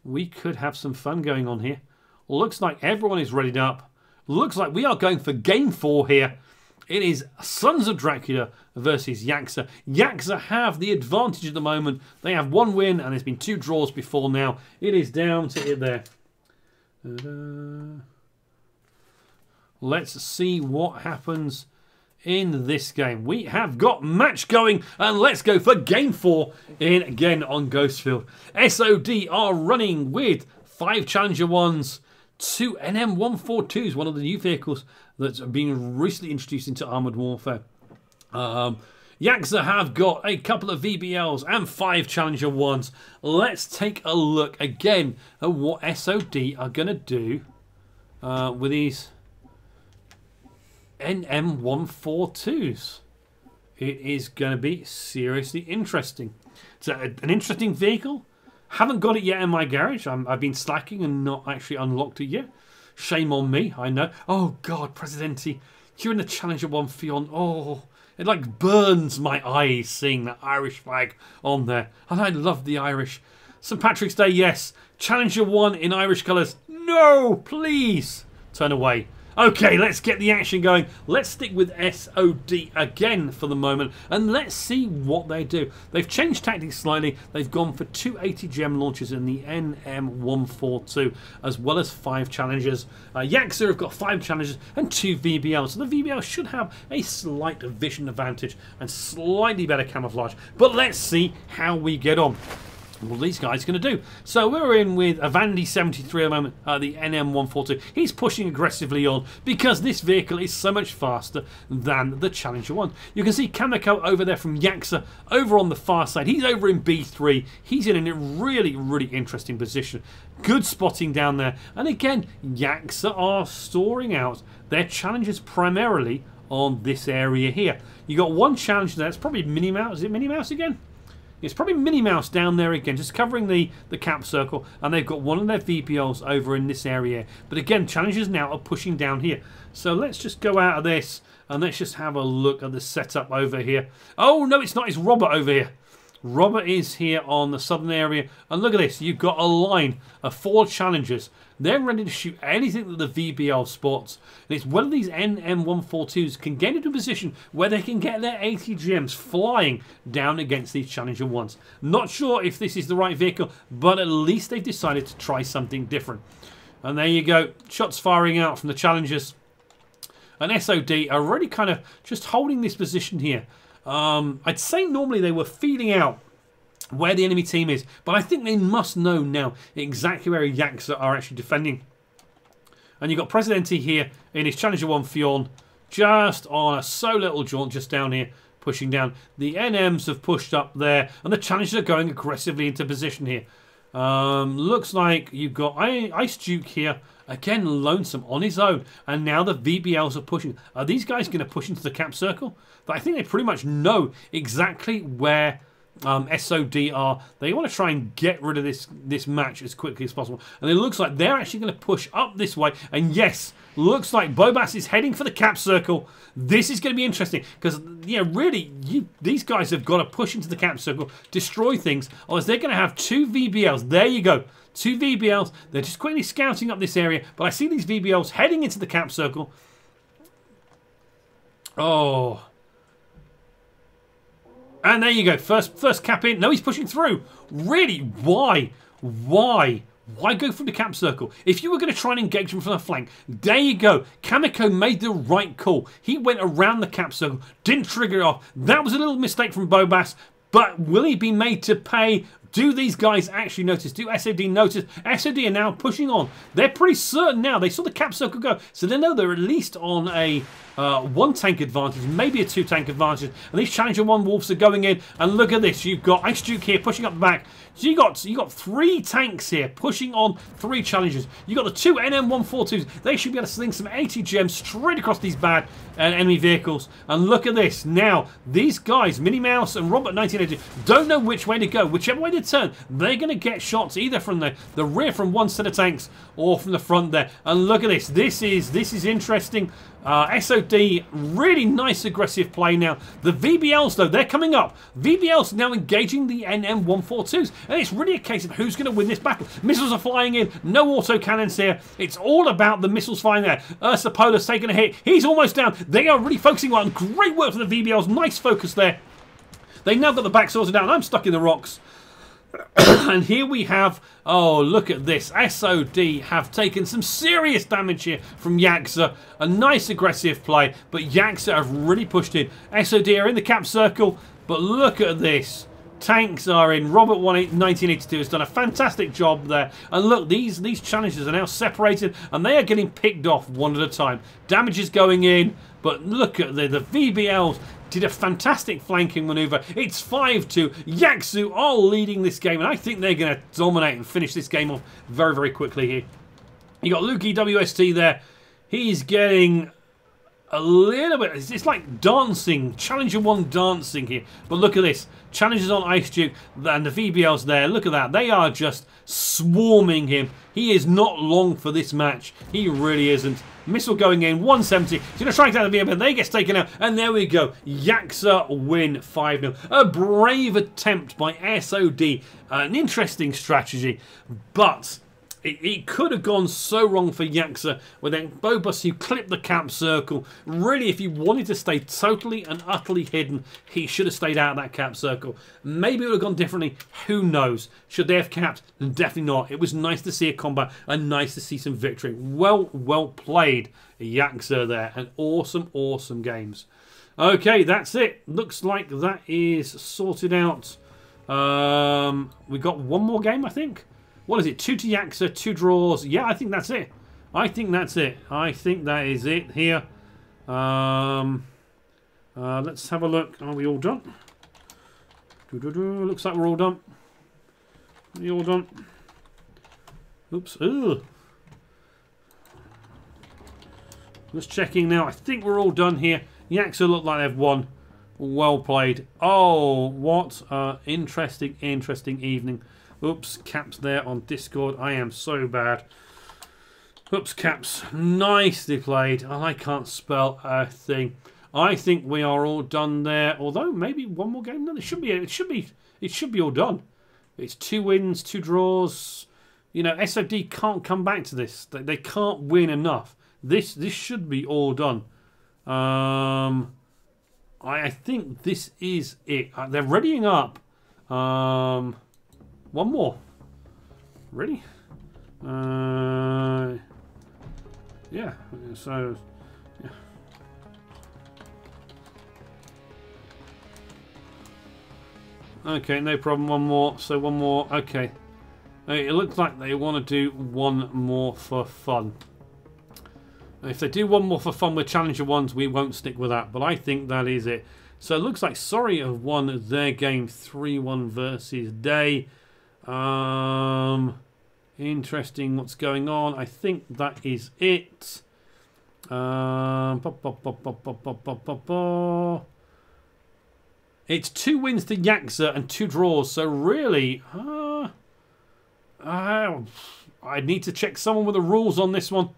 We could have some fun going on here. Looks like everyone is readied up. Looks like we are going for game 4 here. It is Sons of Dracula versus Yaksa. Yaksa have the advantage at the moment. They have 1 win and there's been 2 draws before now. It is down to it there. Let's see what happens in this game. We have got match going and let's go for game 4 in again on Ghostfield. SOD are running with 5 Challenger 1s, 2 NM142s, one of the new vehicles that's been recently introduced into Armoured Warfare. Yaksa have got a couple of VBLs and 5 Challenger 1s. Let's take a look again at what SOD are going to do with these NM142s. It is going to be seriously interesting. It's an interesting vehicle. Haven't got it yet in my garage. I've been slacking and not actually unlocked it yet. Shame on me, I know. Oh God, Presidente, you're in the Challenger 1 Fion. Oh, it like burns my eyes seeing that Irish flag on there. And I love the Irish. St. Patrick's Day, yes. Challenger 1 in Irish colours. No, please. Turn away. Okay, let's get the action going. Let's stick with SOD again for the moment, and let's see what they do. They've changed tactics slightly. They've gone for 2 ATGM launches in the NM142, as well as 5 challengers. Yaksa have got 5 challengers and 2 VBLs, so the VBL should have a slight vision advantage and slightly better camouflage. But let's see how we get on. What are these guys going to do? So we're in with Avandi 73 at the moment, the NM142. He's pushing aggressively on because this vehicle is so much faster than the Challenger 1. You can see Kamiko over there from Yaksa over on the far side. He's over in B3. He's in a really, really interesting position. Good spotting down there. And again, Yaksa are storing out their Challengers primarily on this area here. You got one Challenger there. It's probably Minnie Mouse. Is it Minnie Mouse again? It's probably Minnie Mouse down there again, just covering the cap circle, and they've got one of their VPLs over in this area. But again, Challengers now are pushing down here. So let's just go out of this, and let's just have a look at the setup over here. Oh, no, it's not. It's Robert over here. Robert is here on the southern area, and look at this. You've got a line of 4 Challengers. They're ready to shoot anything that the VBL spots. And it's whether these NM142s can get into a position where they can get their ATGMs flying down against these Challenger 1s. Not sure if this is the right vehicle, but at least they've decided to try something different. And there you go. Shots firing out from the Challengers. And SOD are already kind of just holding this position here. I'd say normally they were feeding out where the enemy team is, but I think they must know now exactly where Yaksa are actually defending. And you've got Presidente here in his Challenger 1 Fionn, just on a so little jaunt just down here, pushing down. The NMs have pushed up there, and the Challengers are going aggressively into position here. Looks like you've got Ice Duke here, again lonesome on his own, and now the VBLs are pushing. Are these guys going to push into the cap circle? But I think they pretty much know exactly where SOD are. They want to try and get rid of this match as quickly as possible, and it looks like they're actually going to push up this way. And yes, looks like Bobas is heading for the cap circle. This is going to be interesting because, yeah, really, these guys have got to push into the cap circle, destroy things, or else they're going to have 2 VBLs. There you go, 2 VBLs. They're just quickly scouting up this area, but I see these VBLs heading into the cap circle. Oh. And there you go. First cap in. No, he's pushing through. Really? Why? Why? Why go from the cap circle? If you were going to try and engage him from the flank, there you go. Kamiko made the right call. He went around the cap circle, didn't trigger it off. That was a little mistake from Bobas, but will he be made to pay? Do these guys actually notice? Do SOD notice? SOD are now pushing on. They're pretty certain now. They saw the cap circle go, so they know they're at least on a 1 tank advantage, maybe a 2 tank advantage. And these Challenger 1 Wolves are going in. And look at this. You've got Ice Duke here pushing up the back. So you got 3 tanks here pushing on 3 Challengers. You got the 2 NM142s. They should be able to sling some ATGMs straight across these bad enemy vehicles. And look at this. Now, these guys, Minnie Mouse and Robert 1980, don't know which way to go. Whichever way they turn, they're going to get shots either from the rear from one set of tanks or from the front there. And look at this. This is interesting. SOD, really nice aggressive play now. The VBLs, though, they're coming up. VBLs now engaging the NM142s. And it's really a case of who's going to win this battle. Missiles are flying in. No auto cannons here. It's all about the missiles flying there. Ursa Polar's taking a hit. He's almost down. They are really focusing on. Great work from the VBLs. Nice focus there. They now got the back sorted out. I'm stuck in the rocks. And here we have, oh, look at this. SOD have taken some serious damage here from Yaksa. A nice aggressive play, but Yaksa have really pushed in. SOD are in the cap circle, but look at this. Tanks are in. Robert 1982 has done a fantastic job there. And look, these Challengers are now separated, and they are getting picked off one at a time. Damage is going in, but look at the VBLs. Did a fantastic flanking maneuver. It's 5-2. Yaksu are leading this game, and I think they're going to dominate and finish this game off very, very quickly here. You got Lukey WST there. He's getting a little bit. It's like dancing. Challenger 1 dancing here. But look at this. Challengers on Ice Duke and the VBLs there. Look at that. They are just swarming him. He is not long for this match. He really isn't. Missile going in, 170. He's going to try and down the VBL, but they gets taken out. And there we go. Yaksa win 5-0. A brave attempt by SOD. An interesting strategy. But It could have gone so wrong for Yaksa with then Bobus who clipped the cap circle. Really, if he wanted to stay totally and utterly hidden, he should have stayed out of that cap circle. Maybe it would have gone differently. Who knows? Should they have capped? Definitely not. It was nice to see a combat and nice to see some victory. Well played, Yaksa there. And awesome games. Okay, that's it. Looks like that is sorted out. We got one more game, I think. What is it? 2 to Yaksa, 2 draws. Yeah, I think that's it. I think that is it here. Let's have a look. Are we all done? Looks like we're all done. Are you all done? Oops. Ugh. Just checking now. I think we're all done here. Yaksa look like they've won. Well played. Oh, what interesting evening. Oops, Caps there on Discord. I am so bad. Oops, Caps. Nicely played. I can't spell a thing. I think we are all done there. Although maybe one more game. No, it should be all done. It's 2 wins, 2 draws. You know, SOD can't come back to this. They can't win enough. This should be all done. I think this is it. They're readying up. One more. Ready? Yeah. So, yeah. Okay, no problem. One more. So one more. Okay. It looks like they want to do one more for fun. If they do one more for fun with Challenger 1s, we won't stick with that. But I think that is it. So it looks like Surrey have won their game 3-1 versus Day. Interesting what's going on. I think that is it. It's 2 wins to Yaksa and 2 draws. So really, I need to check someone with the rules on this one.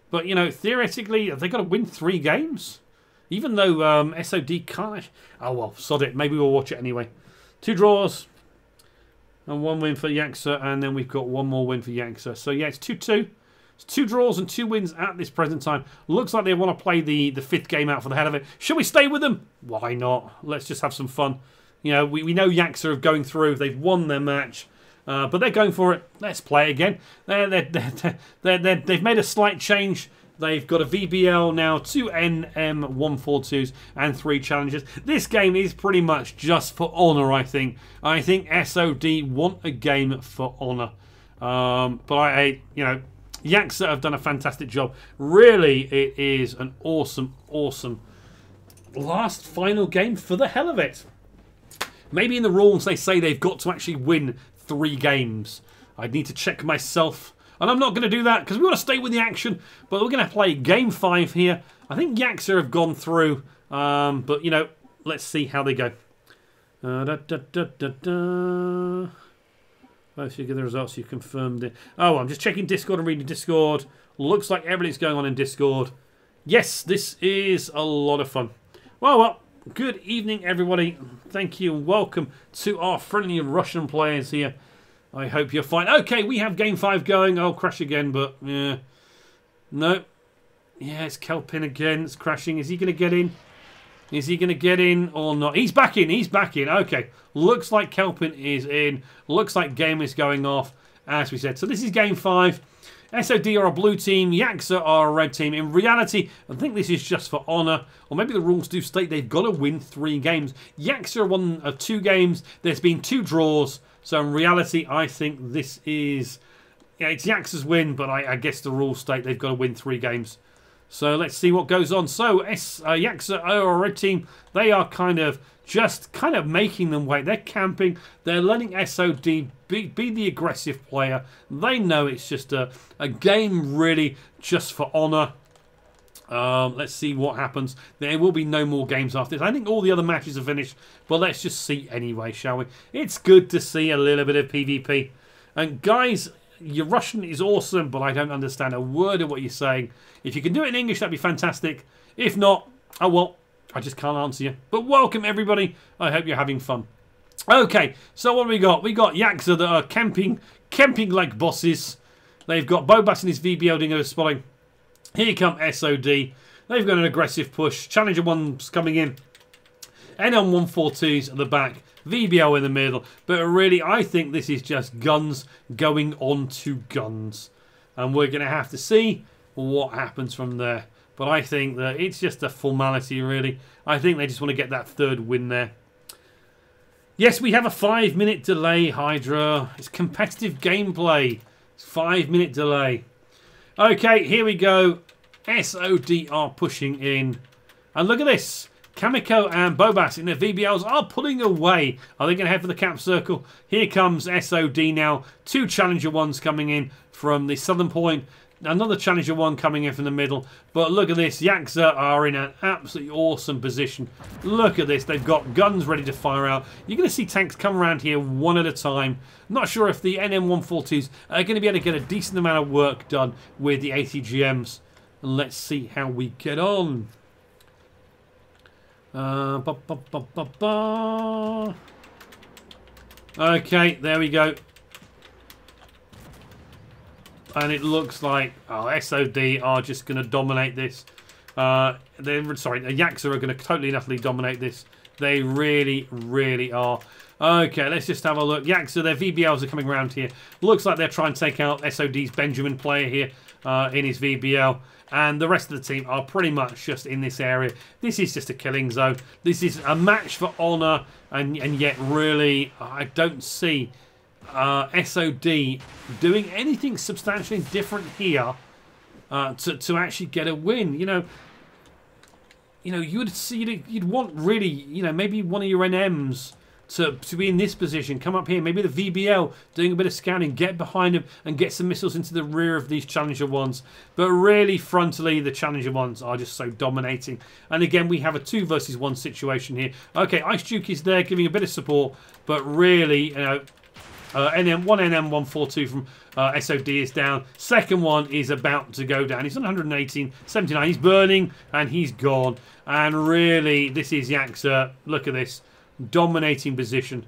But, you know, theoretically, have they got to win 3 games? Even though SOD can't... Oh, well, sod it. Maybe we'll watch it anyway. 2 draws and 1 win for Yaksa. And then we've got 1 more win for Yaksa. So, yeah, it's 2-2. It's 2 draws and 2 wins at this present time. Looks like they want to play the 5th game out for the hell of it. Should we stay with them? Why not? Let's just have some fun. You know, we know Yaksa are going through. They've won their match. But they're going for it. Let's play again. They've made a slight change. They've got a VBL now, 2 NM142s and 3 challenges. This game is pretty much just for honour, I think. I think SOD want a game for honour. But you know, Yaksa have done a fantastic job. Really, it is an awesome last final game for the hell of it. Maybe in the rules they say they've got to actually win 3 games. I'd need to check myself. And I'm not going to do that because we want to stay with the action. But we're going to play game 5 here. I think Yaksa have gone through. But, you know, let's see how they go. Both you get the results. You confirmed it. Oh, I'm just checking Discord and reading Discord. Looks like everything's going on in Discord. Yes, this is a lot of fun. Well, good evening, everybody. Thank you and welcome to our friendly Russian players here. I hope you're fine. Okay, we have game 5 going. I'll crash again, but yeah. No. Yeah, it's Kelpin again. It's crashing. Is he going to get in? Is he going to get in or not? He's back in. He's back in. Okay. Looks like Kelpin is in. Looks like game is going off, as we said. So this is game 5. SOD are a blue team, Yaksa are a red team. In reality, I think this is just for honour. Or maybe the rules do state they've got to win 3 games. Yaksa won 2 games. There's been 2 draws. So in reality, I think this is... Yeah, it's Yaksa's win, but I guess the rules state they've got to win 3 games. So let's see what goes on. So Yaksa are a red team. They are kind of making them wait. They're camping. They're letting SOD be the aggressive player. They know it's just a game really just for honour. Let's see what happens. There will be no more games after this. I think all the other matches are finished. But let's just see anyway, shall we? It's good to see a little bit of PvP. And guys, your Russian is awesome, but I don't understand a word of what you're saying. If you can do it in English, that'd be fantastic. If not, oh well. I just can't answer you. But welcome, everybody. I hope you're having fun. Okay, so what do we got? We got Yaksa that are camping like bosses. They've got Bobas and his VBL doing a spotting. Here come SOD. They've got an aggressive push. Challenger 1's coming in. NM142's at the back. VBL in the middle. But really, I think this is just guns going on to guns. And we're going to have to see what happens from there. But I think that it's just a formality, really. I think they just want to get that third win there. Yes, we have a 5-minute delay, Hydra. It's competitive gameplay. It's 5-minute delay. Okay, here we go. SOD are pushing in. And look at this. Kamiko and Bobas in their VBLs are pulling away. Are they going to head for the cap circle? Here comes SOD now. 2 Challenger 1s coming in from the southern point. Another Challenger 1 coming in from the middle. But look at this. Yaksa are in an absolutely awesome position. Look at this. They've got guns ready to fire out. You're going to see tanks come around here one at a time. Not sure if the NM142s are going to be able to get a decent amount of work done with the ATGMs. And let's see how we get on. Okay, there we go. And it looks like SOD are just going to dominate this. Yaksa are going to totally and utterly dominate this. They really, really are. Okay, let's just have a look. Yaksa, their VBLs are coming around here. Looks like they're trying to take out SOD's Benjamin player here in his VBL. And the rest of the team are pretty much just in this area. This is just a killing zone. This is a match for honour. And yet, really, I don't see SOD doing anything substantially different here to actually get a win. You know, you'd want really, maybe one of your NMs to be in this position, come up here, maybe the VBL doing a bit of scouting, get behind them and get some missiles into the rear of these Challenger 1s. But really, frontally, the Challenger 1s are just so dominating. And again, we have a 2 versus 1 situation here. Okay, Ice Duke is there giving a bit of support, but really, NM142 from SOD is down. Second one is about to go down. He's on 118, 79. He's burning and he's gone. And really, this is Yaksa. Look at this. Dominating position.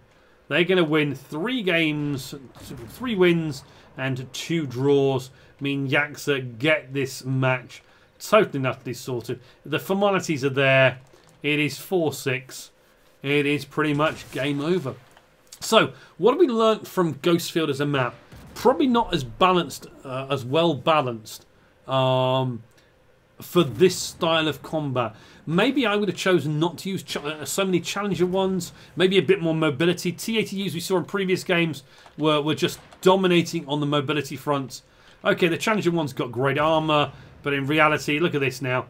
They're going to win 3 games, 3 wins and 2 draws. I mean, Yaksa get this match totally and utterly sorted. The formalities are there. It is 4-6. It is pretty much game over. So, what have we learnt from Ghostfield as a map? Probably not as balanced, as well balanced for this style of combat. Maybe I would have chosen not to use so many Challenger 1s. Maybe a bit more mobility. T-80Us we saw in previous games were just dominating on the mobility front. Okay, the Challenger 1's got great armour, but in reality, look at this now.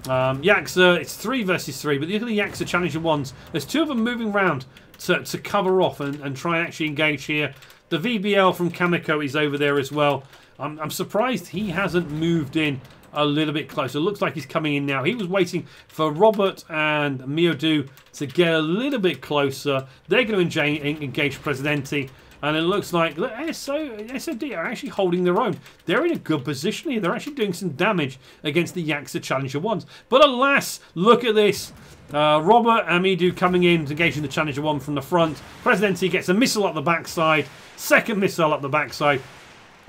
Yaksa, it's 3 versus 3, but look at the Yaksa Challenger 1s. There's 2 of them moving around to cover off and try and actually engage here. The VBL from Kamiko is over there as well. I'm surprised he hasn't moved in a little bit closer. Looks like he's coming in now. He was waiting for Robert and Miodu to get a little bit closer. They're going to engage Presidente. And it looks like SOD are actually holding their own. They're in a good position here. They're actually doing some damage against the Yaksa Challenger 1s. But alas, look at this. Robert and Miodu coming in, engaging the Challenger 1 from the front. Presidente gets a missile up the backside. Second missile up the backside.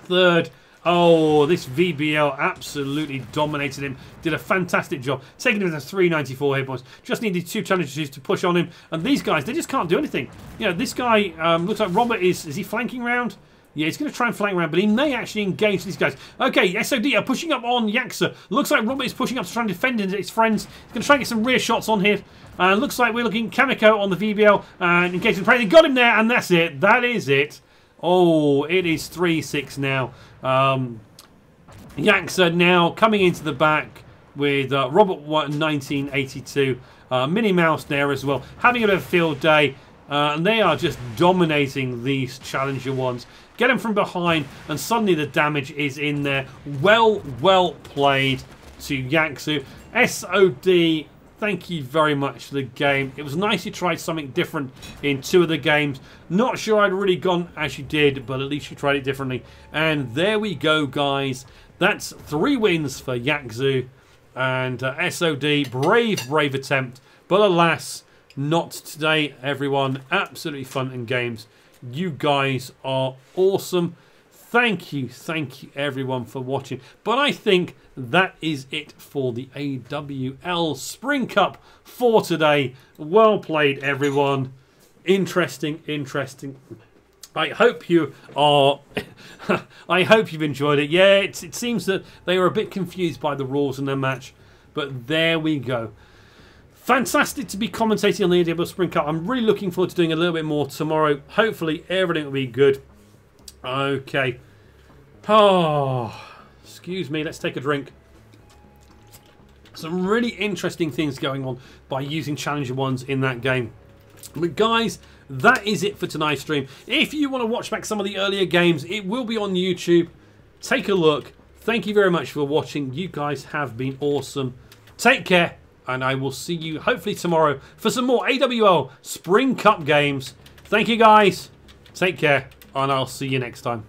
Third. Oh, this VBL absolutely dominated him. Did a fantastic job. Taking him to 394 hit points. Just needed 2 Challengers to push on him. And these guys, they just can't do anything. You know, this guy looks like Robert is he flanking round? Yeah, he's going to try and flank around, but he may actually engage these guys. Okay, SOD are pushing up on Yaksa. Looks like Robert is pushing up to try and defend his friends. He's going to try and get some rear shots on here. Looks like we're looking Kamiko on the VBL and engaging the prey. They got him there, and that's it. That is it. Oh, it is 3-6 now. Yaksa now coming into the back with Robert 1982. Minnie Mouse there as well. Having a bit of a field day. And they are just dominating these Challenger 1s. Get them from behind, and suddenly the damage is in there. Well played to Yaksu. SOD, thank you very much for the game. It was nice you tried something different in 2 of the games. Not sure I'd really gone as you did, but at least you tried it differently. And there we go, guys. That's 3 wins for Yaksu. And SOD, brave attempt. But alas, not today, everyone. Absolutely fun and games. You guys are awesome. thank you everyone for watching. But I think that is it for the AWL Spring Cup for today. Well played, everyone. Interesting. I hope you are. I hope you've enjoyed it. Yeah, it seems that they were a bit confused by the rules in their match, but there we go. Fantastic to be commentating on the AWL Spring Cup. I'm really looking forward to doing a little bit more tomorrow. Hopefully everything will be good. Okay. Oh, excuse me. Let's take a drink. Some really interesting things going on by using Challenger 1s in that game. But guys, that is it for tonight's stream. If you want to watch back some of the earlier games, it will be on YouTube. Take a look. Thank you very much for watching. You guys have been awesome. Take care, and I will see you hopefully tomorrow for some more AWL Spring Cup games. Thank you guys. Take care, and I'll see you next time.